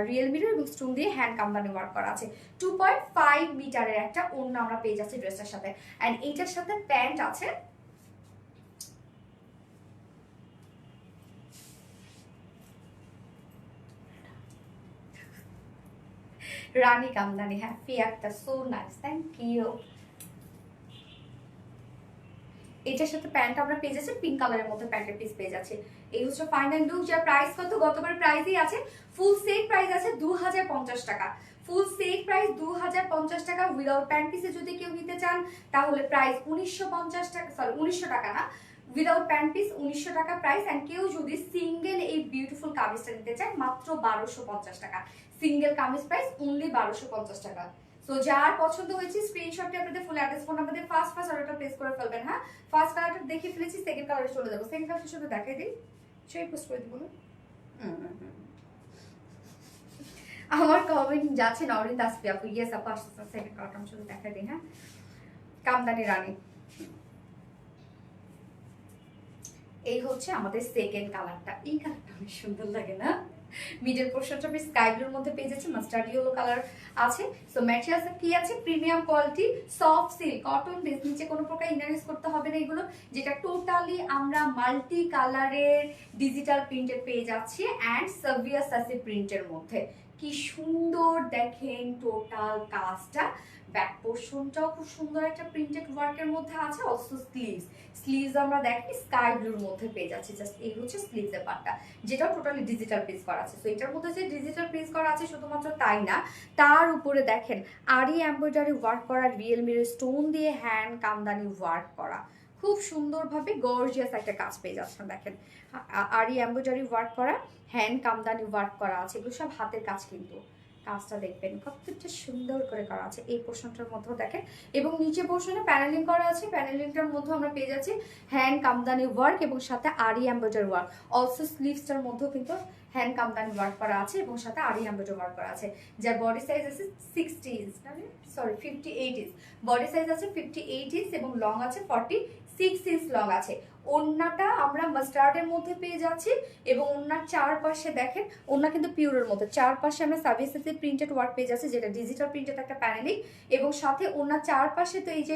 রিয়েল মিরর এবং স্টোন দিয়ে হ্যান্ড কামদানি ওয়ার্ক করা আছে। 2.5 মিটারের একটা ওড়না আমরা পেয়ে যাচ্ছি ড্রেসটার সাথে। এন্ড এইটার সাথে প্যান্ট আছে, রানী কামদানি, হ্যাপি একটা, সো নাইস, থ্যাংক ইউ। এটার সাথে প্যান্ট আমরা পেয়ে যাচ্ছি পিঙ্ক কালারের মধ্যে, প্যান্টের পিস পেয়ে যাচ্ছে। এই হচ্ছে ফাইনাল লুক, যার প্রাইস কত? গতবার প্রাইসই আছে, ফুল সেট প্রাইস আছে 2050 টাকা। ফুল সেট প্রাইস 2050 টাকা। উইদাউট প্যান্ট পিসে যদি কেউ নিতে চান তাহলে প্রাইস 1950 টাকা, সরি 1900 টাকা না, উইদাউট প্যান্ট পিস 1900 টাকা প্রাইস। এন্ড কেউ যদি সিঙ্গেল এই বিউটিফুল কামিজটা নিতে চান মাত্র 1250 টাকা। সিঙ্গেল কামিজ প্রাইস অনলি 1250 টাকা। সো যার পছন্দ হয়েছে স্ক্রিনশটটি আপনাদের ফুল অ্যাড্রেস ফোন নাম্বার দিয়ে ফার্স্ট অর্ডারটা প্লেস করে ফেলবেন। হ্যাঁ, ফার্স্ট কালারটা দেখে ফেলেছি, সেকেন্ড কালারে চলে যাবো। সেকেন্ড কালারটা শুধু দেখাই দিই, সেই পোস্ট করে দিব। আমার কমেন্ট যাচ্ছে নরিন দাসপি আপু, ইয়েস আপু আসছে। সেকেন্ড কালারটা আমি শুধু দেখাই দিই। হ্যাঁ, কামদানি রানী, এই হচ্ছে আমাদের সেকেন্ড কালারটা। এই কালারটা অনেক সুন্দর লাগে না? মিডল পোর্শনটা বেশ স্কাই ব্লুর মধ্যে পেয়ে যাচ্ছে, মাস্টার্ড ইয়েলো কালার আছে। সো ম্যাটেরিয়ালস কি আছে? Premium quality soft silk cotton base, নিচে কোনো প্রকার ইনার ইউজ করতে হবে না এগুলো, যেটা টোটালি আমরা মাল্টি কালারের ডিজিটাল প্রিন্টেড পেয়ে যাচ্ছি অ্যান্ড সাভিয়া সাসি প্রিন্টের মধ্যে। কি সুন্দর দেখেন টোটাল কাজটা। ব্যাক পোর্শনটাও খুব সুন্দর একটা প্রিন্টেড ওয়ার্কের মধ্যে আছে। অলসো স্লিভস আমরা দেখি স্কাই ব্লুর মধ্যে পেয়ে যাচ্ছি। জাস্ট এই হচ্ছে স্লিভসের পার্টটা, যেটা টোটালি ডিজিটাল প্রিন্ট করা আছে। সো এটার মধ্যে যে ডিজিটাল প্রিন্ট করা আছে শুধুমাত্র তাই না, তার উপরে দেখেন আরি এমব্রয়ডারি ওয়ার্ক করা, রিয়েল মিরর স্টোন দিয়ে হ্যান্ড কামদানি ওয়ার্ক করা, খুব সুন্দরভাবে গর্জিয়াস একটা কাজ পেয়ে যাচ্ছেন। দেখেন আরি এমব্রয়ডারি ওয়ার্ক করা, হ্যান্ড কামদানি ওয়ার্ক করা আছে, এগুলো সব হাতের কাজ। কিন্তু কাজটা দেখবেন কতটা সুন্দর করে করা আছে। এই পোর্শনটার মধ্যেও দেখেন, এবং নিচে পোর্শনে প্যানেলিং করা আছে। প্যানেলিংটার মধ্যে আমরা পেয়ে যাচ্ছি হ্যান্ড কামদানি ওয়ার্ক এবং সাথে আরি এমব্রয়ডারি ওয়ার্ক। অলসো স্লিভসটার মধ্যেও কিন্তু হ্যান্ড কামদানি ওয়ার্ক করা আছে এবং সাথে আরি এমব্রয়ডারি ওয়ার্ক করা আছে। যার বডি সাইজ আছে 60 inch, sorry 58 inch. Body size আছে 58 ইঞ্চ এবং লং আছে 46 ইঞ্চ লং আছে। ওড়নাটা আমরা মাস্টার্ডের মধ্যে পেয়ে যাচ্ছি এবং ওড়নার চারপাশে দেখেন, ওড়না কিন্তু পিওরের মধ্যে, চারপাশে আমরা সার্ভিসেসে প্রিন্টেড ওয়ার্ক পেয়ে যাচ্ছি, যেটা ডিজিটাল প্রিন্টেড একটা প্যানেলিং, এবং সাথে ওড়নার চারপাশে তো এই যে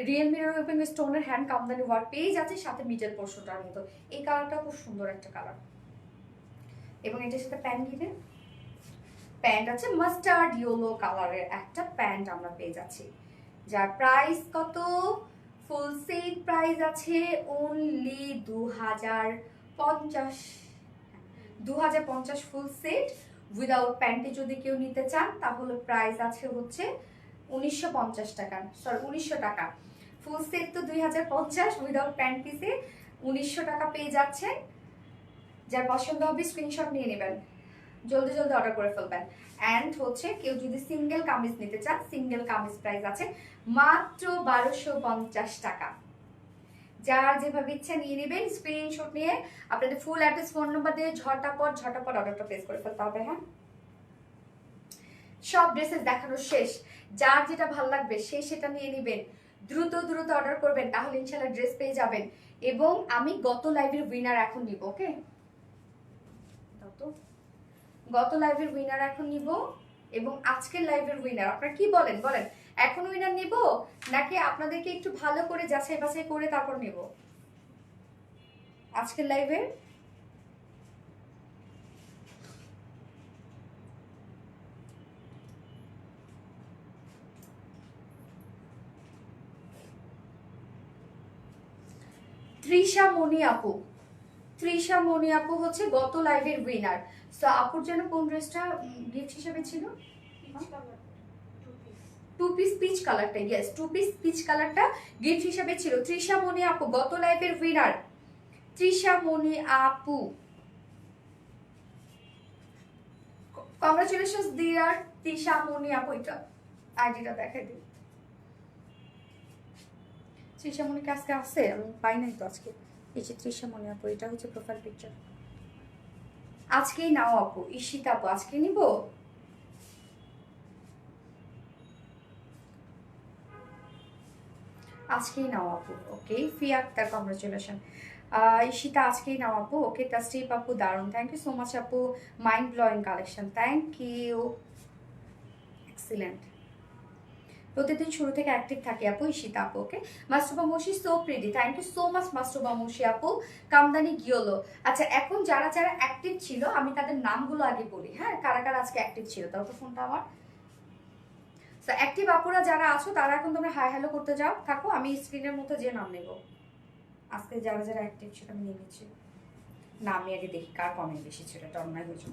রিয়েল মিরর এবং স্টোনের হ্যান্ড কামদানি ওয়ার্ক পেয়ে যাচ্ছে, সাথে মিডল পোর্শনটার মতো। এই কালারটা খুব সুন্দর একটা কালার। এবং এটার সাথে প্যান্ট কিনে প্যান্ট আছে মাস্টার্ড ইয়েলো কালারের একটা প্যান্ট আমরা পেয়ে যাচ্ছি, যার প্রাইস কত? ফুল সেট প্রাইস আছে অনলি 2050 ফুল সেট। উইদাউট প্যান্টে যদি কেউ নিতে চান তাহলে প্রাইস আছে হচ্ছে 1950 টাকা, সরি 1900 টাকা। ফুল সেট তো 2050, উইদাউট প্যান্ট পিসে 1900 টাকা পেয়ে যাচ্ছেন। যার পছন্দ হবে স্ক্রিনশট নিয়ে নেবেন, জলদি জলদি অর্ডার করে ফেলবেন। অ্যান্ড হচ্ছে কেউ যদি সিঙ্গেল কামিজ নিতে চান, সিঙ্গেল কামিজ প্রাইস আছে মাত্র 1250 টাকা। যার যেভাবে ইচ্ছা নিয়ে নেবেন, স্ক্রিনশট নিয়ে আপনাদের ফুল অ্যাড্রেস ফোন নাম্বার দিয়ে ঝটাপট অর্ডারটা প্লেস করে ফেলতে হবে। হ্যাঁ, সব ড্রেসেস দেখানো শেষ, যার যেটা ভালো লাগবে সে সেটা নিয়ে নেবেন। দ্রুত অর্ডার করবেন, তাহলে ইনশাআল্লাহ ড্রেস পেয়ে যাবেন। এবং আমি গত লাইভের উইনার এখন নিব। ওকে, গত লাইভের উইনার এখন নিব এবং আজকের লাইভের উইনার। আপনারা কি বলেন? এখন উইনার নিব নাকি আপনাদেরকে একটু ভালো করে যাচাই বাছাই করে তারপর নেব? আজকের লাইভের তৃষা মনি আপু হচ্ছে গত লাইভের উইনার। সো আপুর জন্য কোন ড্রেসটা গিফট হিসেবে ছিল? টু পিস পিচ কালারটা, ইয়েস, টু পিস পিচ কালারটা গিফট হিসেবে ছিল। তৃষা মনি আপু গত লাইভের উইনার। তৃষা মনি আপু, কংগ্রাচুলেশনস ডিয়ার তৃষা মনি আপু। এটা আইডিটা দেখাই দিই। তৃষা মনি আজকে আছে? আমি পাই নাই তো আজকে। এই যে তৃষা মনি আপু, এটা হচ্ছে প্রোফাইল পিকচার। আজকেই নাও আপু। ঈশিতা আপু আজকে নিব। আজকেই নাও আপু। Okay, Fia Akter, congratulation. ঈশিতা আজকেই নাও আপু। ওকে, তাসরিফ আপু দারুন, থ্যাংক ইউ সো মাচ আপু। Mind blowing collection, thank you, excellent. প্রতিদিন শুরু থেকে অ্যাক্টিভ থাকি আপু। ঈশিতা আপু, ওকে। মাস্টুবা মুশি so pretty, thank you so much মাস্টুবা মুশি আপু। কামদানি গিয়োলো। আচ্ছা, এখন যারা অ্যাক্টিভ ছিল আমি তাদের নামগুলো আগে বলি। হ্যাঁ, কারা আজকে অ্যাক্টিভ ছিল, তাও তো ফোনটা আমার। সো অ্যাক্টিভ আপুরা যারা আছো তারা এখন তোমরা হাই হ্যালো করতে যাও, থাকো, আমি স্ক্রিনের মধ্যে যে নাম নেব। আজকে যারা অ্যাক্টিভ ছিল আমি নিয়ে নিচ্ছি। না, আমি আগে দেখি কার কমেন্ট বেশি ছিল, এটা অন্যায় হয়েছে।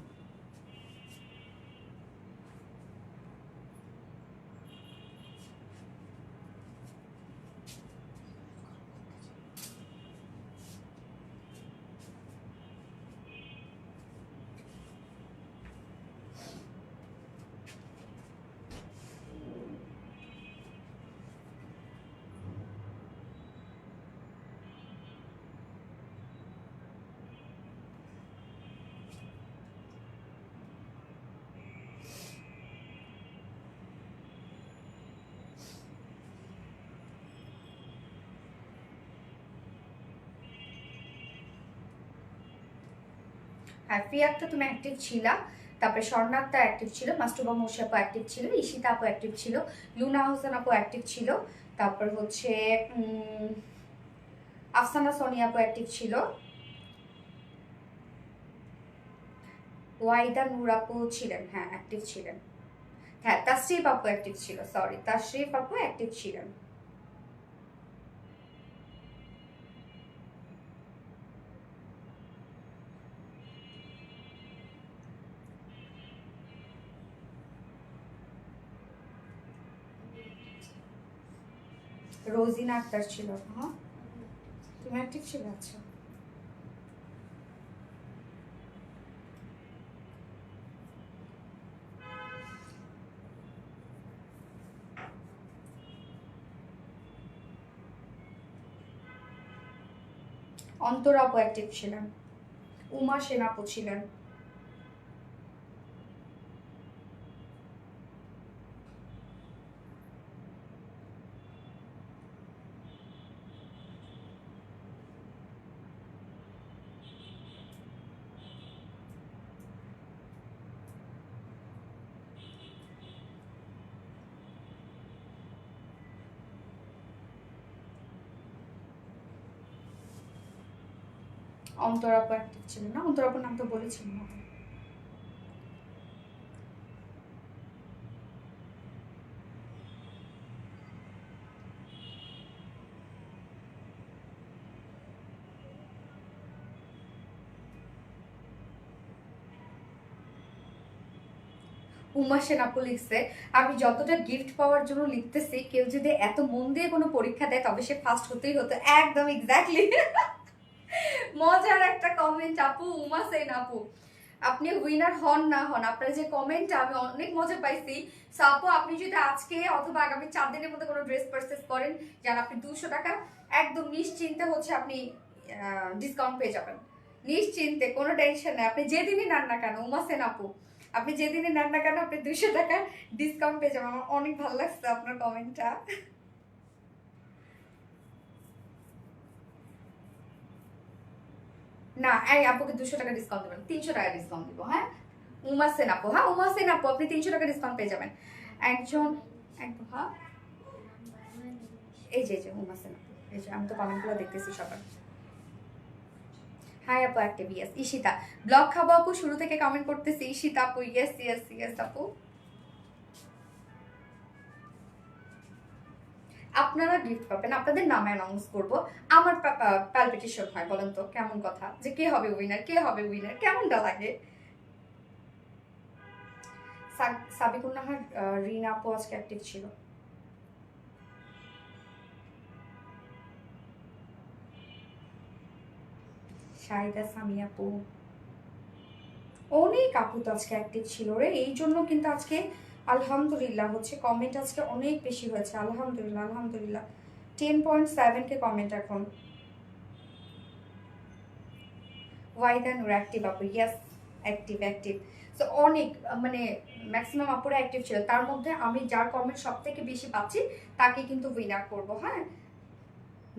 হ্যাঁ ফ্রি একটা তুমি অ্যাক্টিভ ছিলা, তারপরে স্বর্ণা আক্তার অ্যাক্টিভ ছিল, মাস্টুবা মোশি আপু অ্যাক্টিভ ছিল, ঈশিতা আপু অ্যাক্টিভ ছিল, লুনা হোসেন আপু অ্যাক্টিভ ছিল, তারপর হচ্ছে আফসানা সোনিয়া আপু অ্যাক্টিভ ছিল, ওয়াইদা নূর আপু ছিলেন, হ্যাঁ অ্যাক্টিভ ছিলেন, হ্যাঁ তাশরিফ আপু অ্যাক্টিভ ছিল, সরি তাশরিফ আপু অ্যাক্টিভ ছিলেন। রোজিনা আক্তার ছিল, হ্যাঁ তুমি অ্যাক্টিভ ছিল, আচ্ছা। অন্তরা আপু অ্যাক্টিভ ছিলেন, উমা সেন আপু ছিলেন, অন্তরা আপু অ্যাক্টিভ ছিলেন না, অন্তরা আপুর নাম তো বলেছিলাম না। উমা সেন আপু লিখছে, আমি যতটা গিফট পাওয়ার জন্য লিখতেছি, কেউ যদি এত মন দিয়ে কোনো পরীক্ষা দেয় তবে সে ফার্স্ট হতেই হতো। একদম এক্স্যাক্টলি মজার একটা কমেন্ট আপু, উমা সেন আপু। আপনি উইনার হন না হন, আপনার যে কমেন্টটা আমি অনেক মজা পাইছি। সো আপু আপনি যদি আজকে অথবা আগামী 4 দিনের মধ্যে কোনো ড্রেস পারচেস করেন, যার আপনি 200 টাকা একদম নিশ্চিন্তে হচ্ছে আপনি ডিসকাউন্ট পেয়ে যাবেন, নিশ্চিন্তে, কোনো টেনশন নেই। আপনি যেদিনই নেন না কেন উমা সেন আপু, আপনি যেদিনই নেন না কেন আপনি 200 টাকা ডিসকাউন্ট পেয়ে যাবেন। আমার অনেক ভালো লাগছে আপনার কমেন্টটা। না এই আপুকে 200 টাকা ডিসকাউন্ট দেবেন, 300 টাকা ডিসকাউন্ট দিব, হ্যাঁ উমা সেন আপু, হ্যাঁ উমা সেন আপু আপনি 300 টাকা ডিসকাউন্ট পেয়ে যাবেন একজন, একদম, হ্যাঁ এই যে উমা সেন আপু, এই যে আমি তো কমেন্টগুলো দেখতেছি সবার। হাই আপু অ্যাক্টিভ, ইয়েস। ঈশিতা ব্লগ খাবো আপু, শুরু থেকে কমেন্ট করতেছি। ঈশিতা আপু ইয়েস ইয়েস ইয়েস আপু। আপনারা গিফট পাবেন, আপনাদের নামে অ্যানাউন্স করব। আমার প্যালপিটেশন হয়, বলেন তো কেমন কথা, যে কে হবে উইনার, কে হবে উইনার, কেমনটা লাগে। সাবিকুন নাহার, রিনা আপু আজকে অ্যাক্টিভ ছিল। শাহিদা সামি আপু, অনেক আপু তো আজকে অ্যাক্টিভ ছিল রে, এই জন্য কিন্তু আজকে আলহামদুলিল্লাহ হচ্ছে কমেন্ট আজকে অনেক বেশি হয়েছে, আলহামদুলিল্লাহ আলহামদুলিল্লাহ। 10.7 কে কমেন্ট এখন। ওয়াইদা নূর অ্যাক্টিভ আপু, ইয়েস অ্যাক্টিভ অ্যাক্টিভ। সো অনেক মানে ম্যাক্সিমাম আপুরা অ্যাক্টিভ ছিল, তার মধ্যে আমি যার কমেন্ট সব থেকে বেশি পাচ্ছি তাকে কিন্তু উইনার করব, হ্যাঁ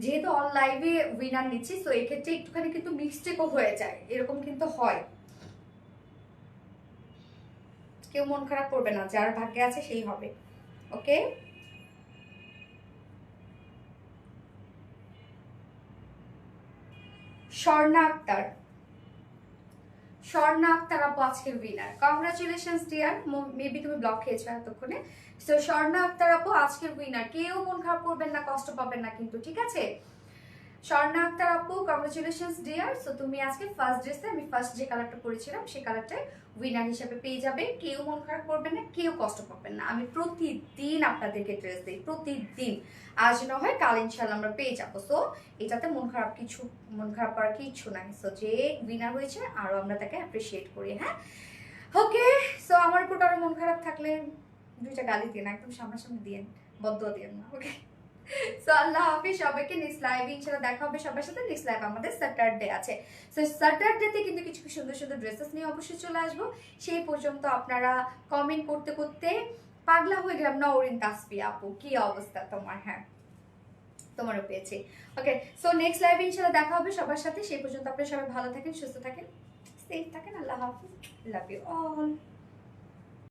যেহেতু অন লাইভে উইনার নিচ্ছি, তো এক্ষেত্রে একটুখানি কিন্তু মিস্টেকও হয়ে যায়, এরকম কিন্তু হয়। কেউ মন খারাপ করবে না, যার ভাগ্যে আছে সেই হবে, ওকে। স্বর্ণা আক্তার, স্বর্ণা আক্তার আপু আজকের উইনার, কংগ্রাচুলেশনস ডিয়ার, মেবি তুমি ব্লক খেয়েছো এতক্ষণে। সো স্বর্ণা আক্তার আপু আজকের উইনার, কেউ মন খারাপ করবেন না, কষ্ট পাবেন না কিন্তু, ঠিক আছে। স্বর্ণা আক্তার আপু কংগ্রাচুলেশনস ডিয়ার। সো তুমি আজকে ফার্স্ট ড্রেসে, আমি ফার্স্ট যে কালারটা পরেছিলাম সেই কালারটাই উইনার হিসেবে পেয়ে যাবে। কেউ মন খারাপ করবেন না, কেউ কষ্ট পাবেন না, আমি প্রতিদিন আপনাদেরকে ড্রেস দিই, প্রতিদিন। আজ না হয় কাল ইনশাল্লাহ আমরা পেয়ে যাবো। সো এটাতে মন খারাপ করার কিছু নাই। সো যে উইনার হয়েছে আরো আমরা তাকে অ্যাপ্রিসিয়েট করি, হ্যাঁ ওকে। সো আমার উপর কারো মন খারাপ থাকলে 2টা গালি দিন, একদম সামনাসামনি দিন, বদুয়া দিন না, ওকে। সো আল্লাহ হাফিজ সবাইকে, নেক্সট লাইভে ইনশাআল্লাহ দেখা হবে সবার সাথে। নেক্সট লাইভ আমাদের স্যাটারডে আছে, সো স্যাটারডেতে কিন্তু কিছু সুন্দর সুন্দর ড্রেসেস নিয়ে অবশ্যই চলে আসবো। সেই পর্যন্ত আপনারা কমেন্ট করতে করতে পাগলা হয়ে গেলাম। নওরিন তাসফি আপু কি অবস্থা তোমার, হ্যাঁ তোমারও পেয়েছি, ওকে। সো নেক্সট লাইভে ইনশাআল্লাহ দেখা হবে সবার সাথে, সেই পর্যন্ত আপনারা সবাই ভালো থাকেন, সুস্থ থাকেন। সেফ থাকেন, আল্লাহ হাফিজ, লাভ ইউ অল।